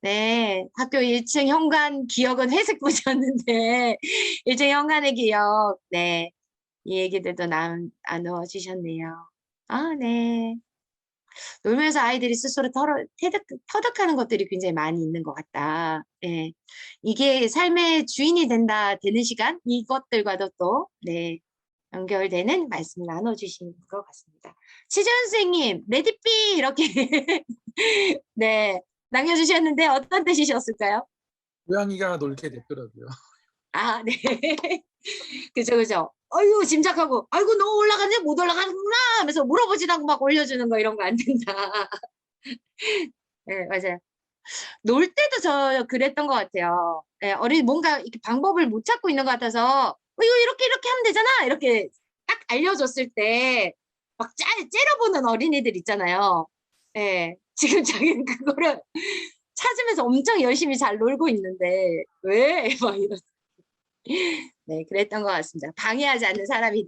네, 학교 1층 현관 기억은 회색 보셨는데 1층 현관의 기억 네, 이 얘기들도 나누어 주셨네요. 아, 네. 놀면서 아이들이 스스로 터득하는 것들이 굉장히 많이 있는 것 같다. 네. 이게 삶의 주인이 되는 시간, 이것들과도 또, 네, 연결되는 말씀을 나눠주신 것 같습니다. 최재현 선생님, 레디삐! 이렇게, 네, 남겨주셨는데 어떤 뜻이셨을까요? 고양이가 놀게 됐더라고요. 아, 네. 그죠, 그죠. 어유 짐작하고 아이고 너 올라갔냐 못 올라가는구나 하면서 물어보지도 않고 막 올려주는 거 이런 거 안 된다. 네, 맞아요. 놀 때도 저 그랬던 것 같아요. 네, 어린 뭔가 이렇게 방법을 못 찾고 있는 것 같아서 이거 이렇게 하면 되잖아 이렇게 딱 알려줬을 때 막 째려보는 어린이들 있잖아요. 네, 지금 자기는 그거를 찾으면서 엄청 열심히 잘 놀고 있는데 왜? 막 이런. 네, 그랬던 것 같습니다. 방해하지 않는 사람이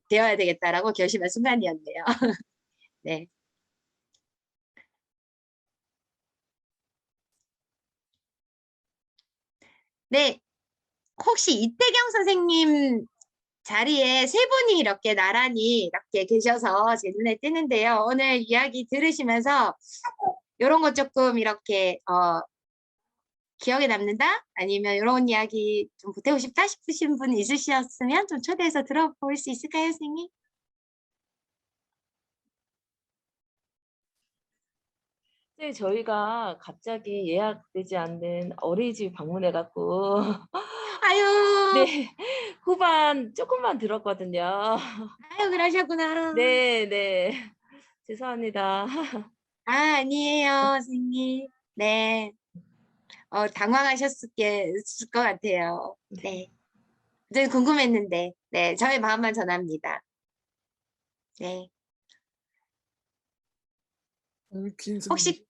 되어야 되겠다라고 결심한 순간이었네요. 네. 네, 혹시 이태경 선생님 자리에 세 분이 이렇게 나란히 이렇게 계셔서 제 눈에 띄는데요. 오늘 이야기 들으시면서 이런 것 조금 이렇게 기억에 남는다? 아니면 이런 이야기 좀 보태고 싶다 싶으신 분 있으셨으면 좀 초대해서 들어볼 수 있을까요, 선생님? 네, 저희가 갑자기 예약되지 않는 어린이집 방문해갖고 아유, 네, 후반 조금만 들었거든요. 아유, 그러셨구나. 네, 네. 죄송합니다. 아, 아니에요, 선생님. 네. 당황하셨을 것 같아요. 네. 늘 궁금했는데, 네. 저의 마음만 전합니다. 네. 홍퀸 혹시, 선생님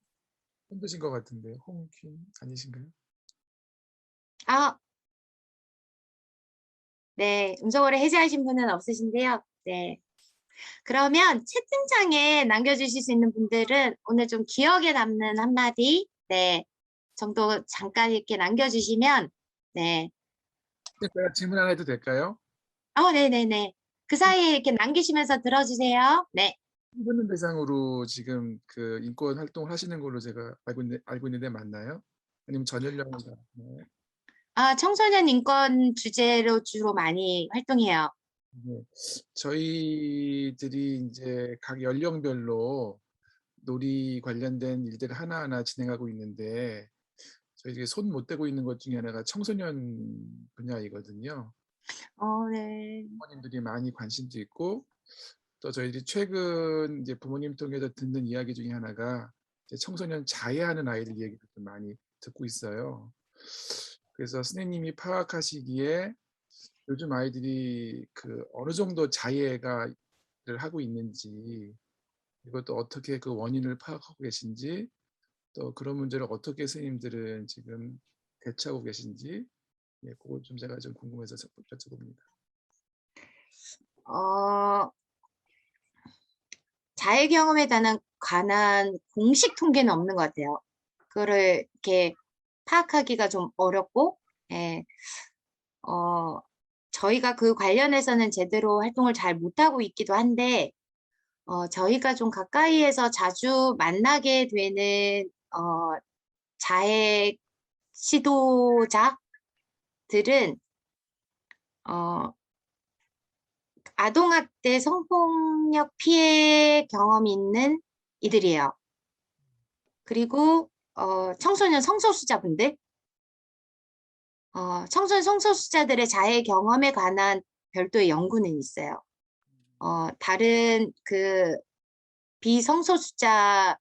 힘드신 것 같은데 홍퀸 아니신가요? 네. 음성으로 해제하신 분은 없으신데요. 네. 그러면 채팅창에 남겨주실 수 있는 분들은 오늘 좀 기억에 남는 한마디, 네. 정도 잠깐 이렇게 남겨주시면, 네. 제가 질문 하나 해도 될까요? 네네네. 그 사이에 이렇게 남기시면서 들어주세요. 네. 청소년 대상으로 지금 그 인권 활동을 하시는 걸로 제가 알고 있는데 맞나요? 아니면 전 연령을 다 하나요? 청소년 인권 주제로 주로 많이 활동해요. 네. 저희들이 이제 각 연령별로 놀이 관련된 일들을 하나하나 진행하고 있는데 저희들이 손 못 대고 있는 것 중에 하나가 청소년 분야이거든요. 네. 부모님들이 많이 관심도 있고 또 저희들이 최근 이제 부모님 통해서 듣는 이야기 중에 하나가 이제 청소년 자해하는 아이들 얘기를 좀 많이 듣고 있어요. 그래서 선생님이 파악하시기에 요즘 아이들이 그 어느 정도 자해를 하고 있는지 이것도 어떻게 그 원인을 파악하고 계신지 또 그런 문제를 어떻게 선생님들은 지금 대처하고 계신지 그걸 좀 제가 좀 궁금해서 여쭤봅니다. 자해 경험에 관한 공식 통계는 없는 것 같아요. 그거를 이렇게 파악하기가 좀 어렵고, 예, 저희가 그 관련해서는 제대로 활동을 잘 못하고 있기도 한데, 저희가 좀 가까이에서 자주 만나게 되는, 자해 시도자들은, 아동학대 성폭력 피해 경험이 있는 이들이에요. 그리고 청소년 성소수자분들, 청소년 성소수자들의 자해 경험에 관한 별도의 연구는 있어요. 다른 그 비성소수자들의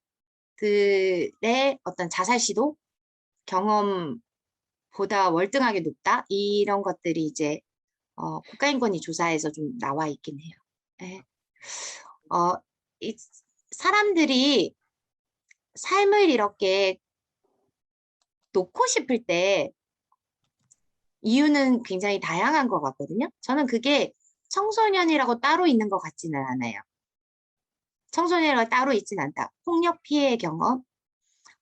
어떤 자살 시도 경험보다 월등하게 높다? 이런 것들이 이제 국가인권위 조사에서 좀 나와 있긴 해요. 네. 이 사람들이 삶을 이렇게 놓고 싶을 때 이유는 굉장히 다양한 것 같거든요. 저는 그게 청소년이라고 따로 있는 것 같지는 않아요. 청소년이라고 따로 있진 않다. 폭력 피해 경험.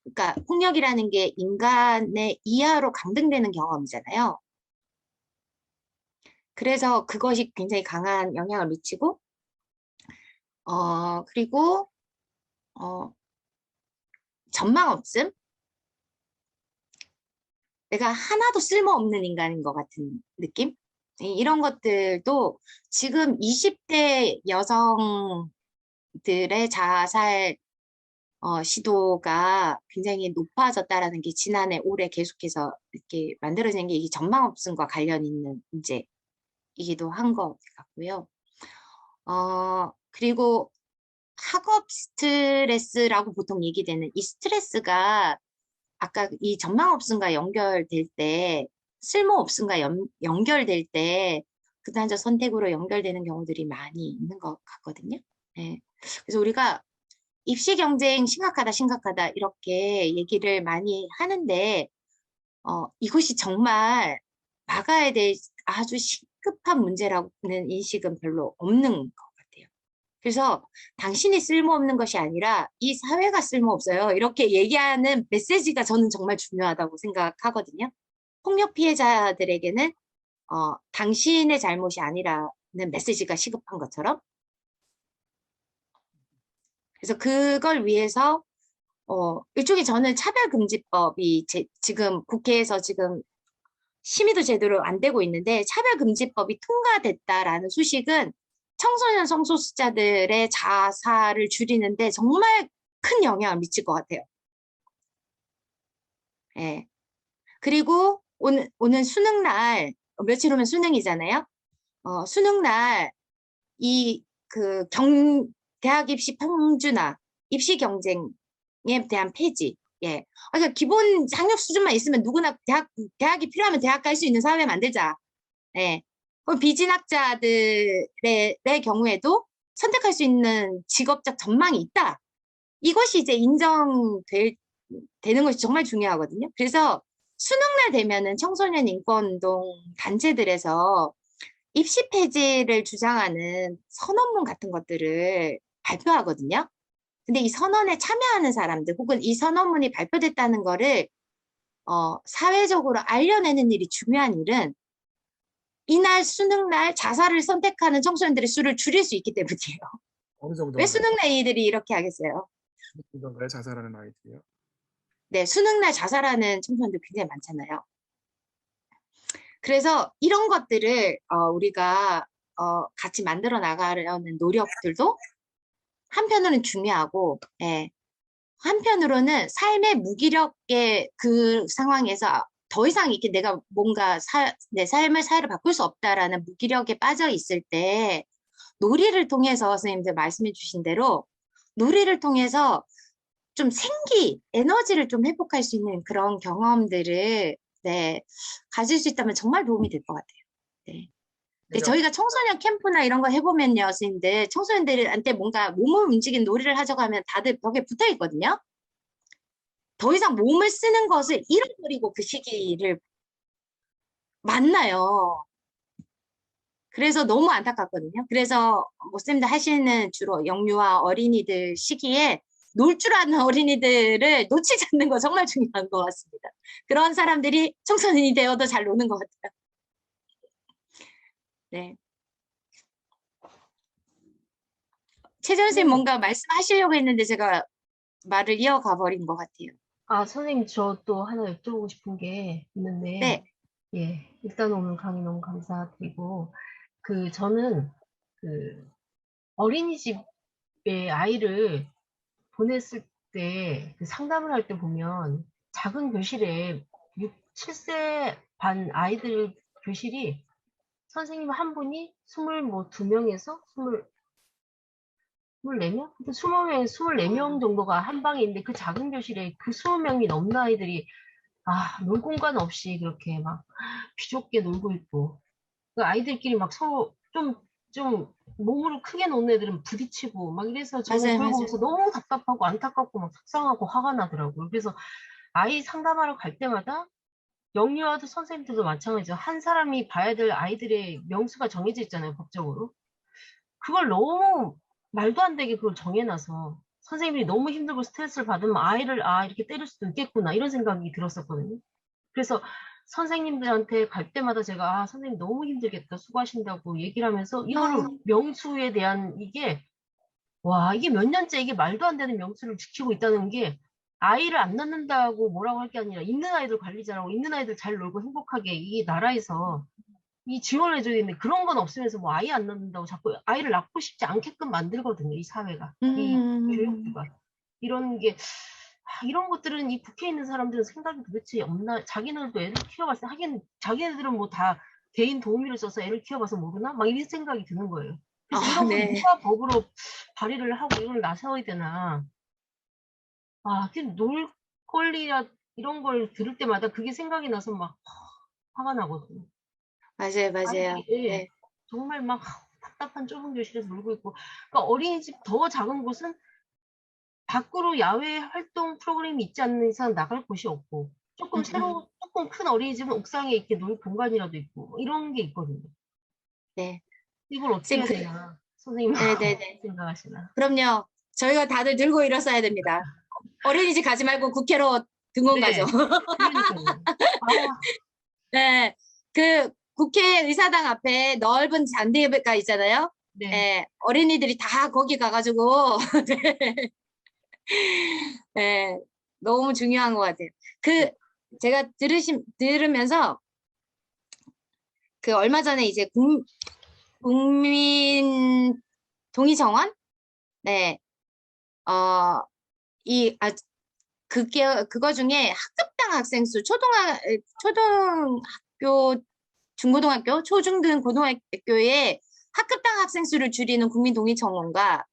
그러니까 폭력이라는 게 인간의 이하로 강등되는 경험이잖아요. 그래서 그것이 굉장히 강한 영향을 미치고, 그리고, 전망 없음? 내가 하나도 쓸모없는 인간인 것 같은 느낌? 이런 것들도 지금 20대 여성들의 자살 시도가 굉장히 높아졌다라는 게 지난해 올해 계속해서 이렇게 만들어진 게 이게 전망 없음과 관련 있는 문제인 부분이기도 한 것 같고요. 그리고 학업 스트레스라고 보통 얘기되는 이 스트레스가 아까 이 전망 없음과 연결될 때, 쓸모 없음과 연결될 때 극단적 선택으로 연결되는 경우들이 많이 있는 것 같거든요. 네. 그래서 우리가 입시 경쟁 심각하다 이렇게 얘기를 많이 하는데 이것이 정말 막아야 될 아주 시급한 문제라는 인식은 별로 없는 것 같아요. 그래서 당신이 쓸모없는 것이 아니라 이 사회가 쓸모없어요. 이렇게 얘기하는 메시지가 저는 정말 중요하다고 생각하거든요. 폭력 피해자들에게는 당신의 잘못이 아니라는 메시지가 시급한 것처럼. 그래서 그걸 위해서 일종의 저는 차별금지법이 지금 국회에서 지금 심의도 제대로 안 되고 있는데 차별금지법이 통과됐다라는 소식은 청소년 성소수자들의 자살을 줄이는데 정말 큰 영향을 미칠 것 같아요. 예. 그리고 오늘 수능날 며칠 후면 수능이잖아요. 수능날 대학 입시 평준화, 입시 경쟁에 대한 폐지. 예. 그러니까 기본 학력 수준만 있으면 누구나 대학이 필요하면 대학 갈 수 있는 사회 만들자. 예. 그럼 비진학자들의 경우에도 선택할 수 있는 직업적 전망이 있다. 이것이 이제 되는 것이 정말 중요하거든요. 그래서 수능날 되면은 청소년 인권운동 단체들에서 입시 폐지를 주장하는 선언문 같은 것들을 발표하거든요. 근데 이 선언에 참여하는 사람들 혹은 이 선언문이 발표됐다는 거를 사회적으로 알려내는 일이 중요한 일은 이날 수능날 자살을 선택하는 청소년들의 수를 줄일 수 있기 때문이에요. 어느 정도 왜 수능날 이들이 이렇게 하겠어요? 정도인가요? 자살하는 아이들이요? 네, 수능날 자살하는 청소년들 굉장히 많잖아요. 그래서 이런 것들을 우리가 같이 만들어 나가려는 노력들도 한편으로는 중요하고, 예. 한편으로는 삶의 무기력의 그 상황에서 더 이상 이렇게 내가 뭔가 내 삶을 사회를 바꿀 수 없다라는 무기력에 빠져 있을 때 놀이를 통해서 선생님들 말씀해 주신 대로 놀이를 통해서 좀 에너지를 좀 회복할 수 있는 그런 경험들을 가질 수 있다면 정말 도움이 될 것 같아요. 네. 근데 저희가 청소년 캠프나 이런 거 해보면요, 선생님들, 청소년들한테 뭔가 몸을 움직이는 놀이를 하자고 하면 다들 벽에 붙어 있거든요. 더 이상 몸을 쓰는 것을 잃어버리고 그 시기를 만나요. 그래서 너무 안타깝거든요. 그래서 선생님들 하시는 주로 영유아 어린이들 시기에 놀 줄 아는 어린이들을 놓치지 않는 거 정말 중요한 것 같습니다. 그런 사람들이 청소년이 되어도 잘 노는 것 같아요. 네. 최재원 선생님 뭔가 말씀하시려고 했는데 제가 말을 이어가 버린 것 같아요. 선생님, 저 또 하나 여쭤보고 싶은 게 있는데, 네. 예, 일단 오늘 강의 너무 감사드리고, 저는 어린이집에 아이를 보냈을 때 상담을 할 때 보면 작은 교실에 6, 7세 반 아이들 교실이 선생님 한 분이 22명에서 24명? 20명, 24명 정도가 한 방에 있는데 그 작은 교실에 그 20명이 넘는 아이들이 놀 공간 없이 그렇게 막 비좁게 놀고 있고 그 아이들끼리 막 서로 좀 몸으로 크게 노는 애들은 부딪히고 막 이래서 저는 맞아요, 그걸 맞아요. 보면서 너무 답답하고 안타깝고 막 속상하고 화가 나더라고요. 그래서 아이 상담하러 갈 때마다 영유아도 선생님들도 마찬가지죠. 한 사람이 봐야 될 아이들의 명수가 정해져 있잖아요, 법적으로. 그걸 너무 말도 안 되게 그걸 정해놔서 선생님이 너무 힘들고 스트레스를 받으면 아이를 이렇게 때릴 수도 있겠구나 이런 생각이 들었었거든요. 그래서 선생님들한테 갈 때마다 제가 선생님 너무 힘들겠다 수고하신다고 얘기를 하면서 이거를 명수에 대한 이게 몇 년째 이게 말도 안 되는 명수를 지키고 있다는 게 아이를 안 낳는다고 뭐라고 할 게 아니라 있는 아이들 관리 잘하고 있는 아이들 잘 놀고 행복하게 이 나라에서 이 지원을 해줘야 되는데 그런 건 없으면서 뭐 아이 안 낳는다고 자꾸 아이를 낳고 싶지 않게끔 만들거든요. 이 사회가. 이 교육부가. 이런 게 이런 것들은 이 국회에 있는 사람들은 생각이 도대체 없나 자기네들도 애들 키워봤을 때 하긴 자기네들은 뭐 다 개인 도우미를 써서 애를 키워봐서 모르나? 막 이런 생각이 드는 거예요. 그래서 아, 이런 걸 네. 누가 법으로 발의를 하고 이걸 나서야 되나. 놀 권리야 이런 걸 들을 때마다 그게 생각이 나서 막 화가 나거든요. 맞아요, 맞아요. 예, 네. 정말 막 답답한 좁은 교실에서 놀고 있고. 그러니까 어린이집 더 작은 곳은 밖으로 야외 활동 프로그램이 있지 않는 이상 나갈 곳이 없고, 조금 큰 어린이집은 옥상에 이렇게 놀 공간이라도 있고, 뭐 이런 게 있거든요. 네. 이걸 어떻게 해야 선생님, 되나? 선생님은 네네네. 생각하시나? 그럼요. 저희가 다들 들고 일어서야 됩니다. 어린이집 가지 말고 국회로 등원 네. 가죠. 그러니까요. 네. 그 국회 의사당 앞에 넓은 잔디가 있잖아요. 네. 네. 어린이들이 다 거기 가가지고 네. 네. 너무 중요한 것 같아요. 제가 들으면서 그 얼마 전에 이제 국민 동의 정원? 네. 그거 중에 학급당 학생 수, 초등학교, 중고등학교, 초중등 고등학교에 학급당 학생 수를 줄이는 국민동의청원과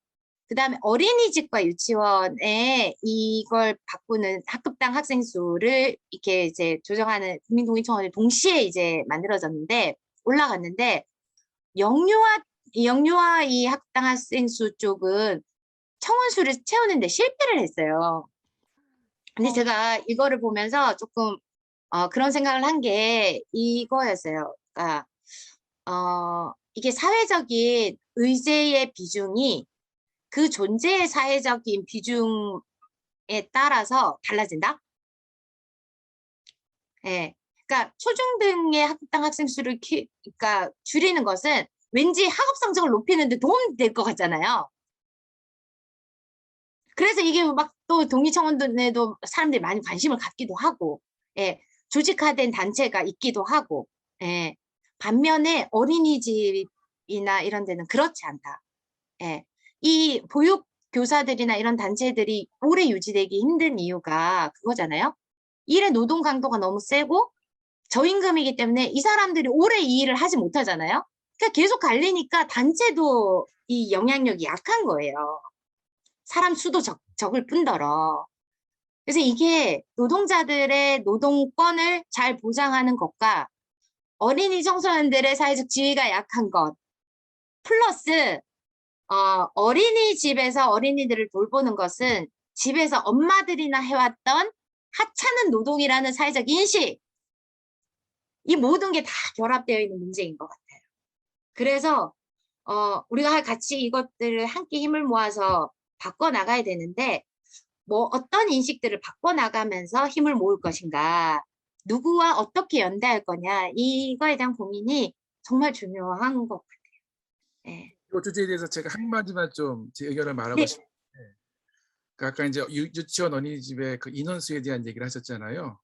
그다음에 어린이집과 유치원에 이걸 바꾸는 학급당 학생 수를 이렇게 이제 조정하는 국민동의청원이 동시에 이제 만들어졌는데 올라갔는데 영유아 이 학급당 학생 수 쪽은 청원 수를 채우는데 실패를 했어요. 근데 제가 이거를 보면서 조금 그런 생각을 한 게 이거였어요. 그러니까 이게 사회적인 의제의 비중이 그 존재의 사회적인 비중에 따라서 달라진다. 예. 그러니까 초중등의 학급당 학생 수를 그러니까 줄이는 것은 왠지 학업 성적을 높이는 데 도움이 될 것 같잖아요. 그래서 이게 막 또 동의청원에도 사람들이 많이 관심을 갖기도 하고, 예, 조직화된 단체가 있기도 하고, 예. 반면에 어린이집이나 이런 데는 그렇지 않다. 예. 이 보육 교사들이나 이런 단체들이 오래 유지되기 힘든 이유가 그거잖아요. 일의 노동 강도가 너무 세고 저임금이기 때문에 이 사람들이 오래 이 일을 하지 못하잖아요. 그러니까 계속 갈리니까 단체도 이 영향력이 약한 거예요. 사람 수도 적을 뿐더러. 그래서 이게 노동자들의 노동권을 잘 보장하는 것과 어린이 청소년들의 사회적 지위가 약한 것 플러스 어린이집에서 어린이들을 돌보는 것은 집에서 엄마들이나 해왔던 하찮은 노동이라는 사회적 인식 이 모든 게 다 결합되어 있는 문제인 것 같아요. 그래서 우리가 같이 이것들을 함께 힘을 모아서 바꿔나가야 되는데 뭐 어떤 인식들을 바꿔나가면서 힘을 모을 것인가 누구와 어떻게 연대할 거냐 이거에 대한 고민이 정말 중요한 것 같아요. 네. 이 주제에 대해서 제가 한마디만 좀 제 의견을 말하고 네. 싶은데 그 아까 이제 유치원 어린이집의 그 인원수에 대한 얘기를 하셨잖아요.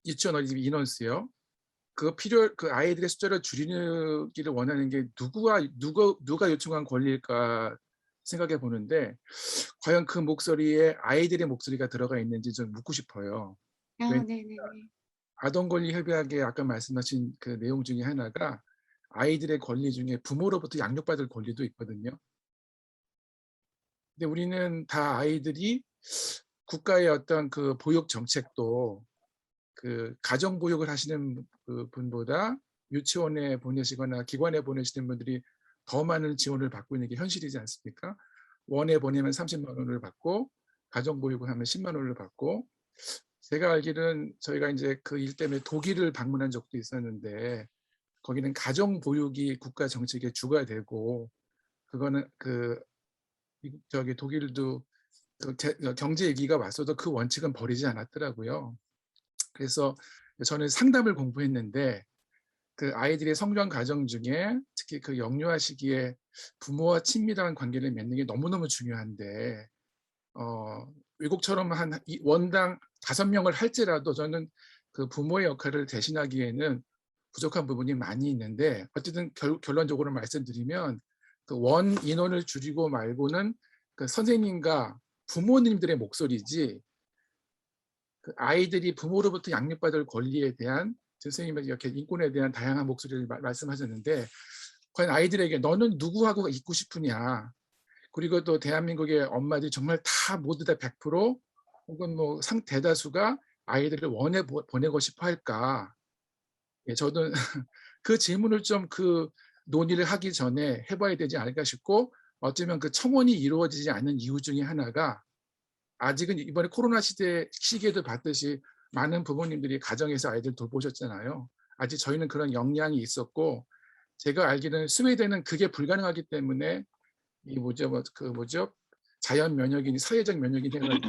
유치원 어린이집 인원수요. 그 아이들의 숫자를 줄이기를 원하는 게 누가 요청한 권리일까 생각해 보는데 과연 그 목소리에 아이들의 목소리가 들어가 있는지 좀 묻고 싶어요. 네네네. 아동권리협약에 아까 말씀하신 그 내용 중에 하나가 아이들의 권리 중에 부모로부터 양육받을 권리도 있거든요. 근데 우리는 다 아이들이 국가의 어떤 그 보육 정책도 그 가정 보육을 하시는 그 분보다 유치원에 보내시거나 기관에 보내시는 분들이 더 많은 지원을 받고 있는 게 현실이지 않습니까? 원에 보내면 30만 원을 받고 가정 보육을 하면 10만 원을 받고 제가 알기로는 저희가 이제 그 일 때문에 독일을 방문한 적도 있었는데 거기는 가정 보육이 국가 정책의 주가 되고 그거는 독일도 경제 위기가 왔어도 그 원칙은 버리지 않았더라고요. 그래서 저는 상담을 공부했는데 그 아이들의 성장 과정 중에 특히 그 영유아 시기에 부모와 친밀한 관계를 맺는 게 너무너무 중요한데 외국처럼 한 원당 5명을 할지라도 저는 그 부모의 역할을 대신하기에는 부족한 부분이 많이 있는데 어쨌든 결론적으로 말씀드리면 그 원 인원을 줄이고 말고는 그 선생님과 부모님들의 목소리지 그 아이들이 부모로부터 양육받을 권리에 대한 선생님이 이렇게 인권에 대한 다양한 목소리를 말씀하셨는데 과연 아이들에게 너는 누구하고 있고 싶으냐, 그리고 또 대한민국의 엄마들이 정말 다 모두 다 100% 혹은 뭐 상대다수가 아이들을 보내고 싶어 할까? 예, 저도 그 질문을 좀 그 논의를 하기 전에 해봐야 되지 않을까 싶고, 어쩌면 그 청원이 이루어지지 않는 이유 중에 하나가 아직은 이번에 코로나 시기에도 봤듯이 많은 부모님들이 가정에서 아이들 돌보셨잖아요. 아직 저희는 그런 역량이 있었고, 제가 알기로는 스웨덴은 그게 불가능하기 때문에 이 자연 면역이니 사회적 면역이니 해가지고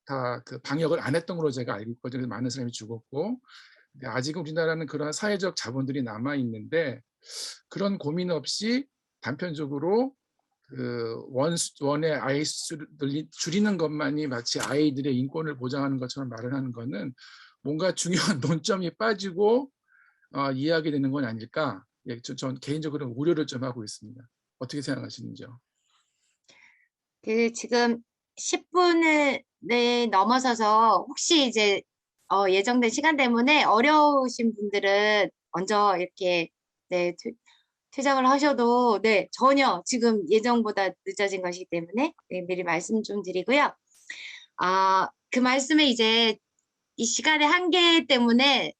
다 그 방역을 안 했던 걸로 제가 알고 있거든요. 많은 사람이 죽었고. 아직은 우리나라는 그런 사회적 자본들이 남아 있는데 그런 고민 없이 단편적으로 그 원의 아이 수를 줄이는 것만이 마치 아이들의 인권을 보장하는 것처럼 말을 하는 것은 뭔가 중요한 논점이 빠지고 이해하게 되는 건 아닐까. 예, 전 개인적으로 우려를 좀 하고 있습니다. 어떻게 생각하시는지요? 그 지금 10분을 넘어서서 혹시 이제 예정된 시간 때문에 어려우신 분들은 먼저 이렇게 퇴장을 하셔도 전혀 지금 예정보다 늦어진 것이기 때문에 미리 말씀 좀 드리고요. 그 말씀에 이제 이 시간의 한계 때문에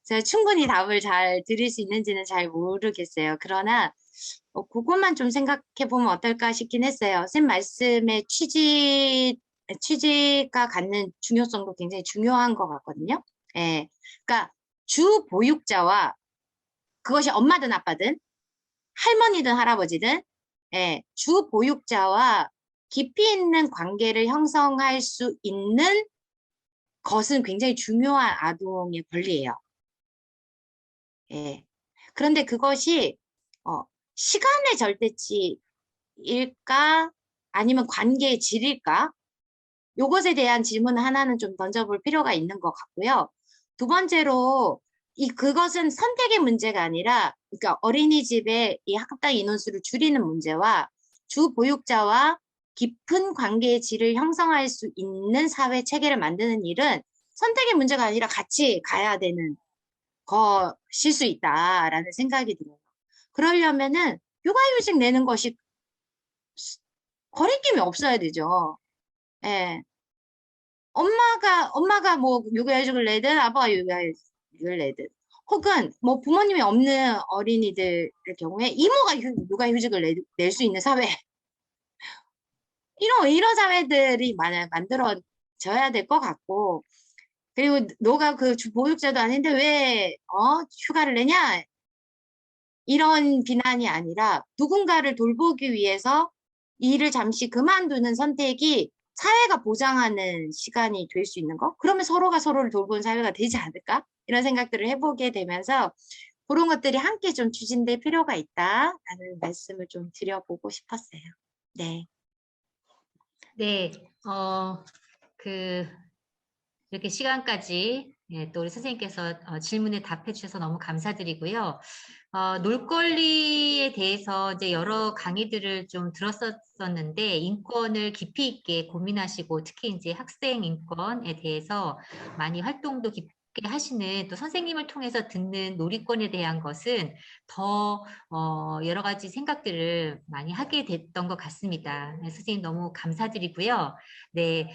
제가 충분히 답을 잘 드릴 수 있는지는 잘 모르겠어요. 그러나 그것만 좀 생각해 보면 어떨까 싶긴 했어요. 선생님 말씀의 취지가 갖는 중요성도 굉장히 중요한 것 같거든요. 예. 그러니까 주 보육자와 그것이 엄마든 아빠든 할머니든 할아버지든 주 보육자와 깊이 있는 관계를 형성할 수 있는 것은 굉장히 중요한 아동의 권리예요. 예. 그런데 그것이 시간의 절대치일까 아니면 관계의 질일까? 요것에 대한 질문 하나는 좀 던져볼 필요가 있는 것 같고요. 두 번째로 그것은 선택의 문제가 아니라 그러니까 어린이집의 이 학급당 인원수를 줄이는 문제와 주 보육자와 깊은 관계의 질을 형성할 수 있는 사회 체계를 만드는 일은 선택의 문제가 아니라 같이 가야 되는 것일 수 있다라는 생각이 들어요. 그러려면은 육아휴직 내는 것이 거리낌이 없어야 되죠. 예. 엄마가 뭐 육아휴직을 내든 아빠가 육아휴직을 내든 혹은 뭐 부모님이 없는 어린이들의 경우에 이모가 육아휴직을 낼 수 있는 사회 이런 사회들이 만들어져야 될 것 같고, 그리고 너가 그 보육자도 아닌데 왜 휴가를 내냐 이런 비난이 아니라 누군가를 돌보기 위해서 일을 잠시 그만두는 선택이 사회가 보장하는 시간이 될 수 있는 거? 그러면 서로가 서로를 돌보는 사회가 되지 않을까? 이런 생각들을 해보게 되면서 그런 것들이 함께 좀 추진될 필요가 있다라는 말씀을 좀 드려보고 싶었어요. 네. 네, 이렇게 시간까지 또 우리 선생님께서 질문에 답해 주셔서 너무 감사드리고요. 놀거리에 대해서 이제 여러 강의들을 좀 들었었는데 인권을 깊이 있게 고민하시고 특히 이제 학생 인권에 대해서 많이 활동도 깊게 하시는 또 선생님을 통해서 듣는 놀이권에 대한 것은 더 여러 가지 생각들을 많이 하게 됐던 것 같습니다. 네, 선생님 너무 감사드리고요. 네,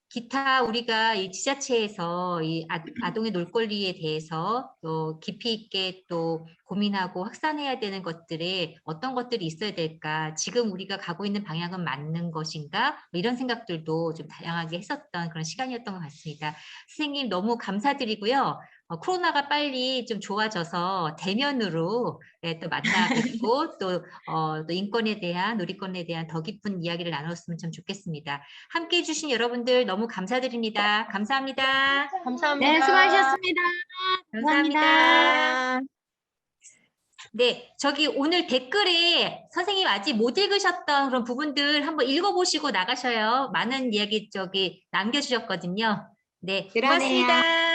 기타 우리가 이 지자체에서 이 아동의 놀권리에 대해서 또 깊이 있게 또 고민하고 확산해야 되는 것들에 어떤 것들이 있어야 될까? 지금 우리가 가고 있는 방향은 맞는 것인가? 이런 생각들도 좀 다양하게 했었던 그런 시간이었던 것 같습니다. 선생님 너무 감사드리고요. 코로나가 빨리 좀 좋아져서 대면으로 또 만나 뵙고 또 인권에 대한 놀이권에 대한 더 깊은 이야기를 나눴으면 참 좋겠습니다. 함께 해주신 여러분들 너무 감사드립니다. 감사합니다. 감사합니다. 네, 수고하셨습니다. 감사합니다. 네, 저기 오늘 댓글에 선생님 아직 못 읽으셨던 그런 부분들 한번 읽어보시고 나가셔요. 많은 이야기 남겨주셨거든요. 네, 그러네요. 고맙습니다.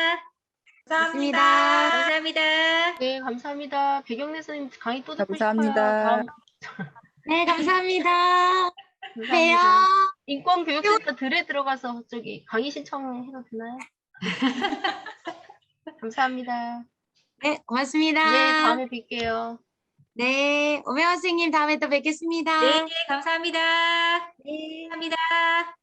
감사합니다. 감사합니다. 네, 감사합니다. 배경래 선생님 강의 또 듣고 감사합니다. 싶어요. 네, 감사합니다. 감사합니다. 인권교육센터 들에 들어가서 저기 강의 신청해도 되나요? 감사합니다. 네, 고맙습니다. 네, 다음에 뵐게요. 네, 오메원 선생님 다음에 또 뵙겠습니다. 네, 감사합니다. 네. 감사합니다.